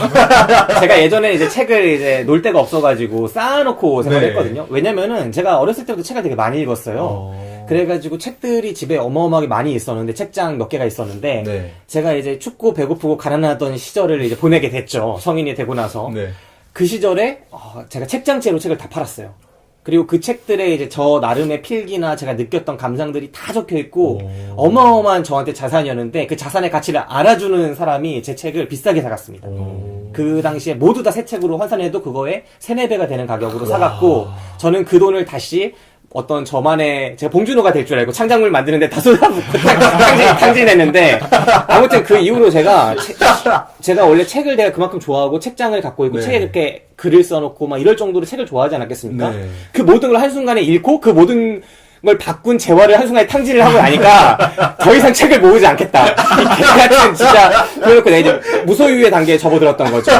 제가 예전에 이제 책을 이제 놀 데가 없어가지고 쌓아놓고 생활을 네. 했거든요. 왜냐면은 제가 어렸을 때부터 책을 되게 많이 읽었어요. 그래가지고 책들이 집에 어마어마하게 많이 있었는데, 책장 몇 개가 있었는데, 네. 제가 이제 춥고 배고프고 가난하던 시절을 이제 보내게 됐죠. 성인이 되고 나서. 네. 그 시절에, 제가 책장째로 책을 다 팔았어요. 그리고 그 책들에 이제 저 나름의 필기나 제가 느꼈던 감상들이 다 적혀 있고, 어마어마한 저한테 자산이었는데, 그 자산의 가치를 알아주는 사람이 제 책을 비싸게 사갔습니다. 그 당시에 모두 다 새 책으로 환산해도 그거에 3, 4배가 되는 가격으로 사갔고, 저는 그 돈을 다시 어떤 저만의, 제가 봉준호가 될 줄 알고 창작물 만드는데 다 쏟아붓고 탕진했는데, 아무튼 그 이후로 제가 원래 책을 내가 그만큼 좋아하고 책장을 갖고 있고 네. 책에 이렇게 글을 써놓고 막 이럴 정도로 책을 좋아하지 않았겠습니까? 네. 그 모든 걸 한순간에 잃고 그 모든 걸 바꾼 재화를 한순간에 탕진을 하고 나니까 더 이상 책을 모으지 않겠다. 이 개같은 진짜, 그래놓고 내가 이제 무소유의 단계에 접어들었던 거죠.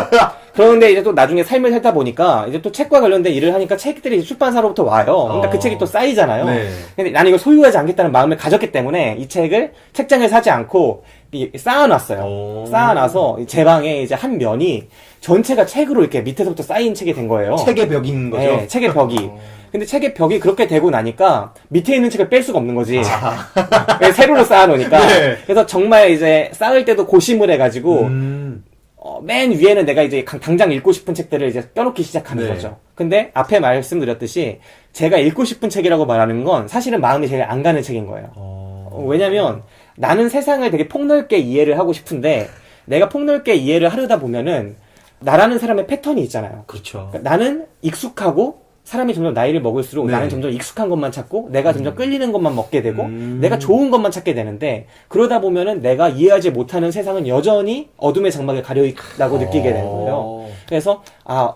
그런데 이제 또 나중에 삶을 살다 보니까 이제 또 책과 관련된 일을 하니까 책들이 이제 출판사로부터 와요. 그러니까 그 책이 또 쌓이잖아요. 네. 근데 나는 이걸 소유하지 않겠다는 마음을 가졌기 때문에 이 책을 책장에 사지 않고 쌓아놨어요. 쌓아놔서 제 방에 이제 한 면이 전체가 책으로 이렇게 밑에서부터 쌓인 책이 된 거예요. 책의 벽인 거죠. 네, 책의 벽이. 근데 책의 벽이 그렇게 되고 나니까 밑에 있는 책을 뺄 수가 없는 거지. 세로로 쌓아놓으니까. 네. 그래서 정말 이제 쌓을 때도 고심을 해가지고 맨 위에는 내가 이제 당장 읽고 싶은 책들을 이제 껴놓기 시작하는 네. 거죠. 근데 앞에 말씀드렸듯이 제가 읽고 싶은 책이라고 말하는 건 사실은 마음이 제일 안 가는 책인 거예요. 왜냐면 나는 세상을 되게 폭넓게 이해를 하고 싶은데 내가 폭넓게 이해를 하려다 보면은 나라는 사람의 패턴이 있잖아요. 그렇죠. 그러니까 나는 익숙하고 사람이 점점 나이를 먹을수록 네. 나는 점점 익숙한 것만 찾고 내가 점점 끌리는 것만 먹게 되고 내가 좋은 것만 찾게 되는데 그러다 보면은 내가 이해하지 못하는 세상은 여전히 어둠의 장막에 가려있다고 느끼게 되는 거예요. 그래서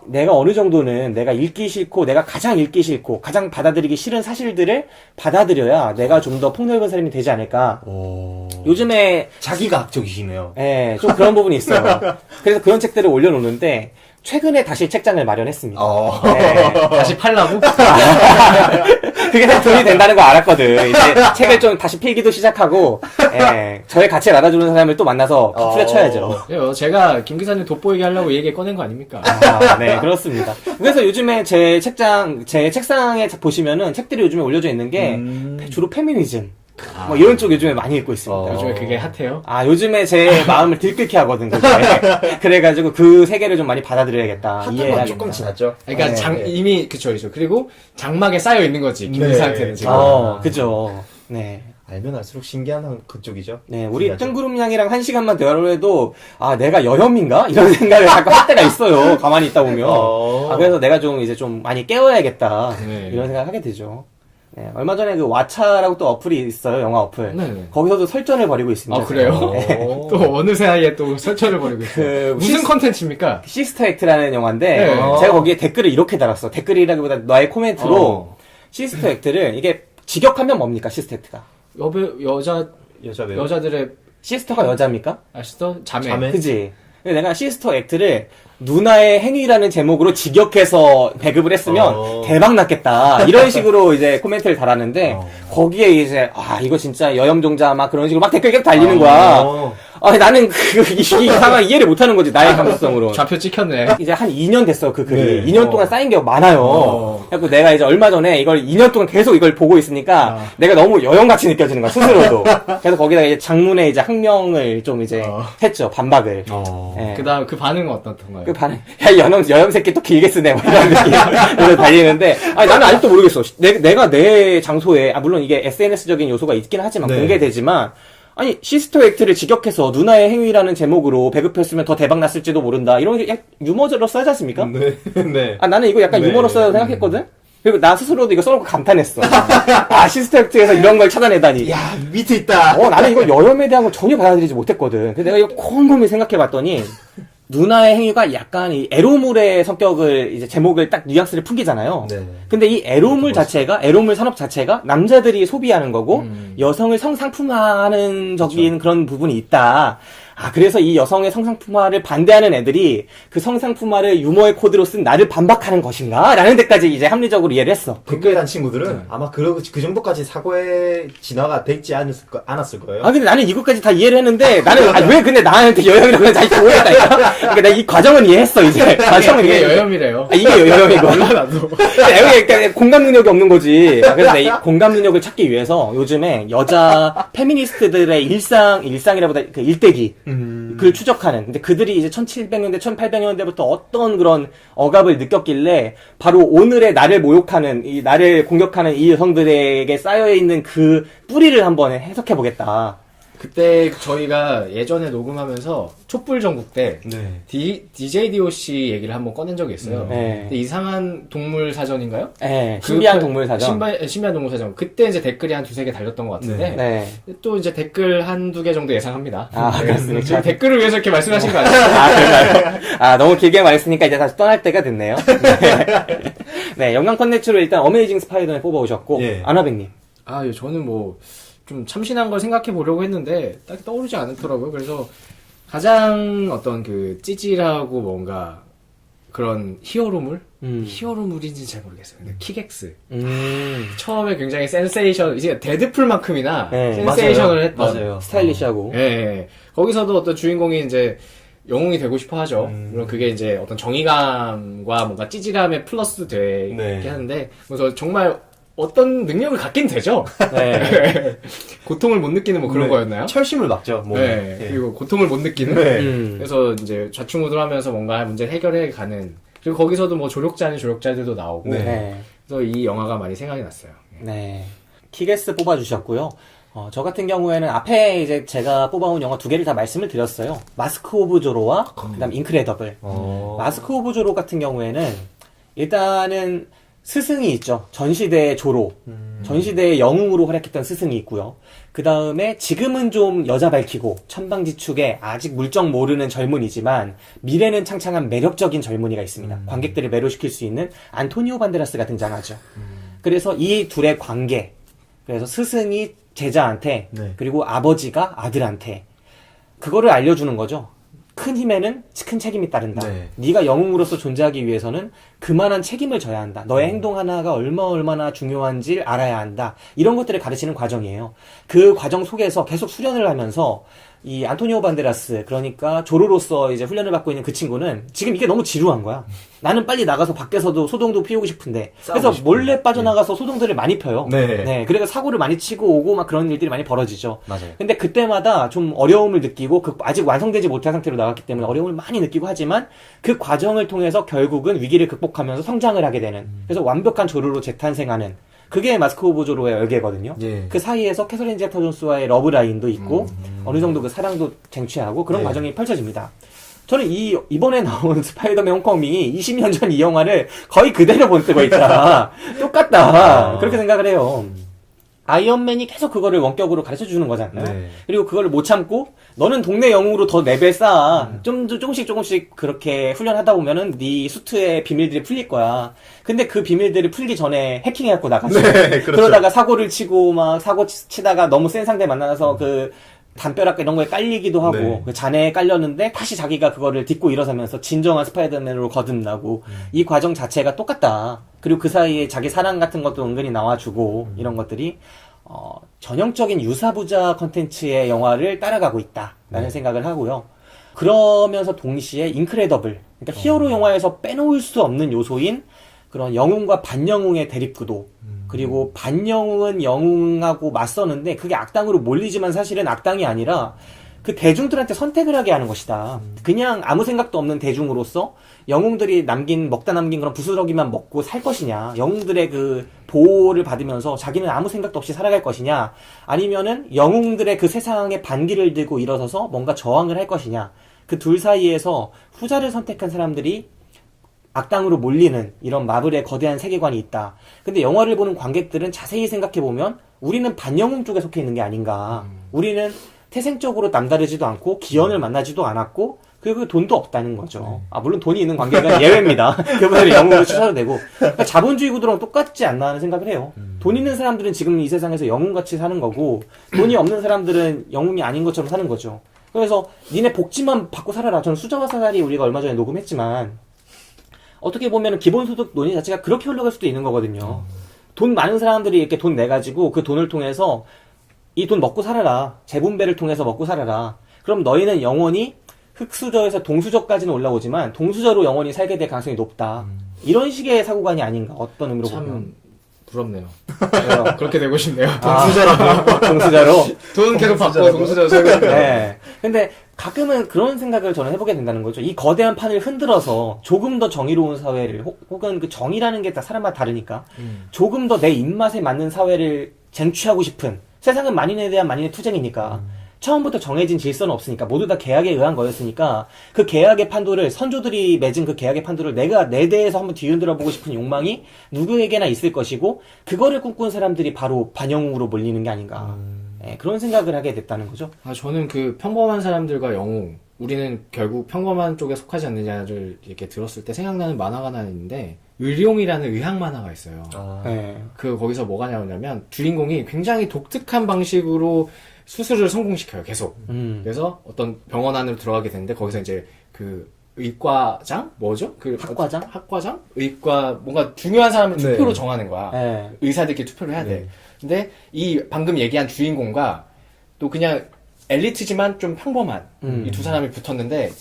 내가 어느 정도는 내가 읽기 싫고 내가 가장 읽기 싫고 가장 받아들이기 싫은 사실들을 받아들여야 내가 좀 더 폭넓은 사람이 되지 않을까. 요즘에 자기가 악적이시네요. 예, 좀 그런 부분이 있어요. 그래서 그런 책들을 올려놓는데 최근에 다시 책장을 마련했습니다. 네. 다시 팔라고? 그게 다 돈이 된다는 거 알았거든. 이제 책을 좀 다시 필기도 시작하고, 예, 저의 가치를 알아주는 사람을 또 만나서 후려쳐야죠. 그래요. 제가 김 기사님 돋보이게 하려고 얘기 꺼낸 거 아닙니까? 네, 그렇습니다. 그래서 요즘에 제 책상에 보시면은 책들이 요즘에 올려져 있는 게 주로 페미니즘. 뭐 이런 쪽 요즘에 많이 읽고 있습니다. 요즘에 그게 핫해요? 요즘에 제 마음을 들끓게 하거든, 그게. 그래가지고 그 세계를 좀 많이 받아들여야겠다. 핫한 건 이해해야겠다. 조금 지났죠. 그러니까 네. 이미 그쵸. 그리고 장막에 쌓여 있는 거지. 김 기사한테는 지금. 그죠. 네. 알면 알수록 신기한 그쪽이죠. 네, 우리 신기하죠. 뜬구름 양이랑 1시간만 대화를 해도, 내가 여혐인가? 이런 생각을 가끔 할 때가 있어요. 가만히 있다 보면. 그래서 내가 좀 이제 좀 많이 깨워야겠다. 네. 이런 생각을 하게 되죠. 네, 얼마 전에 그 왓챠라고 또 어플이 있어요. 영화 어플. 네네. 거기서도 설전을 벌이고 있습니다. 그래요? 네. 또 어느 사이에 또 설전을 벌이고 있어요. 무슨 컨텐츠입니까? 시스터 액트라는 영화인데, 네. 제가 거기에 댓글을 이렇게 달았어. 댓글이라기보다 나의 코멘트로, 시스터 액트를, 이게 직역하면 뭡니까, 시스터 액트가? 여자 배우. 여자들의 시스터가 여자입니까? 시스터? 자매. 자매? 그지? 내가 시스터 액트를 누나의 행위라는 제목으로 직역해서 배급을 했으면 대박 났겠다. 이런 식으로 이제 코멘트를 달았는데 거기에 이제 이거 진짜 여혐종자 막 그런 식으로 막 댓글 계속 달리는 거야. 나는 이 상황 이해를 못하는 거지, 나의 감수성으로. 좌표 찍혔네. 이제 한 2년 됐어, 그 글이. 네. 2년 동안 쌓인 게 많아요. 그래갖고 내가 이제 얼마 전에 이걸 2년 동안 계속 이걸 보고 있으니까 내가 너무 여영같이 느껴지는 거야, 스스로도. 그래서 거기다가 이제 장문의 이제 학명을 좀 이제 했죠, 반박을. 예. 그다음 그 반응은 어떻던가요? 그 반응, 야, 여염 새끼 또 길게 쓰네, 뭐 이런 느낌으로 달리는데, 아니, 나는 아직도 모르겠어. 내가 내 장소에, 물론 이게 SNS적인 요소가 있긴 하지만, 네. 공개되지만, 아니, 시스터 액트를 직역해서 누나의 행위라는 제목으로 배급했으면 더 대박 났을지도 모른다. 이런 게 유머로 써야지 않습니까? 네. 네. 나는 이거 약간 네. 유머로 써야 생각했거든? 그리고 나 스스로도 이거 써놓고 감탄했어. 시스터 액트에서 이런 걸 찾아내다니. 야, 밑에 있다. 나는 이거 여염에 대한 걸 전혀 받아들이지 못했거든. 근데 내가 이거 곰곰이 생각해봤더니, 누나의 행위가 약간 이 에로물의 성격을 이제 제목을 딱 뉘앙스를 풍기잖아요. 네. 근데 이 에로물 자체가 에로물 산업 자체가 남자들이 소비하는 거고 여성을 성상품화하는 적인 그런 부분이 있다. 그래서 이 여성의 성상품화를 반대하는 애들이 그 성상품화를 유머의 코드로 쓴 나를 반박하는 것인가? 라는 데까지 이제 합리적으로 이해를 했어. 댓글에 단 친구들은 아마 그 정도까지 사고의 진화가 되지 않았을 거예요. 근데 나는 이것까지 다 이해를 했는데 나는 왜 근데 나한테 여염이라고 다시 모르겠다니까? 그러니까 내가 이 과정은 이해했어 이제. 과정은 이게 이해. 여염이래요. 이게 여염이고. 몰라 나도. 내가 공감 능력이 없는 거지. 그래서 내 이 공감 능력을 찾기 위해서 요즘에 여자 페미니스트들의 일상이라보다 그 일대기 그걸 추적하는. 근데 그들이 이제 1700년대, 1800년대부터 어떤 그런 억압을 느꼈길래 바로 오늘의 나를 모욕하는, 나를 공격하는 이 여성들에게 쌓여있는 그 뿌리를 한번 해석해 보겠다. 그때 저희가 예전에 녹음하면서 촛불 전국 때 네. DJ DOC 얘기를 한번 꺼낸 적이 있어요. 네. 근데 이상한 동물 사전인가요? 네, 신비한 동물 사전. 신비한 동물 사전. 그때 이제 댓글이 한 두세 개 달렸던 것 같은데 네. 또 이제 댓글 한두 개 정도 예상합니다. 그렇습니까? 지금 댓글을 위해서 이렇게 말씀하신 거 아니에요? 그런가요? 너무 길게 말했으니까 이제 다시 떠날 때가 됐네요. 네, 영광 컨텐츠로 일단 어메이징 스파이더맨 뽑아오셨고, 예. 아나백님. 저는 좀 참신한 걸 생각해 보려고 했는데 딱히 떠오르지 않더라고요. 그래서 가장 어떤 그 찌질하고 뭔가 그런 히어로물? 히어로물인지는 잘 모르겠어요. 근데 킥엑스. 처음에 굉장히 센세이션, 이제 데드풀만큼이나 네, 센세이션을 맞아요. 했던. 맞아요. 스타일리시하고. 예. 거기서도 어떤 주인공이 이제 영웅이 되고 싶어 하죠. 물론 그게 이제 어떤 정의감과 뭔가 찌질함에 플러스 되게 네. 하는데, 그래서 정말 어떤 능력을 갖긴 되죠. 네. 고통을 못 느끼는 뭐 그런 네. 거였나요? 철심을 막죠. 뭐. 네. 예. 그리고 고통을 못 느끼는. 네. 그래서 이제 좌충우돌하면서 뭔가 문제를 해결해 가는. 그리고 거기서도 뭐 조력자 아닌 조력자들도 나오고. 네. 네. 그래서 이 영화가 많이 생각이 났어요. 네. 킥에스 뽑아주셨고요. 저 같은 경우에는 앞에 이제 제가 뽑아온 영화 두 개를 다 말씀을 드렸어요. 마스크 오브 조로와 그다음 인크레더블. 마스크 오브 조로 같은 경우에는 일단은 스승이 있죠. 전시대의 조로. 전시대의 영웅으로 활약했던 스승이 있고요. 그 다음에 지금은 좀 여자 밝히고 천방지축에 아직 물정 모르는 젊은이지만 미래는 창창한 매력적인 젊은이가 있습니다. 관객들을 매료시킬 수 있는 안토니오 반데라스가 등장하죠. 그래서 이 둘의 관계, 그래서 스승이 제자한테 네. 그리고 아버지가 아들한테 그거를 알려주는 거죠. 큰 힘에는 큰 책임이 따른다. 네. 네가 영웅으로서 존재하기 위해서는 그만한 책임을 져야 한다. 너의 행동 하나가 얼마나 중요한지 알아야 한다. 이런 것들을 가르치는 과정이에요. 그 과정 속에서 계속 수련을 하면서 이 안토니오 반데라스, 그러니까 조로로서 이제 훈련을 받고 있는 그 친구는 지금 이게 너무 지루한 거야. 나는 빨리 나가서 밖에서도 소동도 피우고 싶은데. 그래서 몰래 빠져나가서 소동들을 많이 펴요. 네. 그래서 사고를 많이 치고 오고 막 그런 일들이 많이 벌어지죠. 맞아요. 근데 그때마다 좀 어려움을 느끼고 아직 완성되지 못한 상태로 나갔기 때문에 어려움을 많이 느끼고 하지만 그 과정을 통해서 결국은 위기를 극복하면서 성장을 하게 되는, 그래서 완벽한 조로로 재탄생하는, 그게 마스크 오브 조로의 열개거든요. 예. 그 사이에서 캐서린 제타 존스와의 러브라인도 있고 어느 정도 그 사랑도 쟁취하고 그런 네. 과정이 펼쳐집니다. 저는 이번에 나온 스파이더맨 홈커밍이 20년 전 이 영화를 거의 그대로 본 뜨고 있다. 똑같다. 그렇게 생각을 해요. 아이언맨이 계속 그거를 원격으로 가르쳐 주는 거잖아요. 네. 그리고 그거를 못 참고 너는 동네 영웅으로 더 레벨 쌓아. 조금씩 그렇게 훈련하다 보면은 네 수트의 비밀들이 풀릴 거야. 근데 그 비밀들을 풀기 전에 해킹해갖고 나갔어. 네, 그렇죠. 그러다가 사고를 치고 막 사고 치다가 너무 센 상대 만나서 그 담벼락 이런 거에 깔리기도 하고 네. 그 잔해에 깔렸는데 다시 자기가 그거를 딛고 일어서면서 진정한 스파이더맨으로 거듭나고 이 과정 자체가 똑같다. 그리고 그 사이에 자기 사랑 같은 것도 은근히 나와주고 이런 것들이 전형적인 유사부자 컨텐츠의 영화를 따라가고 있다라는 생각을 하고요. 그러면서 동시에 인크레더블, 그러니까 히어로 영화에서 빼놓을 수 없는 요소인 그런 영웅과 반영웅의 대립구도, 그리고 반영웅은 영웅하고 맞서는데 그게 악당으로 몰리지만 사실은 악당이 아니라 그 대중들한테 선택을 하게 하는 것이다. 그냥 아무 생각도 없는 대중으로서 영웅들이 먹다 남긴 그런 부스러기만 먹고 살 것이냐, 영웅들의 그 보호를 받으면서 자기는 아무 생각도 없이 살아갈 것이냐, 아니면은 영웅들의 그 세상에 반기를 들고 일어서서 뭔가 저항을 할 것이냐, 그 둘 사이에서 후자를 선택한 사람들이 악당으로 몰리는 이런 마블의 거대한 세계관이 있다. 근데 영화를 보는 관객들은 자세히 생각해보면 우리는 반영웅 쪽에 속해 있는 게 아닌가. 우리는 태생적으로 남다르지도 않고 기현을 만나지도 않았고 그리고 돈도 없다는 거죠. 물론 돈이 있는 관계가 예외입니다. 그분들이 영웅으로 추천도 되고. 그러니까 자본주의 구도랑 똑같지 않나 하는 생각을 해요. 돈 있는 사람들은 지금 이 세상에서 영웅같이 사는 거고 돈이 없는 사람들은 영웅이 아닌 것처럼 사는 거죠. 그래서 니네 복지만 받고 살아라. 저는 수저와 사다리 우리가 얼마 전에 녹음했지만 어떻게 보면 기본소득 논의 자체가 그렇게 흘러갈 수도 있는 거거든요. 돈 많은 사람들이 이렇게 돈 내가지고 그 돈을 통해서 이 돈 먹고 살아라. 재분배를 통해서 먹고 살아라. 그럼 너희는 영원히 흑수저에서 동수저까지는 올라오지만 동수저로 영원히 살게 될 가능성이 높다. 이런 식의 사고관이 아닌가. 어떤 의미로 보면. 참 부럽네요. 그래서 그렇게 되고 싶네요. 동수저로. 돈 계속 받고 동수저로 살고 싶네요. 네. 근데 가끔은 그런 생각을 저는 해보게 된다는 거죠. 이 거대한 판을 흔들어서 조금 더 정의로운 사회를 혹은 그 정의라는 게 다 사람마다 다르니까 조금 더 내 입맛에 맞는 사회를 쟁취하고 싶은, 세상은 만인에 대한 만인의 투쟁이니까 처음부터 정해진 질서는 없으니까 모두 다 계약에 의한 거였으니까 그 계약의 판도를, 선조들이 맺은 그 계약의 판도를 내가 내 대해서 한번 뒤흔들어 보고 싶은 욕망이 누구에게나 있을 것이고 그거를 꿈꾼 사람들이 바로 반영웅으로 몰리는 게 아닌가. 네, 그런 생각을 하게 됐다는 거죠. 저는 그 평범한 사람들과 영웅, 우리는 결국 평범한 쪽에 속하지 않느냐를 이렇게 들었을 때 생각나는 만화가 하나 있는데 의룡이라는 의학 만화가 있어요. 네. 거기서 뭐가 나오냐면 주인공이 굉장히 독특한 방식으로 수술을 성공시켜요, 계속. 그래서 어떤 병원 안으로 들어가게 되는데 거기서 이제 그 의과장? 뭐죠? 학과장? 학과장? 의과, 뭔가 중요한 사람을 투표로 네. 정하는 거야. 네. 의사들끼리 투표를 해야 돼. 네. 근데 이 방금 얘기한 주인공과 또 그냥 엘리트지만 좀 평범한 이 두 사람이 붙었는데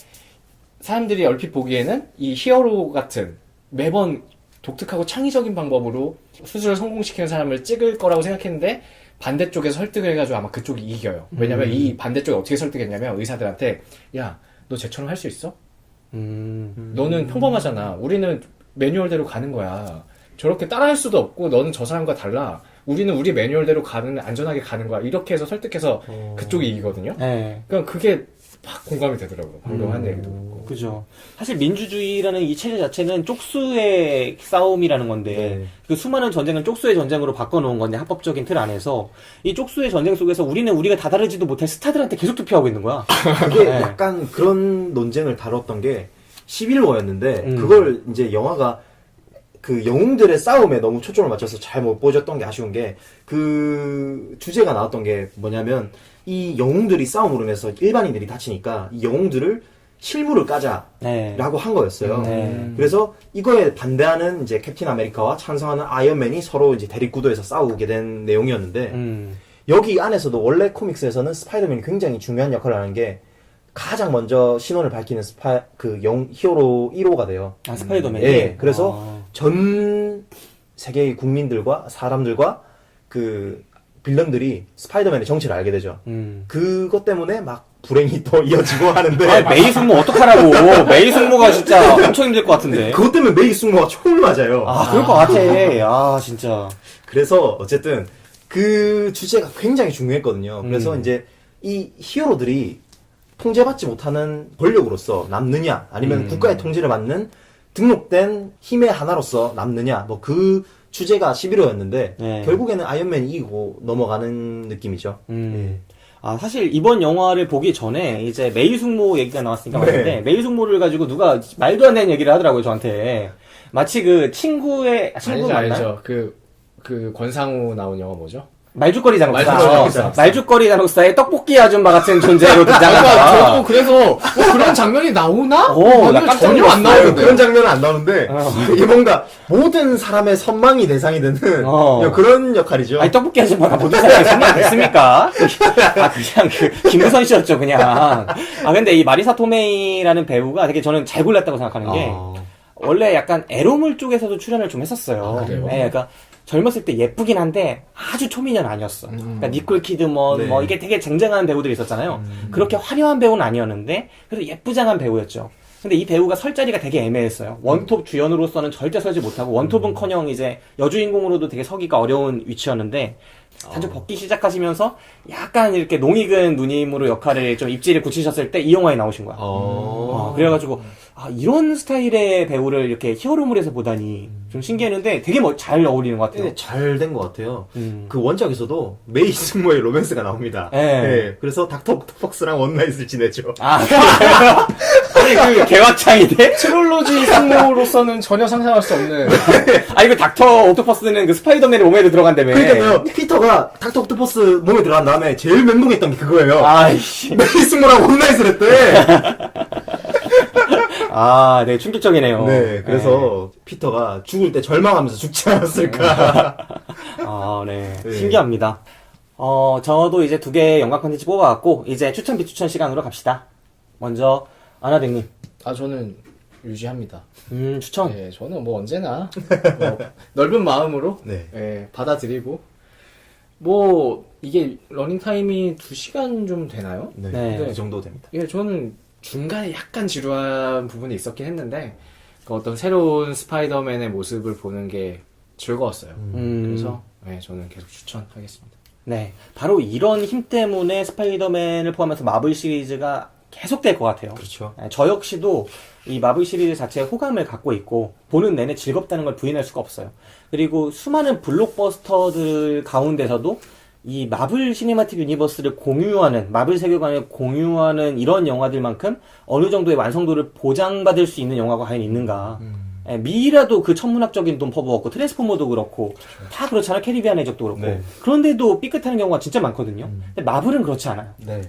사람들이 얼핏 보기에는 이 히어로 같은 매번 독특하고 창의적인 방법으로 수술을 성공시키는 사람을 찍을 거라고 생각했는데 반대쪽에서 설득을 해가지고 아마 그쪽이 이겨요. 왜냐면 이 반대쪽이 어떻게 설득했냐면 의사들한테 야, 너 쟤처럼 할 수 있어? 너는 평범하잖아. 우리는 매뉴얼대로 가는 거야. 저렇게 따라할 수도 없고 너는 저 사람과 달라. 우리는 우리 매뉴얼대로 안전하게 가는 거야. 이렇게 해서 설득해서 그쪽이 이기거든요. 네. 그러니까 그게 막 공감이 되더라고요. 방금 한 얘기도 그렇고. 그죠. 사실 민주주의라는 이 체제 자체는 쪽수의 싸움이라는 건데, 네. 그 수많은 전쟁을 쪽수의 전쟁으로 바꿔놓은 건데, 합법적인 틀 안에서, 이 쪽수의 전쟁 속에서 우리는 우리가 다다르지도 못할 스타들한테 계속 투표하고 있는 거야. 그게 네. 약간 그런 논쟁을 다뤘던 게 11호였는데 그걸 이제 영화가 그 영웅들의 싸움에 너무 초점을 맞춰서 잘 못 보여줬던 게 아쉬운 게 그 주제가 나왔던 게 뭐냐면 이 영웅들이 싸움으로 인해서 일반인들이 다치니까 이 영웅들을 실물을 까자라고 네. 한 거였어요. 네. 그래서 이거에 반대하는 이제 캡틴 아메리카와 찬성하는 아이언맨이 서로 이제 대립구도에서 싸우게 된 내용이었는데 여기 안에서도 원래 코믹스에서는 스파이더맨이 굉장히 중요한 역할을 하는 게 가장 먼저 신원을 밝히는 히어로 1호가 돼요. 아, 스파이더맨이? 예. 그래서 전 세계의 국민들과 사람들과 그 빌런들이 스파이더맨의 정체를 알게 되죠. 그것 때문에 막 불행이 또 이어지고 하는데. 아, 메이 숙모 어떡하라고. 메이 숙모가 진짜 엄청 힘들 것 같은데. 그것 때문에 메이 숙모가 총을 맞아요. 아, 그럴 것 같아. 아, 진짜. 그래서 어쨌든 그 주제가 굉장히 중요했거든요. 그래서 이제 이 히어로들이 통제받지 못하는 권력으로서 남느냐, 아니면 국가의 통제를 받는 등록된 힘의 하나로서 남느냐, 뭐 그 주제가 11호였는데 네. 결국에는 아이언맨이 이기고 넘어가는 느낌이죠. 아, 사실 이번 영화를 보기 전에 이제 메이 숙모 얘기가 나왔으니까 네. 맞는데, 메이 숙모를 가지고 누가 말도 안 되는 얘기를 하더라고요, 저한테. 마치 그 친구 알죠, 맞나요? 알죠. 그 권상우 나온 영화 뭐죠? 말죽거리 말죽거리 잔혹사. 잔혹사. 말죽거리 잔혹사의 떡볶이 아줌마 같은 존재로 등장한다. 그러니까 저도 그래서 뭐 그런 장면이 나오나? 나 깜짝 전혀 안 놀랐어요. 나오는데. 그런 장면은 안 나오는데 이게 뭔가 모든 사람의 선망이 대상이 되는 그런 역할이죠. 아니, 떡볶이 아줌마가 모든 사람이 선망 됐습니까? 그냥 김무선 씨였죠, 그냥. 근데 이 마리사 토메이라는 배우가 되게 저는 잘 골랐다고 생각하는 게, 원래 약간 에로물 쪽에서도 출연을 좀 했었어요. 그래요? 네, 그러니까 젊었을 때 예쁘긴 한데 아주 초미녀는 아니었어. 그러니까 니콜 키드먼 네. 뭐 이게 되게 쟁쟁한 배우들이 있었잖아요. 그렇게 화려한 배우는 아니었는데 그래도 예쁘장한 배우였죠. 근데 이 배우가 설 자리가 되게 애매했어요. 원톱 주연으로서는 절대 설지 못하고 원톱은커녕 이제 여주인공으로도 되게 서기가 어려운 위치였는데 자주 벗기 시작하시면서 약간 이렇게 농익은 누님으로 역할을 좀 입지를 굳히셨을 때 이 영화에 나오신 거야. 그래가지고 이런 스타일의 배우를 이렇게 히어로물에서 보다니 좀 신기했는데 되게 잘 어울리는 것 같아요. 잘 된 것 같아요. 그 원작에서도 메이 승모의 로맨스가 나옵니다. 네. 네, 그래서 닥터 옥토퍼스랑 원나잇을 지내죠. 아니 그 개화창이 돼? 트롤로지 승모로서는 전혀 상상할 수 없는. 이거 닥터 옥토퍼스는 그 스파이더맨의 몸에도 들어간다며. 그러니까요, 피터가 닥터 옥토퍼스 몸에 들어간 다음에 제일 멘붕했던 게 그거예요. 아이씨. 메이 승모랑 원나잇을 했대. 네, 충격적이네요. 네, 그래서 피터가 죽을 때 절망하면서 죽지 않았을까. 네. 네. 신기합니다. 저도 이제 2개의 영화 컨텐츠 뽑아왔고, 이제 추천 비추천 시간으로 갑시다. 먼저, 아나댕님. 저는 유지합니다. 추천. 예, 저는 뭐 언제나 뭐 넓은 마음으로 네. 예, 받아들이고 뭐 이게 러닝 타임이 2시간 좀 되나요? 네, 네. 그 정도 됩니다. 예, 저는 중간에 약간 지루한 부분이 있었긴 했는데 그 어떤 새로운 스파이더맨의 모습을 보는 게 즐거웠어요. 그래서 예, 저는 계속 추천하겠습니다. 네. 바로 이런 힘 때문에 스파이더맨을 포함해서 마블 시리즈가 계속될 것 같아요. 그렇죠. 저 역시도 이 마블 시리즈 자체에 호감을 갖고 있고 보는 내내 즐겁다는 걸 부인할 수가 없어요. 그리고 수많은 블록버스터들 가운데서도 이 마블 시네마틱 유니버스를 공유하는, 마블 세계관을 공유하는 이런 영화들만큼 어느 정도의 완성도를 보장받을 수 있는 영화가 과연 있는가. 미이라도 그 천문학적인 돈 퍼부었고, 트랜스포머도 그렇고, 다 그렇잖아요. 캐리비안 해적도 그렇고. 네. 그런데도 삐끗하는 경우가 진짜 많거든요. 근데 마블은 그렇지 않아요. 네.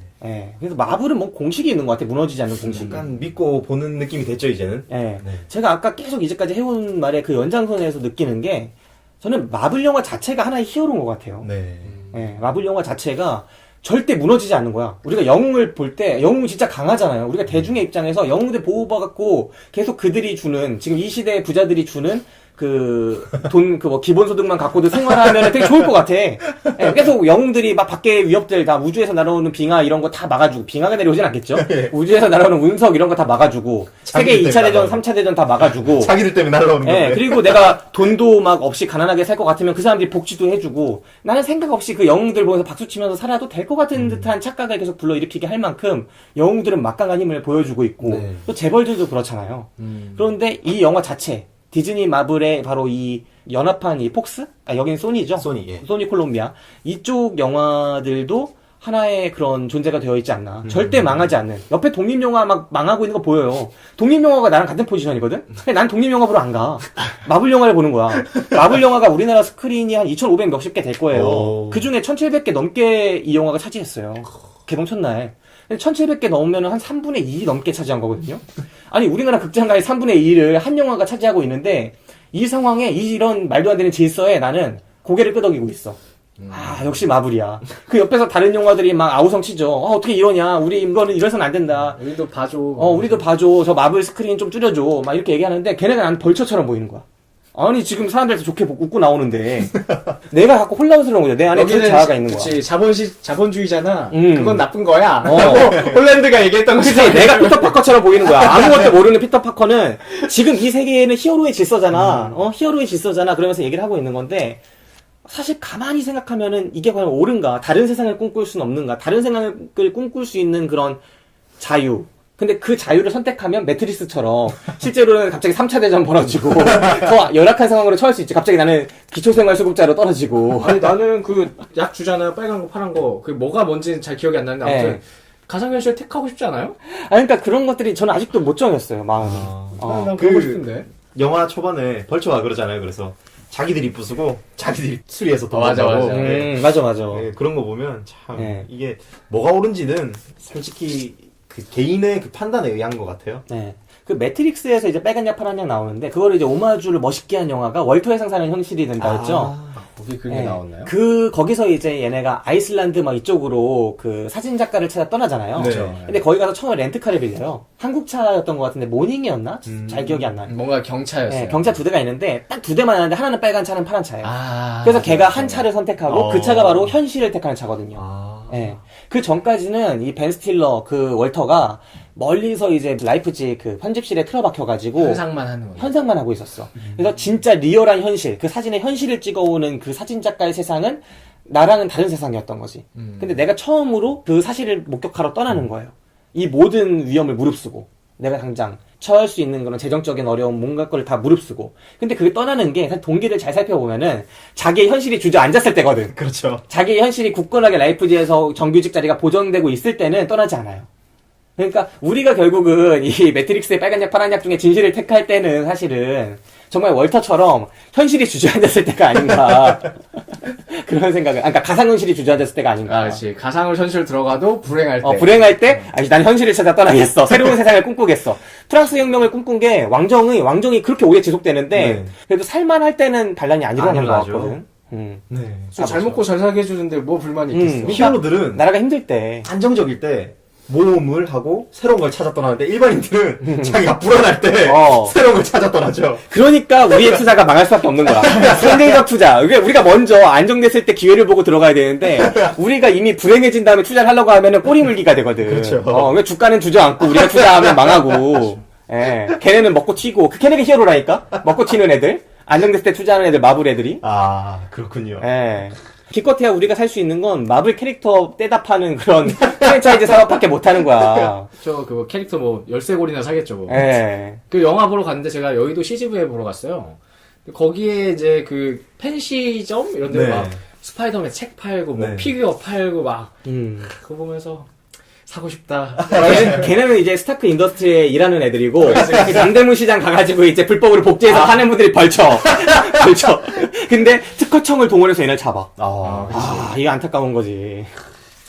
그래서 마블은 뭐 공식이 있는 것 같아요. 무너지지 않는 공식. 약간 믿고 보는 느낌이 됐죠, 이제는. 네. 제가 아까 계속 이제까지 해온 말의 그 연장선에서 느끼는 게, 저는 마블 영화 자체가 하나의 히어로인 것 같아요. 네. 마블 영화 자체가 절대 무너지지 않는 거야. 우리가 영웅을 볼 때, 영웅 진짜 강하잖아요. 우리가 대중의 입장에서 영웅들 보호받고 계속 그들이 주는, 지금 이 시대의 부자들이 주는 기본소득만 갖고도 생활하면 되게 좋을 것 같아. 계속 영웅들이 막 밖에 위협들 다 우주에서 날아오는 빙하 이런 거 다 막아주고, 빙하가 내려오진 않겠죠? 우주에서 날아오는 운석 이런 거 다 막아주고, 세계 2차 대전, 3차 대전 다 막아주고, 자기들 때문에 날라오는 건데. 그리고 내가 돈도 막 없이 가난하게 살 것 같으면 그 사람들이 복지도 해주고, 나는 생각 없이 그 영웅들 보면서 박수 치면서 살아도 될 것 같은 듯한 착각을 계속 불러일으키게 할 만큼 영웅들은 막강한 힘을 보여주고 있고, 또 재벌들도 그렇잖아요. 그런데 이 영화 자체, 디즈니 마블의 바로 이 연합한 이 폭스? 여긴 소니죠? 소니 콜롬비아. 이쪽 영화들도 하나의 그런 존재가 되어 있지 않나. 절대 망하지 않는. 옆에 독립영화 막 망하고 있는 거 보여요. 독립영화가 나랑 같은 포지션이거든? 근데 난 독립영화 보러 안 가. 마블 영화를 보는 거야. 마블 영화가 우리나라 스크린이 한 2,500 몇십 개 될 거예요. 그 중에 1,700개 넘게 이 영화가 차지했어요. 개봉 첫날. 1,700개 넘으면 한 3분의 2 넘게 차지한 거거든요? 아니, 우리나라 극장가의 3분의 2를 한 영화가 차지하고 있는데, 이 상황에 이런 말도 안 되는 질서에 나는 고개를 끄덕이고 있어. 역시 마블이야. 그 옆에서 다른 영화들이 막 아우성 치죠. 어떻게 이러냐. 우리 이거는 이래서는 안 된다. 우리도 봐줘. 우리도 봐줘. 저 마블 스크린 좀 줄여줘. 막 이렇게 얘기하는데, 걔네가 난 벌처처럼 보이는 거야. 아니, 지금 사람들한테 좋게 웃고 나오는데, 내가 갖고 혼란스러운 거죠. 내 안에 그 자아가 있는 거야. 그치, 자본주의잖아. 그건 나쁜 거야. 홀랜드가 얘기했던 그치, 거지. 내가 피터파커처럼 보이는 거야. 아무것도 모르는 피터파커는 지금 이 세계에는 히어로의 질서잖아. 히어로의 질서잖아. 그러면서 얘기를 하고 있는 건데, 사실 가만히 생각하면은 이게 과연 옳은가? 다른 세상을 꿈꿀 수는 없는가? 다른 생각을 꿈꿀 수 있는 그런 자유. 근데 그 자유를 선택하면 매트리스처럼 실제로는 갑자기 3차 대전 벌어지고 더 열악한 상황으로 처할 수 있지. 갑자기 나는 기초생활수급자로 떨어지고. 아니, 나는 그 약 주잖아요. 빨간 거, 파란 거. 그 뭐가 뭔지는 잘 기억이 안 나는데 아무튼 가상현실 택하고 싶지 않아요? 그러니까 그런 것들이 저는 아직도 못 정했어요, 마음이. 난 그러고 싶은데. 영화 초반에 벌초가 그러잖아요. 그래서 자기들이 부수고 자기들이 수리해서 돈 맞아, 번다고. 맞아. 맞아, 맞아. 네, 그런 거 보면 참 네. 이게 뭐가 옳은지는 솔직히 그 개인의 그 판단에 의한 것 같아요. 네. 그 매트릭스에서 이제 빨간 약 파란 약 나오는데 그거를 이제 오마주를 멋있게 한 영화가 월터의 상사는 현실이 된다였죠. 거기 그게 네. 나왔나요? 거기서 이제 얘네가 아이슬란드 막 이쪽으로 그 사진 작가를 찾아 떠나잖아요. 네. 근데 거기 가서 처음에 렌트카를 빌려요. 한국차였던 것 같은데 모닝이었나? 잘 기억이 안 나요. 뭔가 경차였어요. 네, 경차 2대가 있는데 딱 2대만 하는데 하나는 빨간 차는 파란 차예요. 아. 그래서 걔가 한 차를 선택하고 그 차가 바로 현실을 택하는 차거든요. 아. 예. 그 전까지는 이 벤 스틸러 그 월터가 멀리서 이제 라이프지 그 편집실에 틀어박혀가지고 현상만 하는 거예요. 현상만 하고 있었어. 그래서 진짜 리얼한 현실, 그 사진의 현실을 찍어오는 그 사진 작가의 세상은 나랑은 다른 세상이었던 거지. 근데 내가 처음으로 그 사실을 목격하러 떠나는 거예요. 이 모든 위험을 무릅쓰고 내가 당장 처할 수 있는 그런 재정적인 어려움 뭔가 걸 다 무릅쓰고. 근데 그게 떠나는 게 사실 동기를 잘 살펴보면은 자기의 현실이 주저앉았을 때거든. 그렇죠. 자기의 현실이 굳건하게 라이프지에서 정규직 자리가 보장되고 있을 때는 떠나지 않아요. 그러니까 우리가 결국은 이 매트릭스의 빨간 약 파란 약 중에 진실을 택할 때는 사실은 정말 월터처럼 현실이 주저앉았을 때가 아닌가 그런 생각을, 그러니까 가상현실이 주저앉았을 때가 아닌가. 아, 그렇지. 가상을 현실 들어가도 불행할 때. 불행할 때, 난 현실을 찾아 떠나겠어. 새로운 세상을 꿈꾸겠어. 프랑스 혁명을 꿈꾼 게 왕정이 그렇게 오래 지속되는데, 네. 그래도 살만할 때는 반란이 안 일어나는 것 일어나죠. 같거든. 네. 잘 먹고 잘 살게 해주는데 뭐 불만이 있겠어. 히어로들은 나라가 힘들 때. 안정적일 때 모험을 하고 새로운 걸 찾아 떠나는데 일반인들은 자기가 불안할 때 새로운 걸 찾아 떠나죠. 그러니까 우리의 투자가 망할 수밖에 없는 거야. 상대적 투자. 우리가 먼저 안정됐을 때 기회를 보고 들어가야 되는데 우리가 이미 불행해진 다음에 투자를 하려고 하면은 꼬리 물기가 되거든. 그렇죠. 그러니까 주가는 주저앉고 우리가 투자하면 망하고. 예. 걔네는 먹고 튀고. 걔네가 히어로라니까? 먹고 튀는 애들. 안정됐을 때 투자하는 애들, 마블 애들이. 아, 그렇군요. 예. 기껏해야 우리가 살 수 있는 건 마블 캐릭터 떼다 파는 그런 프랜차이즈 사업밖에 못 하는 거야. 저 그거 캐릭터 뭐 열쇠고리나 사겠죠 뭐. 예. 그 영화 보러 갔는데 제가 여의도 CGV에 보러 갔어요. 거기에 이제 그 펜시점 이런 데 네. 막 스파이더맨 책 팔고 뭐 네. 피규어 팔고 막 그거 보면서 사고 싶다. 걔네는 이제 스타크 인더스트리에 일하는 애들이고, 남대문 시장 가가지고 이제 불법으로 복제해서 파는 분들이 벌쳐. 벌쳐. 근데 특허청을 동원해서 얘네를 잡아. 이게 안타까운 거지.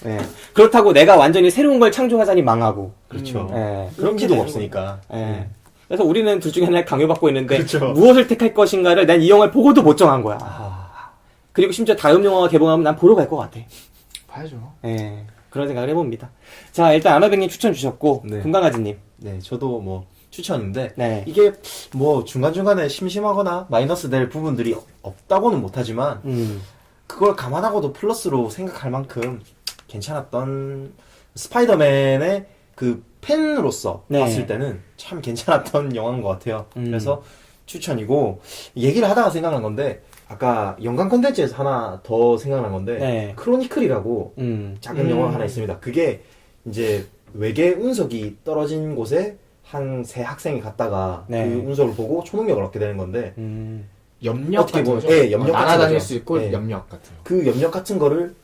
예. 그렇다고 내가 완전히 새로운 걸 창조하자니 망하고. 그렇죠. 예. 그런 게 기도가 되는 없으니까. 거예요. 예. 그래서 우리는 둘 중에 하나를 강요받고 있는데, 그렇죠. 무엇을 택할 것인가를 난 이 영화를 보고도 못 정한 거야. 그리고 심지어 다음 영화가 개봉하면 난 보러 갈 것 같아. 봐야죠. 예. 그런 생각을 해봅니다. 자, 일단 아마백님 추천 주셨고, 네. 금강아지님. 네, 저도 뭐 추천인데 네. 이게 뭐 중간중간에 심심하거나 마이너스 될 부분들이 없다고는 못하지만 그걸 감안하고도 플러스로 생각할 만큼 괜찮았던 스파이더맨의 그 팬으로서 네. 봤을 때는 참 괜찮았던 영화인 것 같아요. 그래서 추천이고 얘기를 하다가 생각난 건데 아까 연관 콘텐츠에서 하나 더 생각난 건데 네. 크로니클이라고 작은 영화가 하나 있습니다. 그게 이제 외계 운석이 떨어진 곳에 한 세 학생이 갔다가 네. 그 운석을 보고 초능력을 얻게 되는 건데 염력 어떻게 같은 보면, 거죠? 예, 염력 같은 날아다닐 거죠. 수 있고 예. 염력 같은 거. 그 염력 같은 거를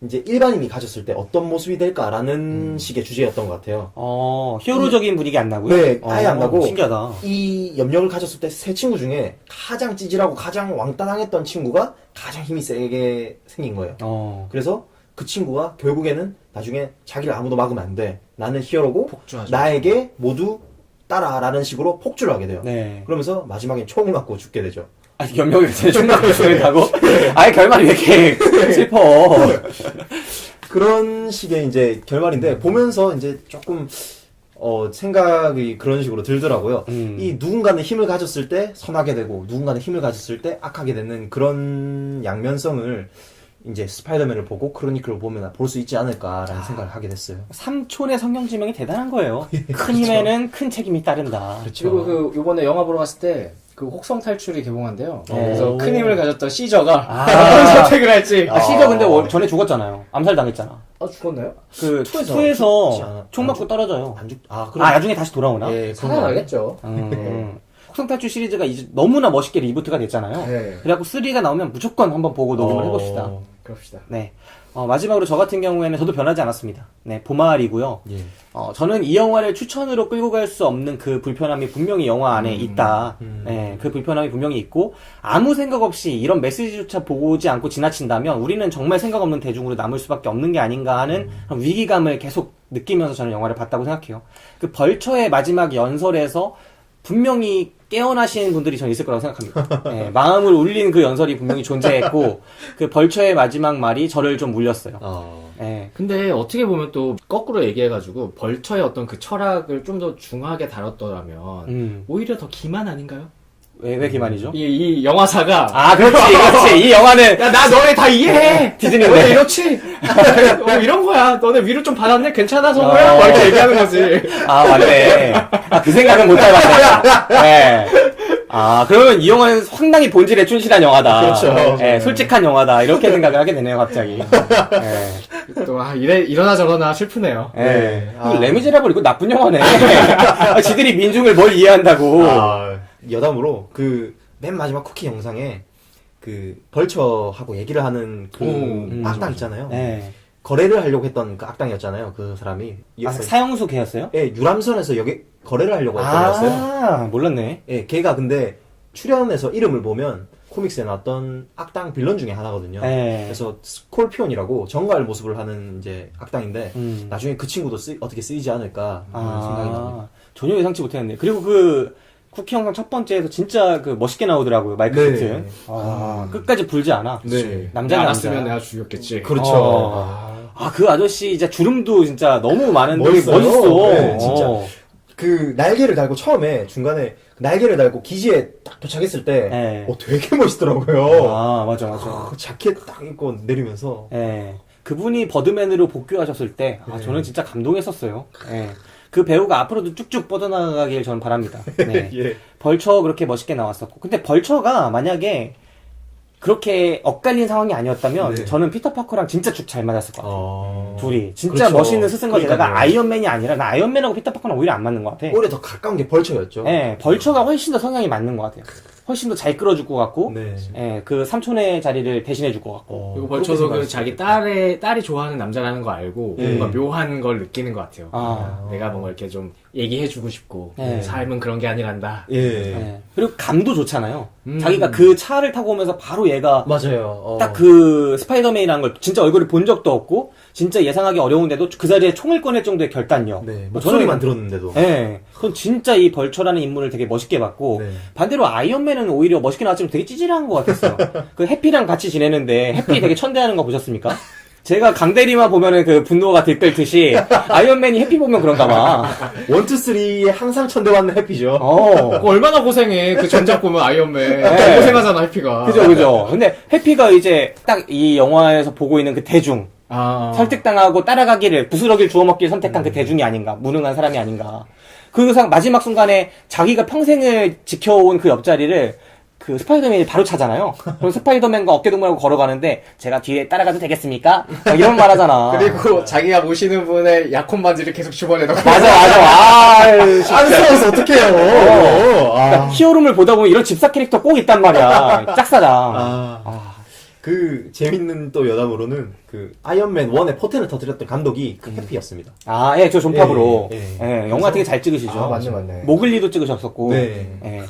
이제 일반인이 가졌을 때 어떤 모습이 될까라는 식의 주제였던 것 같아요. 히어로적인 분위기 안 나고요? 네, 아예 안 나고. 신기하다. 이 염력을 가졌을 때 세 친구 중에 가장 찌질하고 가장 왕따당했던 친구가 가장 힘이 세게 생긴 거예요. 그래서 그 친구가 결국에는 나중에 자기를 아무도 막으면 안 돼. 나는 히어로고 폭주하죠. 나에게 모두 따라라는 식으로 폭주를 하게 돼요. 네. 그러면서 마지막에 총을 맞고 죽게 되죠. 염력이 제일 충격을 쓰는다고? 아예 결말이 왜 이렇게 슬퍼. 그런 식의 이제 결말인데 보면서 이제 조금 생각이 그런 식으로 들더라고요. 이 누군가는 힘을 가졌을 때 선하게 되고 누군가는 힘을 가졌을 때 악하게 되는 그런 양면성을 이제 스파이더맨을 보고 크로니클을 보면 볼 수 있지 않을까라는 생각을 하게 됐어요. 삼촌의 성경지명이 대단한 거예요. 큰 힘에는 큰 책임이 따른다. 그리고 그 요번에 영화 보러 갔을 때 그 혹성 탈출이 개봉한대요. 오. 그래서 큰 힘을 가졌던 시저가 어떤 선택을 할지. 시저 근데 전에 죽었잖아요. 암살당했잖아. 죽었나요? 그 죽지 투에서 않아. 총 맞고 떨어져요. 그럼 나중에 다시 돌아오나? 예, 살아나겠죠. 혹성 탈출 시리즈가 이제 너무나 멋있게 리부트가 됐잖아요. 네. 그래갖고 3가 나오면 무조건 한번 보고 녹음을 해봅시다. 그럽시다. 네. 마지막으로 저 같은 경우에는 저도 변하지 않았습니다. 네, 보말이고요. 예. 저는 이 영화를 추천으로 끌고 갈 수 없는 그 불편함이 분명히 영화 안에 있다. 네, 그 불편함이 분명히 있고, 아무 생각 없이 이런 메시지조차 보지 않고 지나친다면 우리는 정말 생각 없는 대중으로 남을 수밖에 없는 게 아닌가 하는 그런 위기감을 계속 느끼면서 저는 영화를 봤다고 생각해요. 그 벌처의 마지막 연설에서 분명히 깨어나신 분들이 전 있을 거라고 생각합니다. 네, 마음을 울린 그 연설이 분명히 존재했고, 그 벌처의 마지막 말이 저를 좀 울렸어요. 네. 근데 어떻게 보면 또 거꾸로 얘기해가지고 벌처의 어떤 그 철학을 좀 더 중하게 다뤘더라면 오히려 더 기만 아닌가요? 왜 기만이죠? 이 영화사가 아, 그렇지. 이 영화는. 야, 나 너네 다 이해해! 디즈니인데. 너네 이렇지? 이런 거야. 너네 위로 좀 받았네? 괜찮아, 성우야? 막 이렇게 얘기하는 거지. 아, 맞네. 그 생각은 못 해봤네. 네. 그러면 이 영화는 상당히 본질에 충실한 영화다. 그렇죠. 네, 솔직한 영화다. 이렇게 생각을 하게 되네요, 갑자기. 네. 또, 이러나 저러나 슬프네요. 네. 레미제라블 이거 나쁜 영화네. 지들이 민중을 뭘 이해한다고. 여담으로 맨 마지막 쿠키 영상에 벌처하고 얘기를 하는 악당 있잖아요. 네. 거래를 하려고 했던 그 악당이었잖아요. 그 사람이. 사형수 걔였어요? 예, 유람선에서 여기 거래를 하려고 했던 거였어요. 몰랐네. 예, 걔가 근데 출연해서 이름을 보면 코믹스에 나왔던 악당 빌런 중에 하나거든요. 네. 그래서 스콜피온이라고 정갈 모습을 하는 이제 악당인데 나중에 그 친구도 어떻게 쓰이지 않을까 하는 생각이 납니다. 전혀 예상치 못했네. 그리고 쿠키 영상 첫 번째에서 진짜 멋있게 나오더라고요, 마이크 네. 키튼. 끝까지 불지 않아. 네. 남자 알았으면 내가 죽였겠지. 그렇죠. 그 아저씨 진짜 주름도 진짜 너무 많은데 멋있어요. 멋있어. 네, 진짜. 그 날개를 달고 처음에 중간에 날개를 달고 기지에 딱 도착했을 때 네. 되게 멋있더라고요. 맞아. 자켓 딱 입고 내리면서 네. 그분이 버드맨으로 복귀하셨을 때 저는 진짜 감동했었어요. 네. 그 배우가 앞으로도 쭉쭉 뻗어나가길 저는 바랍니다. 네. 예. 벌처 그렇게 멋있게 나왔었고. 근데 벌처가 만약에 그렇게 엇갈린 상황이 아니었다면 네. 저는 피터 파커랑 진짜 쭉 잘 맞았을 것 같아요. 둘이 진짜 그렇죠. 멋있는 스승과 제자가 그러니까요. 아이언맨이 아니라 나 아이언맨하고 피터 파커는 오히려 안 맞는 것 같아. 오히려 더 가까운 게 벌처였죠. 네, 벌처가 훨씬 더 성향이 맞는 것 같아요. 훨씬 더 잘 끌어줄 것 같고, 네. 그 삼촌의 자리를 대신해줄 것 같고. 그리고 벌쳐도 그 자기 딸이 좋아하는 남자라는 거 알고 예. 뭔가 묘한 걸 느끼는 것 같아요. 아. 내가 뭔가 이렇게 좀 얘기해주고 싶고 네. 삶은 그런 게 아니란다. 예. 네. 그리고 감도 좋잖아요. 자기가 그 차를 타고 오면서 바로 얘가 맞아요. 딱 그 스파이더맨이라는 걸 진짜 얼굴을 본 적도 없고 진짜 예상하기 어려운데도 그 자리에 총을 꺼낼 정도의 결단력. 네. 목소리만 들었는데도. 네. 그건 진짜 이 벌처라는 인물을 되게 멋있게 봤고 네. 반대로 아이언맨은 오히려 멋있게 나왔지만 되게 찌질한 것 같았어요. 그 해피랑 같이 지내는데 해피 되게 천대하는 거 보셨습니까? 제가 강대리만 보면은 그 분노가 들끓듯이 아이언맨이 해피 보면 그런가 봐. 1, 2, 3에 항상 천대받는 해피죠. 그거 얼마나 고생해. 그 전작 보면 아이언맨. 네. 고생하잖아, 해피가. 그죠. 근데 해피가 이제 딱 이 영화에서 보고 있는 그 대중. 설득당하고 따라가기를 부스러기를 주워 먹기를 선택한 그 대중이 아닌가. 무능한 사람이 아닌가. 그 마지막 순간에 자기가 평생을 지켜온 그 옆자리를 그 스파이더맨이 바로 차잖아요. 그럼 스파이더맨과 어깨동무하고 걸어가는데 제가 뒤에 따라가도 되겠습니까? 막 이런 말 하잖아. 그리고 자기가 모시는 분의 약혼 반지를 계속 집어내놓고. 맞아. 안 싸워서 어떡해요. 그러니까 히어로물 보다 보면 이런 집사 캐릭터 꼭 있단 말이야. 짝사랑. 그 재밌는 또 여담으로는 그 아이언맨 1의 포텐을 터뜨렸던 감독이 그 해피였습니다. 예, 저 존팝으로. 예. 영화 되게 잘 찍으시죠. 맞네. 모글리도 찍으셨었고. 네. 예.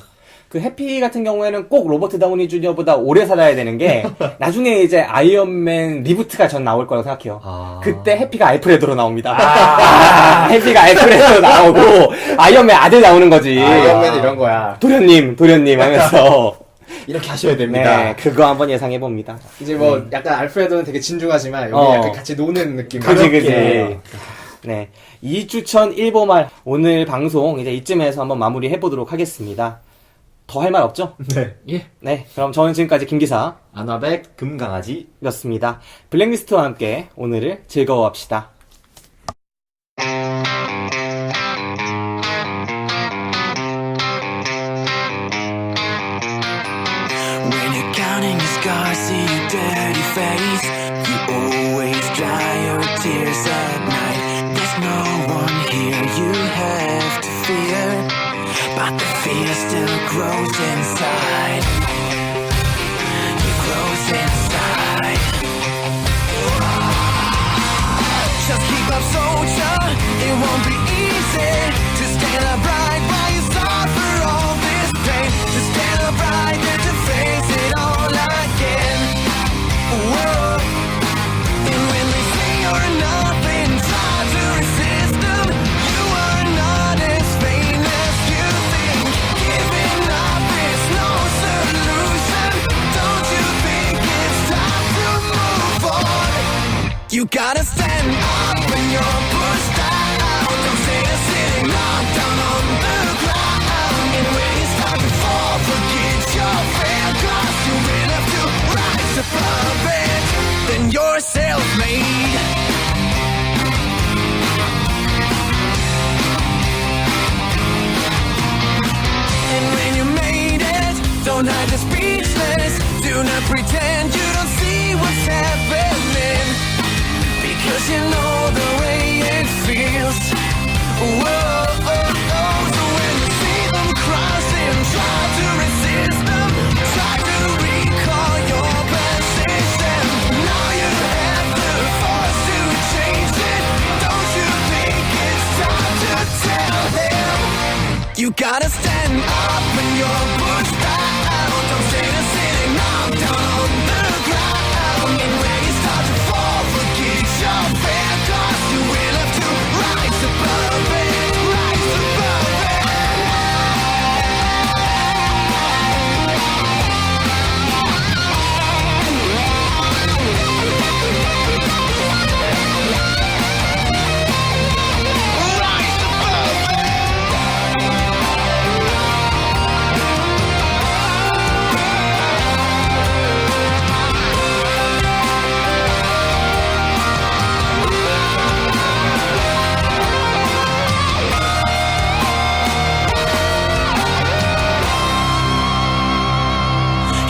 그 해피 같은 경우에는 꼭 로버트 다우니 주니어보다 오래 살아야 되는 게 나중에 이제 아이언맨 리부트가 전 나올 거라고 생각해요. 그때 해피가 알프레드로 나옵니다. 해피가 알프레드로 나오고 아이언맨 아들 나오는 거지. 아이언맨 이런 거야. 도련님 하면서 이렇게 하셔야 됩니다. 네, 그거 한번 예상해 봅니다. 이제 뭐 약간 알프레드는 되게 진중하지만 여기 약간 같이 노는 느낌. 그지. 네. 2주천 1보말 오늘 방송 이제 이쯤에서 한번 마무리 해보도록 하겠습니다. 더 할 말 없죠? 네. 예. 네. 그럼 저는 지금까지 김기사 아나백 금강아지였습니다. 블랙리스트와 함께 오늘을 즐거워합시다. When you're counting your scars, see your dirty face. You always dry your tears at night. There's no one here you have to fear, but the fear still grows inside. It grows inside. love soldier. It won't be easy to stand upright while you suffer all this pain. To stand upright and to face it all again. Whoa. And when they say you're nothing, try to resist them. You are not as vain as you think. Giving up is no solution. Don't you think it's time to move on? You gotta stand up when you're pushed out. Don't stay there sitting knocked down on the ground. And when you start to fall, forget your fear, 'cause you will have to rise above it. Then you're self-made. And when you made it, don't hide the speechless. Do not pretend you don't see what's happening, because you know the way it feels. Whoa, so when you see them crossing, try to resist them. Try to recall your position. Now you have the force to change it. Don't you think it's time to tell them? You gotta stand up when you're pushed out. Don't stay there sitting knocked down on the ground. And when you start to fall, forget your fear, 'cause you will have to rise above it. Rise above it. Rise above it.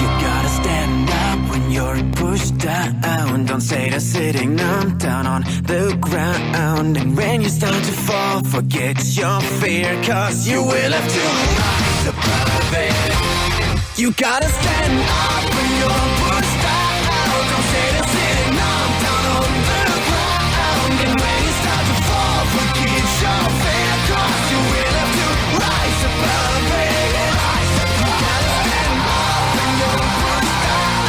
You gotta stand up when you're pushed down. Don't stay there sitting numb down on the ground. And when you start to fall, forget your fear, 'cause you will have to rise above it. You gotta stand up when you're pushed down. Don't stay there sitting numb down on the ground. And when you start to fall, forget your fear, 'cause you will have to rise above it. You gotta stand up when you're pushed down.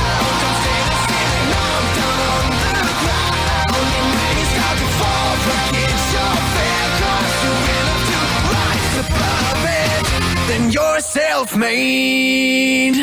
Don't stay there sitting numb down on the ground. And when you start to fall, forget your fear, 'cause you will have to rise above it. Then you're self-made.